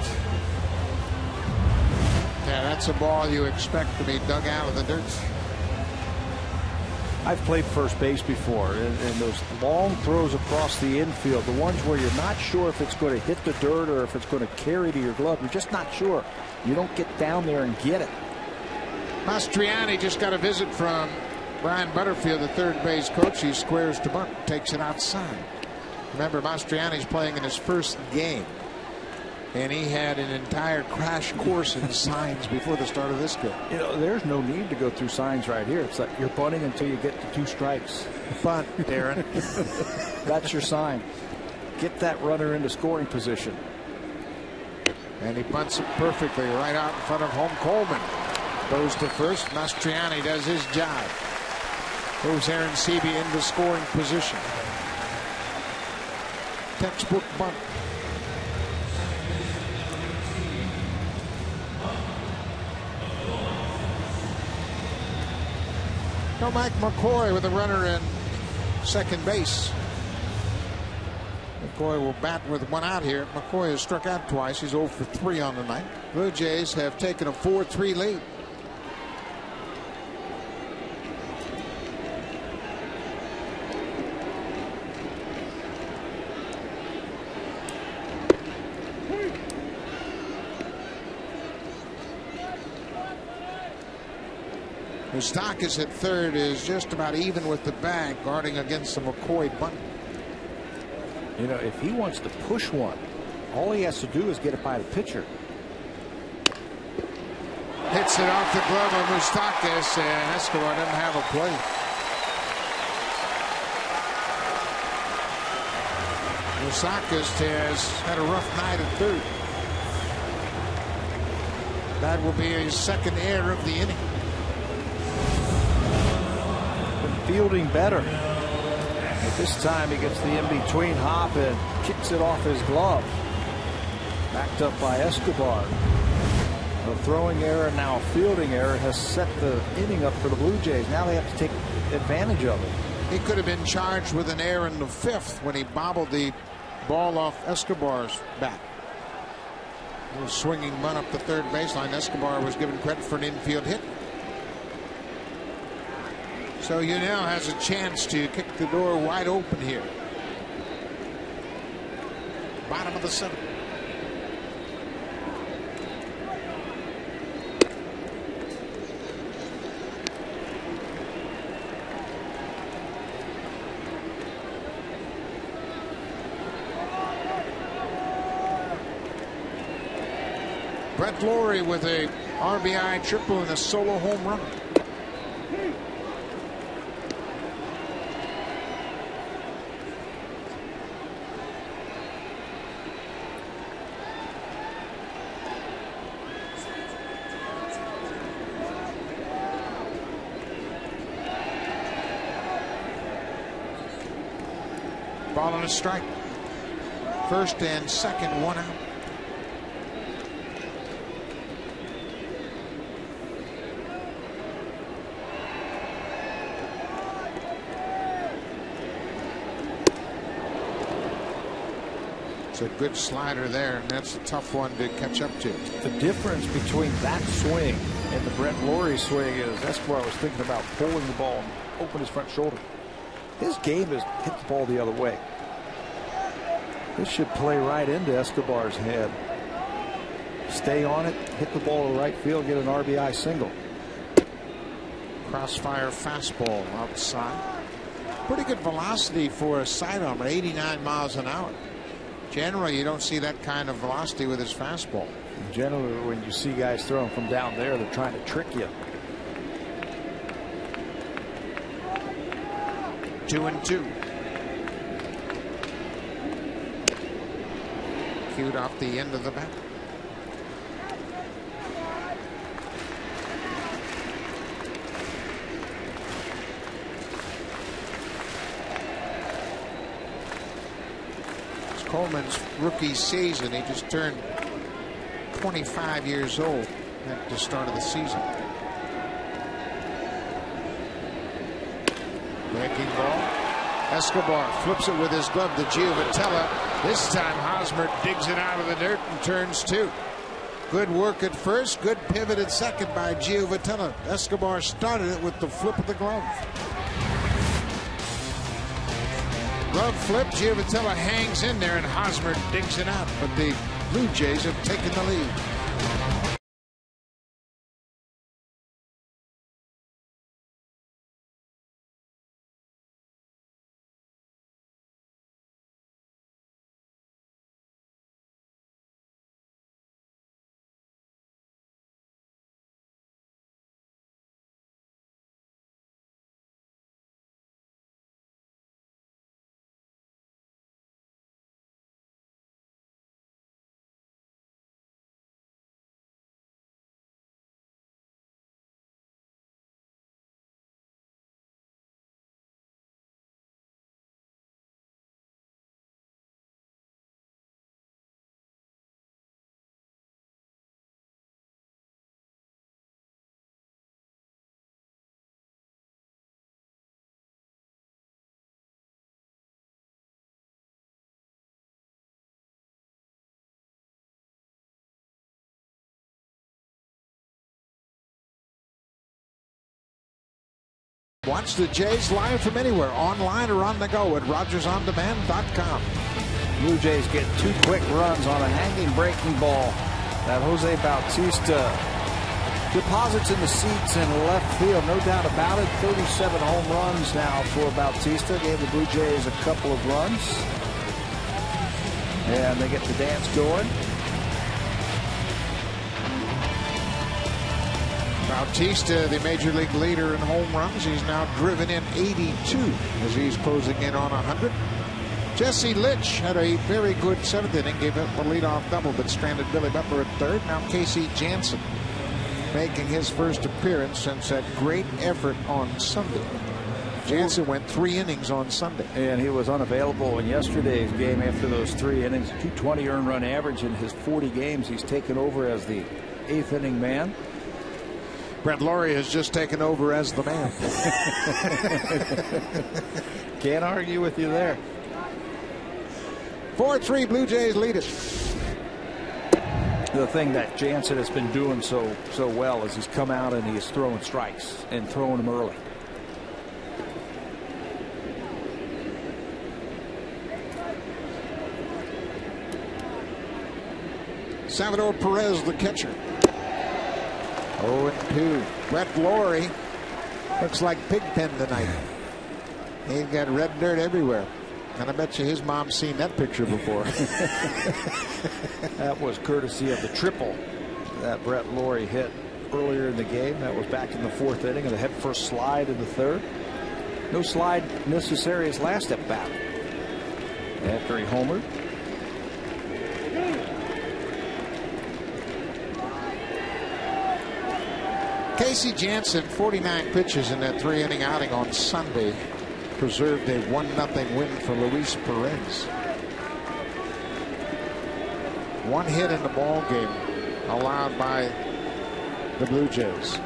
Yeah, that's a ball you expect to be dug out of the dirt. I've played first base before, and those long throws across the infield, the ones where you're not sure if it's going to hit the dirt or if it's going to carry to your glove, you're just not sure. You don't get down there and get it. Mastriani just got a visit from Brian Butterfield, the third base coach. He squares to bunt, takes it outside. Remember, Mastriani's playing in his first game, and he had an entire crash course in signs before the start of this game. You know, there's no need to go through signs right here. It's like you're bunting until you get to 2 strikes. Bunt, Darren. That's your sign. Get that runner into scoring position. And he bunts it perfectly right out in front of home. Coleman goes to first. Mastriani does his job. Moves Aaron Seavey into scoring position. Textbook bunt. Now Mike McCoy with a runner in second base. McCoy will bat with 1 out here. McCoy has struck out twice. He's 0 for 3 on the night. Blue Jays have taken a 4-3 lead. Moustakas at third is just about even with the bag, guarding against the McCoy bunt. You know, if he wants to push one, all he has to do is get it by the pitcher. Hits it off the glove of Moustakas, and Escobar doesn't have a play. Moustakas has had a rough night at third. That will be his second error of the inning. Fielding better. But this time he gets the in-between hop and kicks it off his glove. Backed up by Escobar. A throwing error, now a fielding error, has set the inning up for the Blue Jays. Now they have to take advantage of it. He could have been charged with an error in the 5th when he bobbled the ball off Escobar's bat. A little swinging bunt up the third baseline. Escobar was given credit for an infield hit. So Yunel has a chance to kick the door wide open here. Bottom of the 7th. Brett Lawrie with a RBI triple and a solo home run. Ball on a strike. First and second, 1 out. It's a good slider there, and that's a tough one to catch up to. The difference between that swing and the Brett Lawrie swing is Escobar was thinking about pulling the ball and open his front shoulder. His game is hit the ball the other way. This should play right into Escobar's head. Stay on it, hit the ball to right field, get an RBI single. Crossfire fastball outside. Pretty good velocity for a sidearm at 89 miles an hour. Generally, you don't see that kind of velocity with his fastball. Generally, when you see guys throwing from down there, they're trying to trick you. 2-2. Cued off the end of the bat. It's Coleman's rookie season. He just turned 25 years old at the start of the season. Breaking ball. Escobar flips it with his glove to Giovitella. This time Hosmer digs it out of the dirt and turns 2. Good work at first. Good pivot at second by Giovitella. Escobar started it with the flip of the glove. Glove flip. Giovatella hangs in there, and Hosmer digs it out. But the Blue Jays have taken the lead. Watch the Jays live from anywhere, online or on the go at RogersOnDemand.com. Blue Jays get 2 quick runs on a hanging breaking ball that Jose Bautista deposits in the seats in left field. No doubt about it. 37 home runs now for Bautista. Gave the Blue Jays a couple of runs. And they get the dance going. Bautista, the major league leader in home runs. He's now driven in 82 as he's closing in on 100. Jesse Litch had a very good 7th inning, gave up a leadoff double, but stranded Billy Butler at third. Now KC Jansen making his first appearance since that great effort on Sunday. Jansen went 3 innings on Sunday. And he was unavailable in yesterday's game after those 3 innings. 220 earned run average in his 40 games. He's taken over as the 8th inning man. Brett Laurie has just taken over as the man. Can't argue with you there. 4-3 Blue Jays lead it. The thing that Jansen has been doing so well is he's come out and he's throwing strikes and throwing them early. Salvador Perez, the catcher. 0-2. Brett Laurie looks like Pigpen tonight. He's got red dirt everywhere. And I bet you his mom's seen that picture before. That was courtesy of the triple that Brett Laurie hit earlier in the game. That was back in the 4th inning of the head first slide in the 3rd. No slide necessary his last at bat after he homered. KC Jansen, 49 pitches in that 3-inning outing on Sunday, preserved a 1-0 win for Luis Perez. 1 hit in the ball game allowed by the Blue Jays.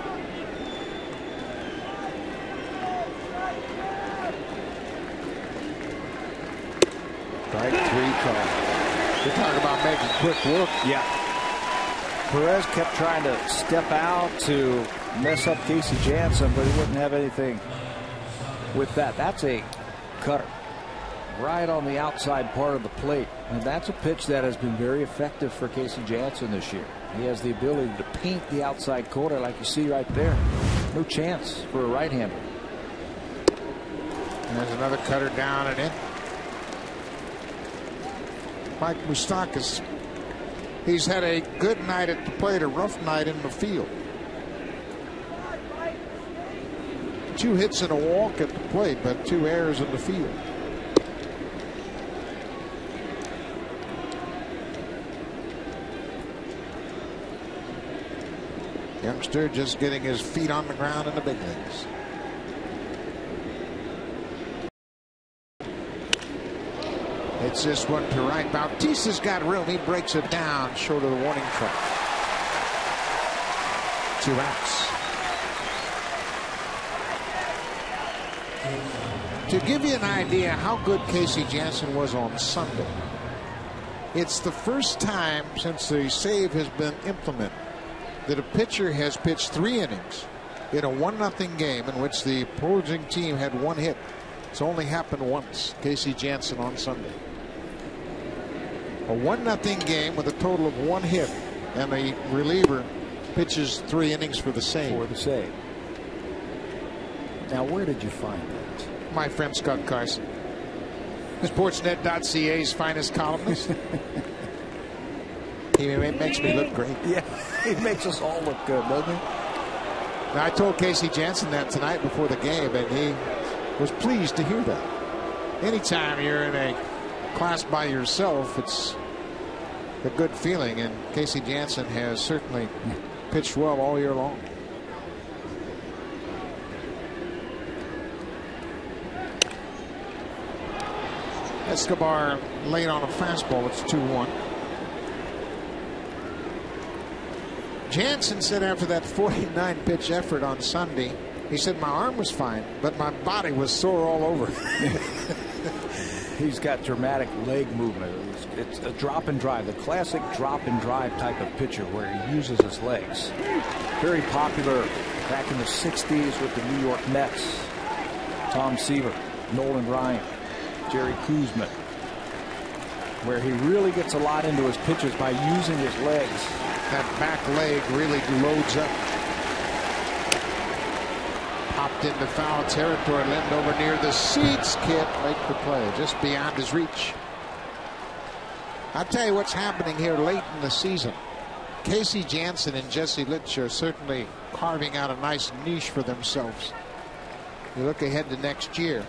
Strike 3 call. They talk about making quick work. Yeah. Perez kept trying to step out to mess up KC Jansen, but he wouldn't have anything with that. That's a cutter right on the outside part of the plate, and that's a pitch that has been very effective for KC Jansen this year. He has the ability to paint the outside corner like you see right there. No chance for a right-hander. And there's another cutter down and in. Mike Moustakas, he's had a good night at the plate, a rough night in the field. 2 hits and a walk at the plate, but 2 errors in the field. Youngster just getting his feet on the ground in the big leagues. It's this one to right. Bautista's got room. He breaks it down short of the warning track. 2 outs. To give you an idea how good KC Jansen was on Sunday, it's the first time since the save has been implemented that a pitcher has pitched 3 innings in a 1-0 game in which the opposing team had 1 hit It's only happened once. Casey Janssen on Sunday. A 1-0 game with a total of 1 hit, and the reliever pitches 3 innings for the save. Now, where did you find that? My friend Scott Carson, Sportsnet.ca's finest columnist. He makes me look great. Yeah, he makes us all look good, doesn't he? Now, I told Casey Janssen that tonight before the game, and he was pleased to hear that. Anytime you're in a class by yourself, it's a good feeling, and Casey Janssen has certainly pitched well all year long. Escobar late on a fastball. It's 2-1. Jansen said after that 49 pitch effort on Sunday, he said, my arm was fine, but my body was sore all over. He's got dramatic leg movement. It's a drop and drive, the classic drop and drive type of pitcher where he uses his legs. Very popular back in the 60s with the New York Mets. Tom Seaver, Nolan Ryan, Jerry Kuzman, where he really gets a lot into his pitches by using his legs. That back leg really loads up. Popped into foul territory. Lind over near the seats. Can't make the play. Just beyond his reach. I'll tell you what's happening here late in the season. Casey Janssen and Jesse Litch are certainly carving out a nice niche for themselves. You look ahead to next year,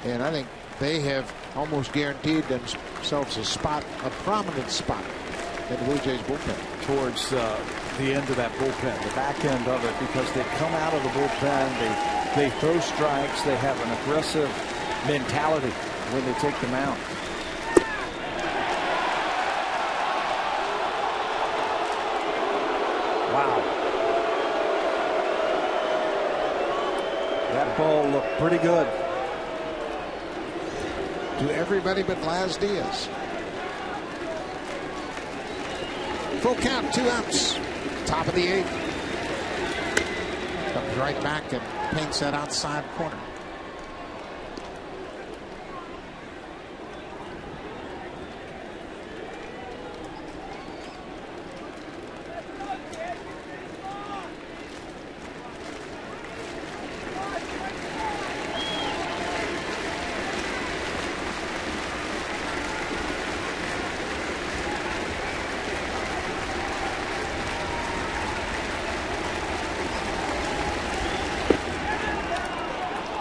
and I think they have almost guaranteed themselves a spot, a prominent spot in the Blue Jays bullpen. Towards the end of that bullpen, the back end of it, because they come out of the bullpen, they throw strikes, they have an aggressive mentality when they take the mound. Wow. That ball looked pretty good. To everybody but Laz Diaz. Full count, 2 outs. Top of the 8th. Comes right back and paints that outside corner.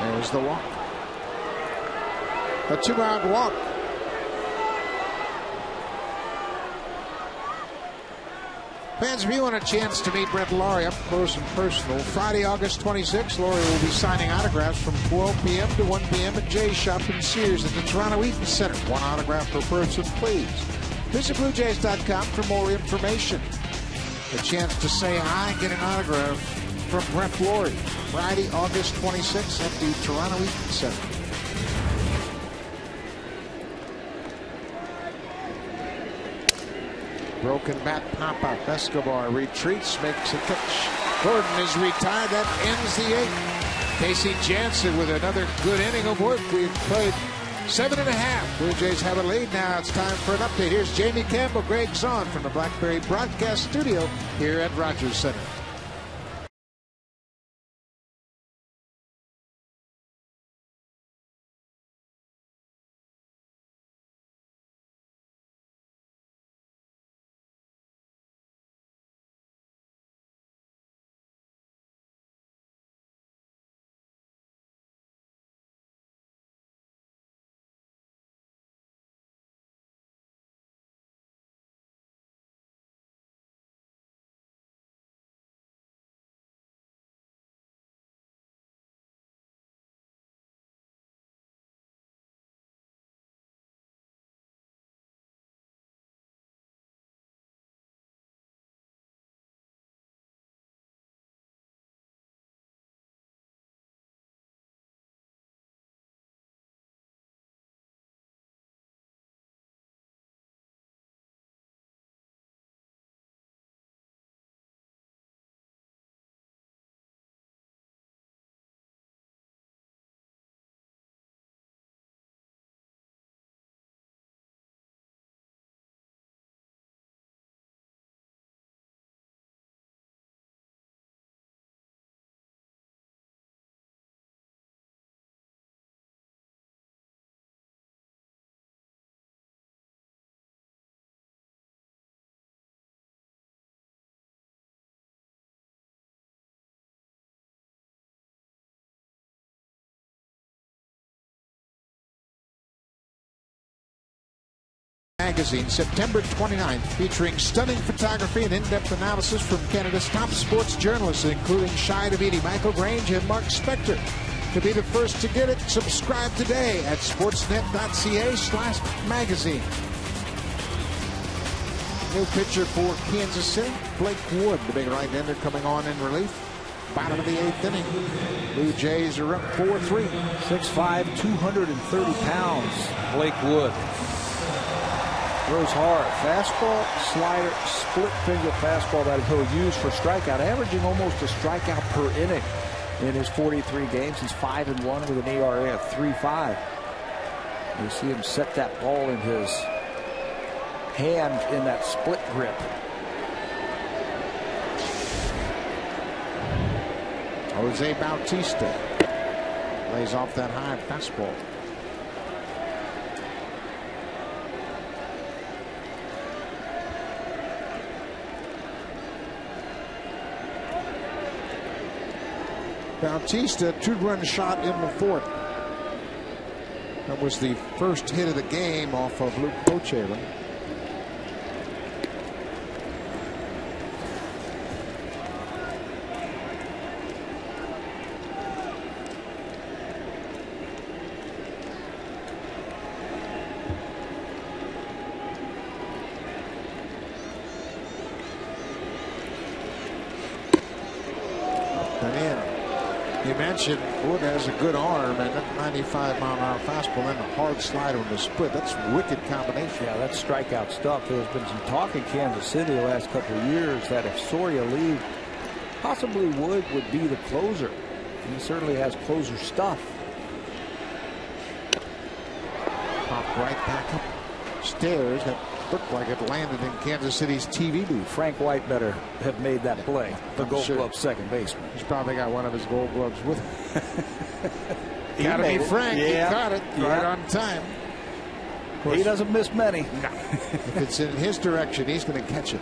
There's the walk. A 2-out walk. Fans, if you want a chance to meet Brett Laurie up close and personal, Friday, August 26th, Laurie will be signing autographs from 12 p.m. to 1 p.m. at Jay's Shop in Sears at the Toronto Eaton Center. 1 autograph per person, please. Visit BlueJays.com for more information. A chance to say hi and get an autograph from Brett Laurie. Friday, August 26th at the Toronto Eaton Center. Broken bat pop-up. Escobar retreats, makes a catch. Gordon is retired. That ends the 8th. Casey Janssen with another good inning of work. We've played 7.5. Blue Jays have a lead now. It's time for an update. Here's Jamie Campbell, Greg Zahn from the BlackBerry Broadcast Studio here at Rogers Center. Magazine, September 29th, featuring stunning photography and in-depth analysis from Canada's top sports journalists, including Shai Davidi, Michael Grange, and Mark Spector. To be the first to get it, subscribe today at sportsnet.ca/magazine. New pitcher for Kansas City, Blake Wood, the big right-hander, coming on in relief. Bottom of the 8th inning. Blue Jays are up 4-3. 6'5", 230 pounds. Blake Wood throws hard. Fastball, slider, split finger fastball that he'll use for strikeout, averaging almost a strikeout per inning in his 43 games. He's 5-1 with an ERA of 3.5. You see him set that ball in his hand in that split grip. Jose Bautista lays off that high fastball. Bautista, 2-run shot in the 4th. That was the first hit of the game off of Luke Pochevan. You mentioned Wood has a good arm, and that 95-mile-an-hour fastball and a hard slider on the split. That's a wicked combination. Yeah, that's strikeout stuff. There's been some talk in Kansas City the last couple of years that if Soria leaves, possibly Wood would be the closer. He certainly has closer stuff. Popped right back up stairs. That looked like it landed in Kansas City's TV booth. Frank White better have made that play. The Gold Glove second baseman. He's probably got one of his Gold Gloves with him. Gotta be Frank. Yeah. He caught it right on time. He doesn't miss many. No. If it's in his direction, he's going to catch it.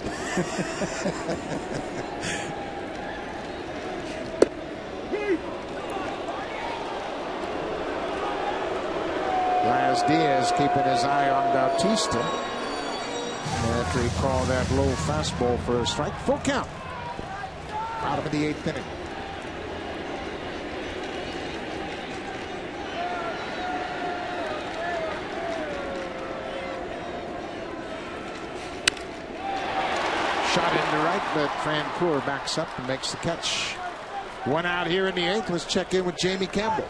Laz Diaz keeping his eye on Bautista after he called that low fastball for a strike. Full count. Bottom of the 8th inning. Shot into right, but Francoeur backs up and makes the catch. One out here in the 8th. Let's check in with Jamie Campbell.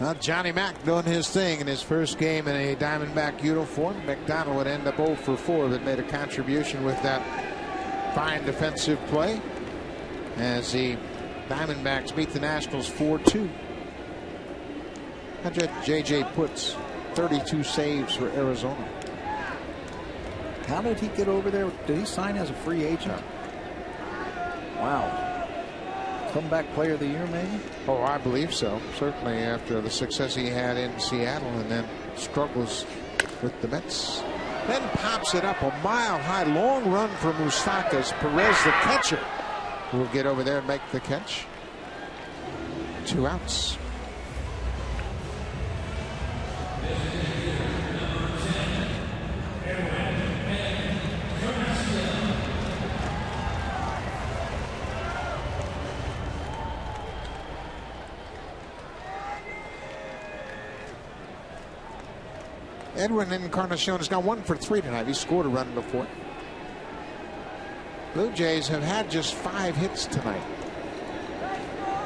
Well, Johnny Mack doing his thing in his first game in a Diamondback uniform. McDonald would end up 0 for 4, but made a contribution with that fine defensive play as the Diamondbacks beat the Nationals 4-2. J.J. Puts 32 saves for Arizona. How did he get over there? Did he sign as a free agent? Wow. Comeback player of the year, maybe? Oh, I believe so. Certainly after the success he had in Seattle and then struggles with the Mets. Then pops it up a mile-high long run for Moustakas. Perez, the catcher, will get over there and make the catch. 2 outs. Edwin Encarnacion has gone 1 for 3 tonight. He scored a run before. Blue Jays have had just 5 hits tonight.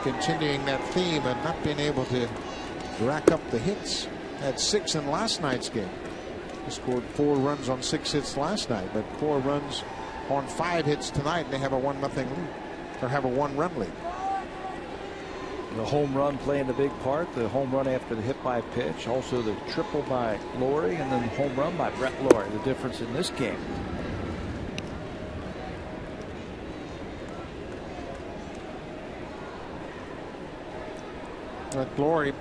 Continuing that theme and not being able to rack up the hits. Had 6 in last night's game. They scored 4 runs on 6 hits last night, but 4 runs on 5 hits tonight, and they have a 1-0 lead, or have a 1-run lead. The home run playing the big part. The home run after the hit by pitch. Also the triple by Laurie, and then the home run by Brett Laurie. The difference in this game. Laurie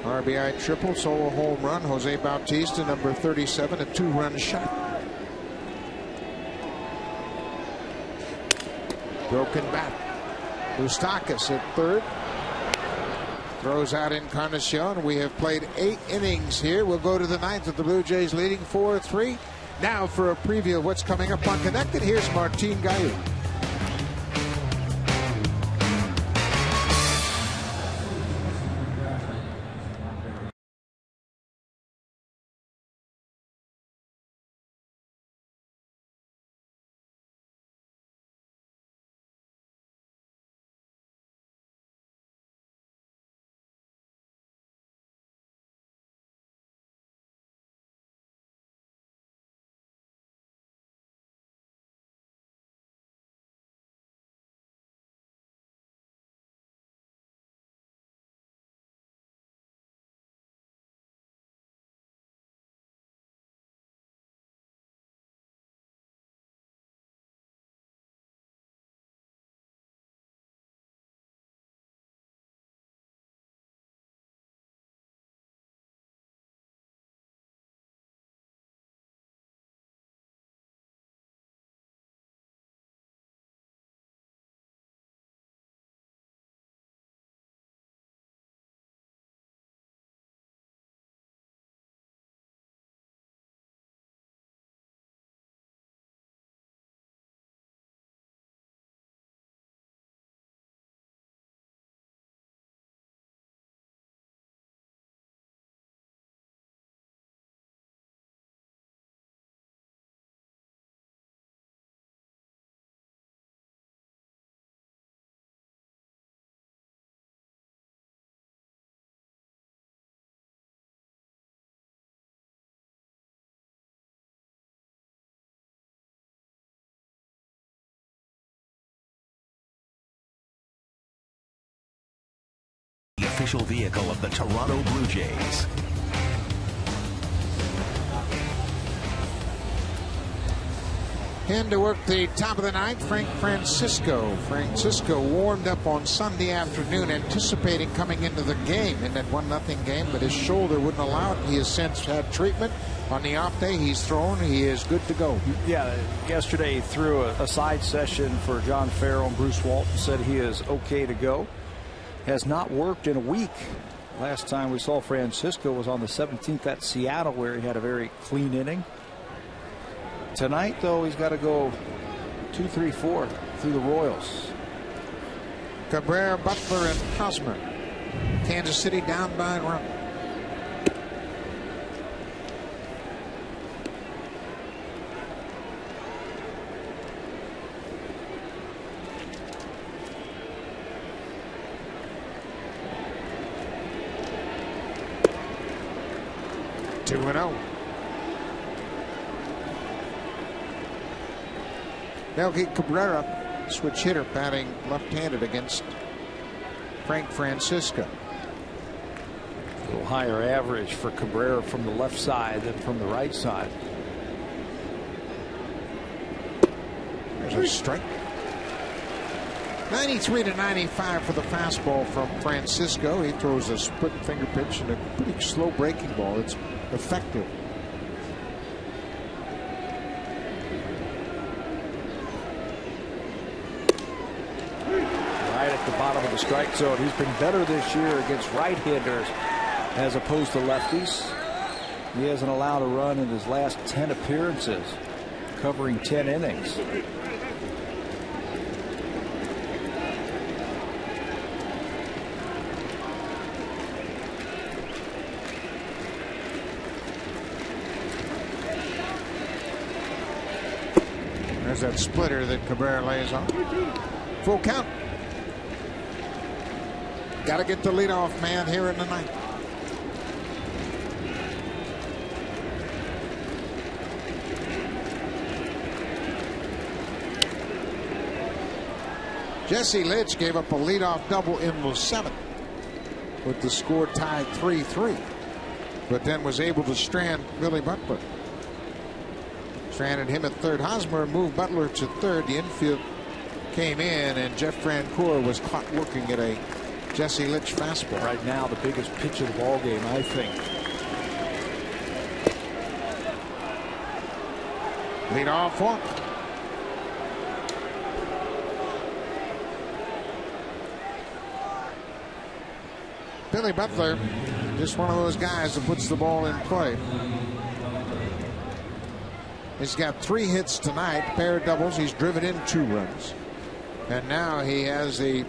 RBI triple, solo home run. Jose Bautista, number 37, a 2-run shot. Broken bat. Moustakas at third. Throws out Encarnacion. We have played 8 innings here. We'll go to the 9th with the Blue Jays leading 4-3. Now for a preview of what's coming up on Connected, here's Martin Gayu. Official vehicle of the Toronto Blue Jays. In to work the top of the 9th, Frank Francisco. Francisco warmed up on Sunday afternoon, anticipating coming into the game in that 1-0 game, but his shoulder wouldn't allow it. He has since had treatment. On the off day, he's thrown. He is good to go. Yeah, yesterday he threw a side session for John Farrell and Bruce Walton. Said he is okay to go. Has not worked in a week. Last time we saw Francisco was on the 17th at Seattle, where he had a very clean inning. Tonight, though, he's got to go 2-3-4 through the Royals. Cabrera, Butler, and Hosmer. Kansas City down by a run. Two and 0. Melky Cabrera, switch hitter, batting left-handed against Frank Francisco. A little higher average for Cabrera from the left side than from the right side. There's a strike. 93-95 for the fastball from Francisco. He throws a split finger pitch and a pretty slow breaking ball. It's effective. Right at the bottom of the strike zone. He's been better this year against right-handers as opposed to lefties. He hasn't allowed a run in his last 10 appearances, covering 10 innings. There's that splitter that Cabrera lays on. Full count. Got to get the leadoff man here in the 9th. Jesse Litch gave up a leadoff double in the 7th with the score tied 3-3, but then was able to strand Billy Butler. Stranded him at third. Hosmer moved Butler to third. The infield came in, and Jeff Francoeur was caught working at a Jesse Litch fastball. Right now, the biggest pitch of the ball game, I think. Lead off walk. Billy Butler, just one of those guys that puts the ball in play. He's got 3 hits tonight, pair of doubles. He's driven in 2 runs. And now he has a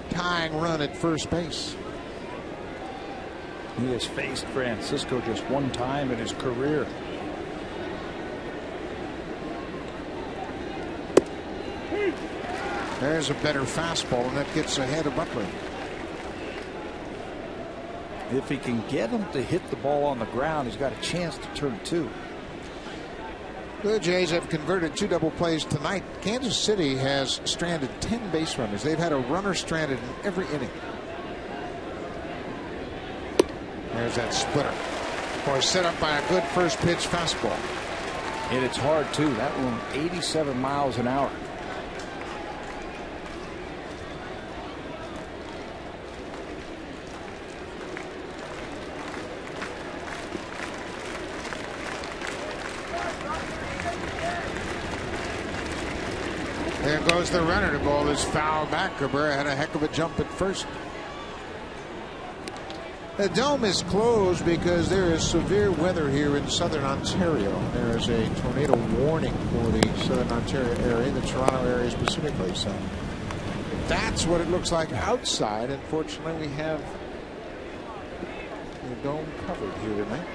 tying run at first base. He has faced Francisco just one time in his career. There's a better fastball, and that gets ahead of Butler. If he can get him to hit the ball on the ground, he's got a chance to turn 2. The Jays have converted 2 double plays tonight. Kansas City has stranded 10 base runners. They've had a runner stranded in every inning. There's that splitter. Or set up by a good first pitch fastball. And it's hard, too. That one, 87 miles an hour. There goes the runner. The ball is fouled back. Cabrera had a heck of a jump at first. The dome is closed because there is severe weather here in southern Ontario. There is a tornado warning for the southern Ontario area, the Toronto area specifically. So that's what it looks like outside. Unfortunately, we have the dome covered here tonight.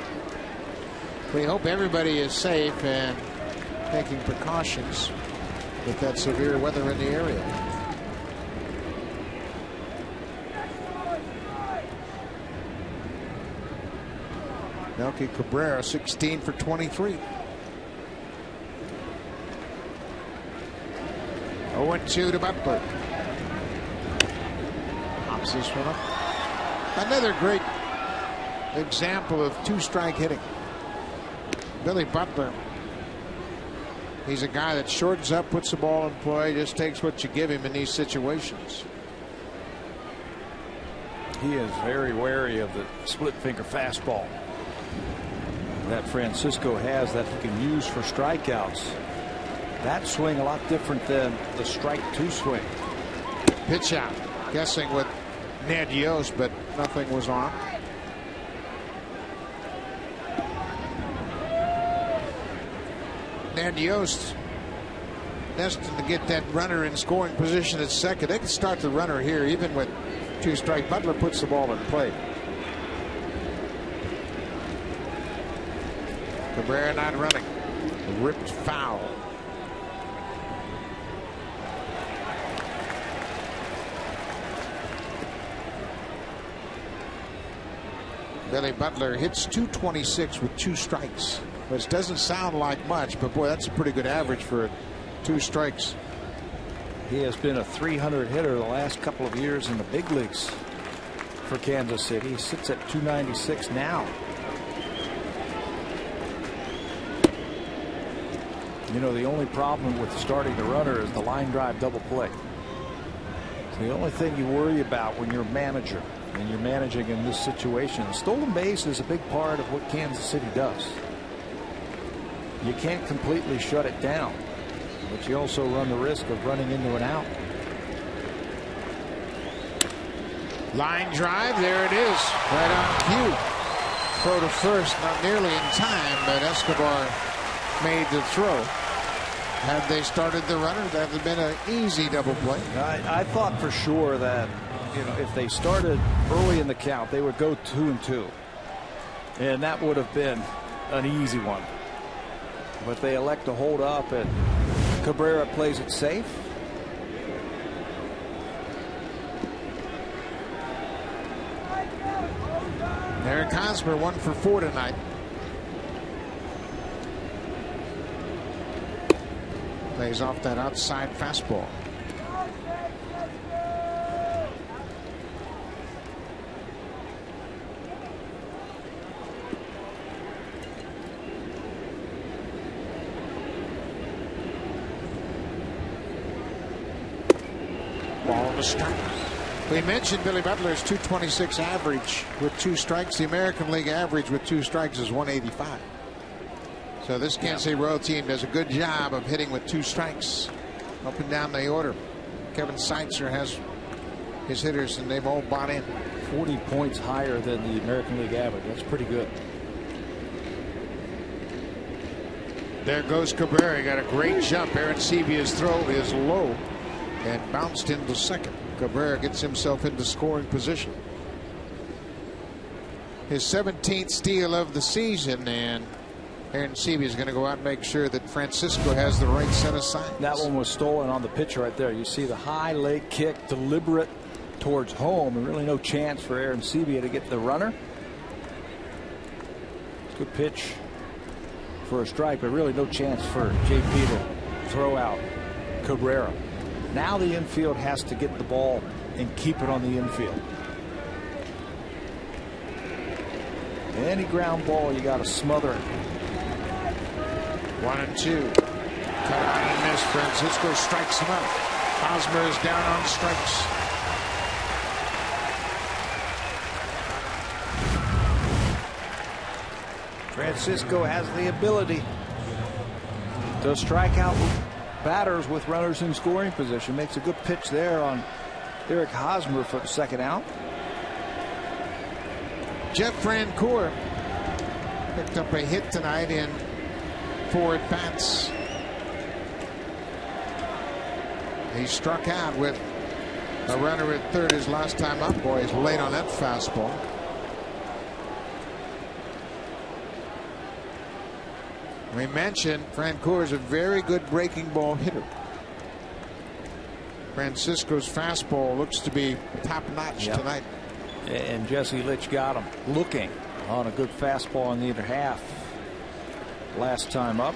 We hope everybody is safe and taking precautions with that severe weather in the area. Melky Cabrera 16 for 23. 0-2 to Butler. Pops this one up. Another great example of 2-strike hitting. Billy Butler. He's a guy that shortens up, puts the ball in play, just takes what you give him in these situations. He is very wary of the split finger fastball that Francisco has that he can use for strikeouts. That swing a lot different than the strike 2 swing. Pitch out. Guessing with Ned Yost, but nothing was on. Ned Yost destined to get that runner in scoring position at second. They can start the runner here even with 2-strike. Butler puts the ball in play. Cabrera not running. Ripped foul. Billy Butler hits .226 with 2 strikes. Which doesn't sound like much, but boy, that's a pretty good average for 2 strikes. He has been a .300 hitter the last couple of years in the big leagues for Kansas City. He sits at .296 now. You know, the only problem with starting the runner is the line drive double play. It's the only thing you worry about when you're a manager and you're managing in this situation. Stolen base is a big part of what Kansas City does. You can't completely shut it down, but you also run the risk of running into an out. Line drive, there it is, right on cue. Throw to first, not nearly in time, but Escobar made the throw. Had they started the runner, that would have been an easy double play. I thought for sure that, you know, if they started early in the count, they would go 2-2, and that would have been an easy one. But they elect to hold up, and Cabrera plays it safe. Eric Hosmer 1 for 4 tonight. Plays off that outside fastball. Ball on the strike. We mentioned Billy Butler's 226 average with 2 strikes. The American League average with 2 strikes is 185. So this Kansas City Royal team does a good job of hitting with 2 strikes up and down the order. Kevin Seitzer has his hitters, and they've all bought in. 40 points higher than the American League average. That's pretty good. There goes Cabrera. He got a great jump. Aaron Sevia's throw is low and bounced into second. Cabrera gets himself into scoring position. His 17th steal of the season, and Aaron Sevia is going to go out and make sure that Francisco has the right set of signs. That one was stolen on the pitch right there. You see the high leg kick, deliberate towards home, and really no chance for Aaron Sevia to get the runner. Good pitch for a strike, but really no chance for JP to throw out Cabrera. Now the infield has to get the ball and keep it on the infield. Any ground ball, you got to smother it. 1-2. Cut out and miss. Francisco strikes him out. Hosmer is down on strikes. Francisco has the ability to strike out batters with runners in scoring position. Makes a good pitch there on Eric Hosmer for the second out. Jeff Francoeur picked up a hit tonight in 4 at-bats. He struck out with a runner at third his last time up. Boy, he's late on that fastball. We mentioned Francoeur is a very good breaking ball hitter. Francisco's fastball looks to be top-notch tonight. And Jesse Litch got him looking on a good fastball in the other half last time up.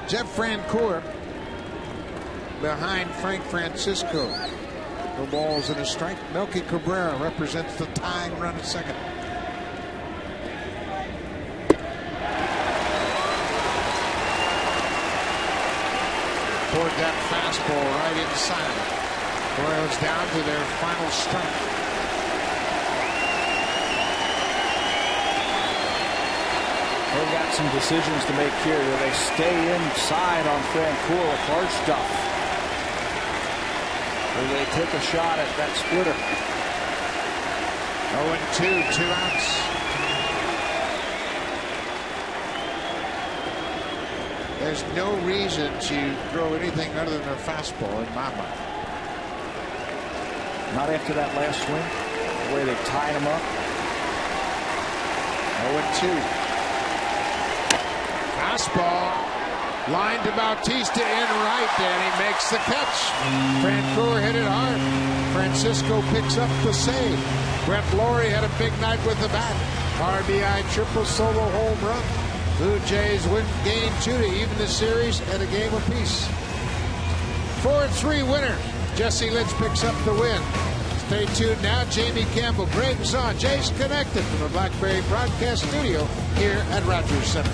Jeff Francoeur behind Frank Francisco. No balls and a strike. Melky Cabrera represents the tying run at second. Poured that fastball right inside. Royals down to their final strike. They've got some decisions to make here. Do they stay inside on Francoeur with hard stuff? Or do they take a shot at that splitter? 0-2, 2 outs. There's no reason to throw anything other than a fastball in my mind. Not after that last swing, the way they tied him up. 0-2. Fastball line to Bautista in right, and he makes the catch. Francoeur hit it hard. Francisco picks up the save. Brett Lawrie had a big night with the bat. RBI triple solo home run. Blue Jays win game 2 to even the series at a game apiece. 4-3 winner. Jesse Litch picks up the win. Stay tuned now. Jamie Campbell, Greg Zaw, Jays Connected from the Blackberry Broadcast Studio here at Rogers Center.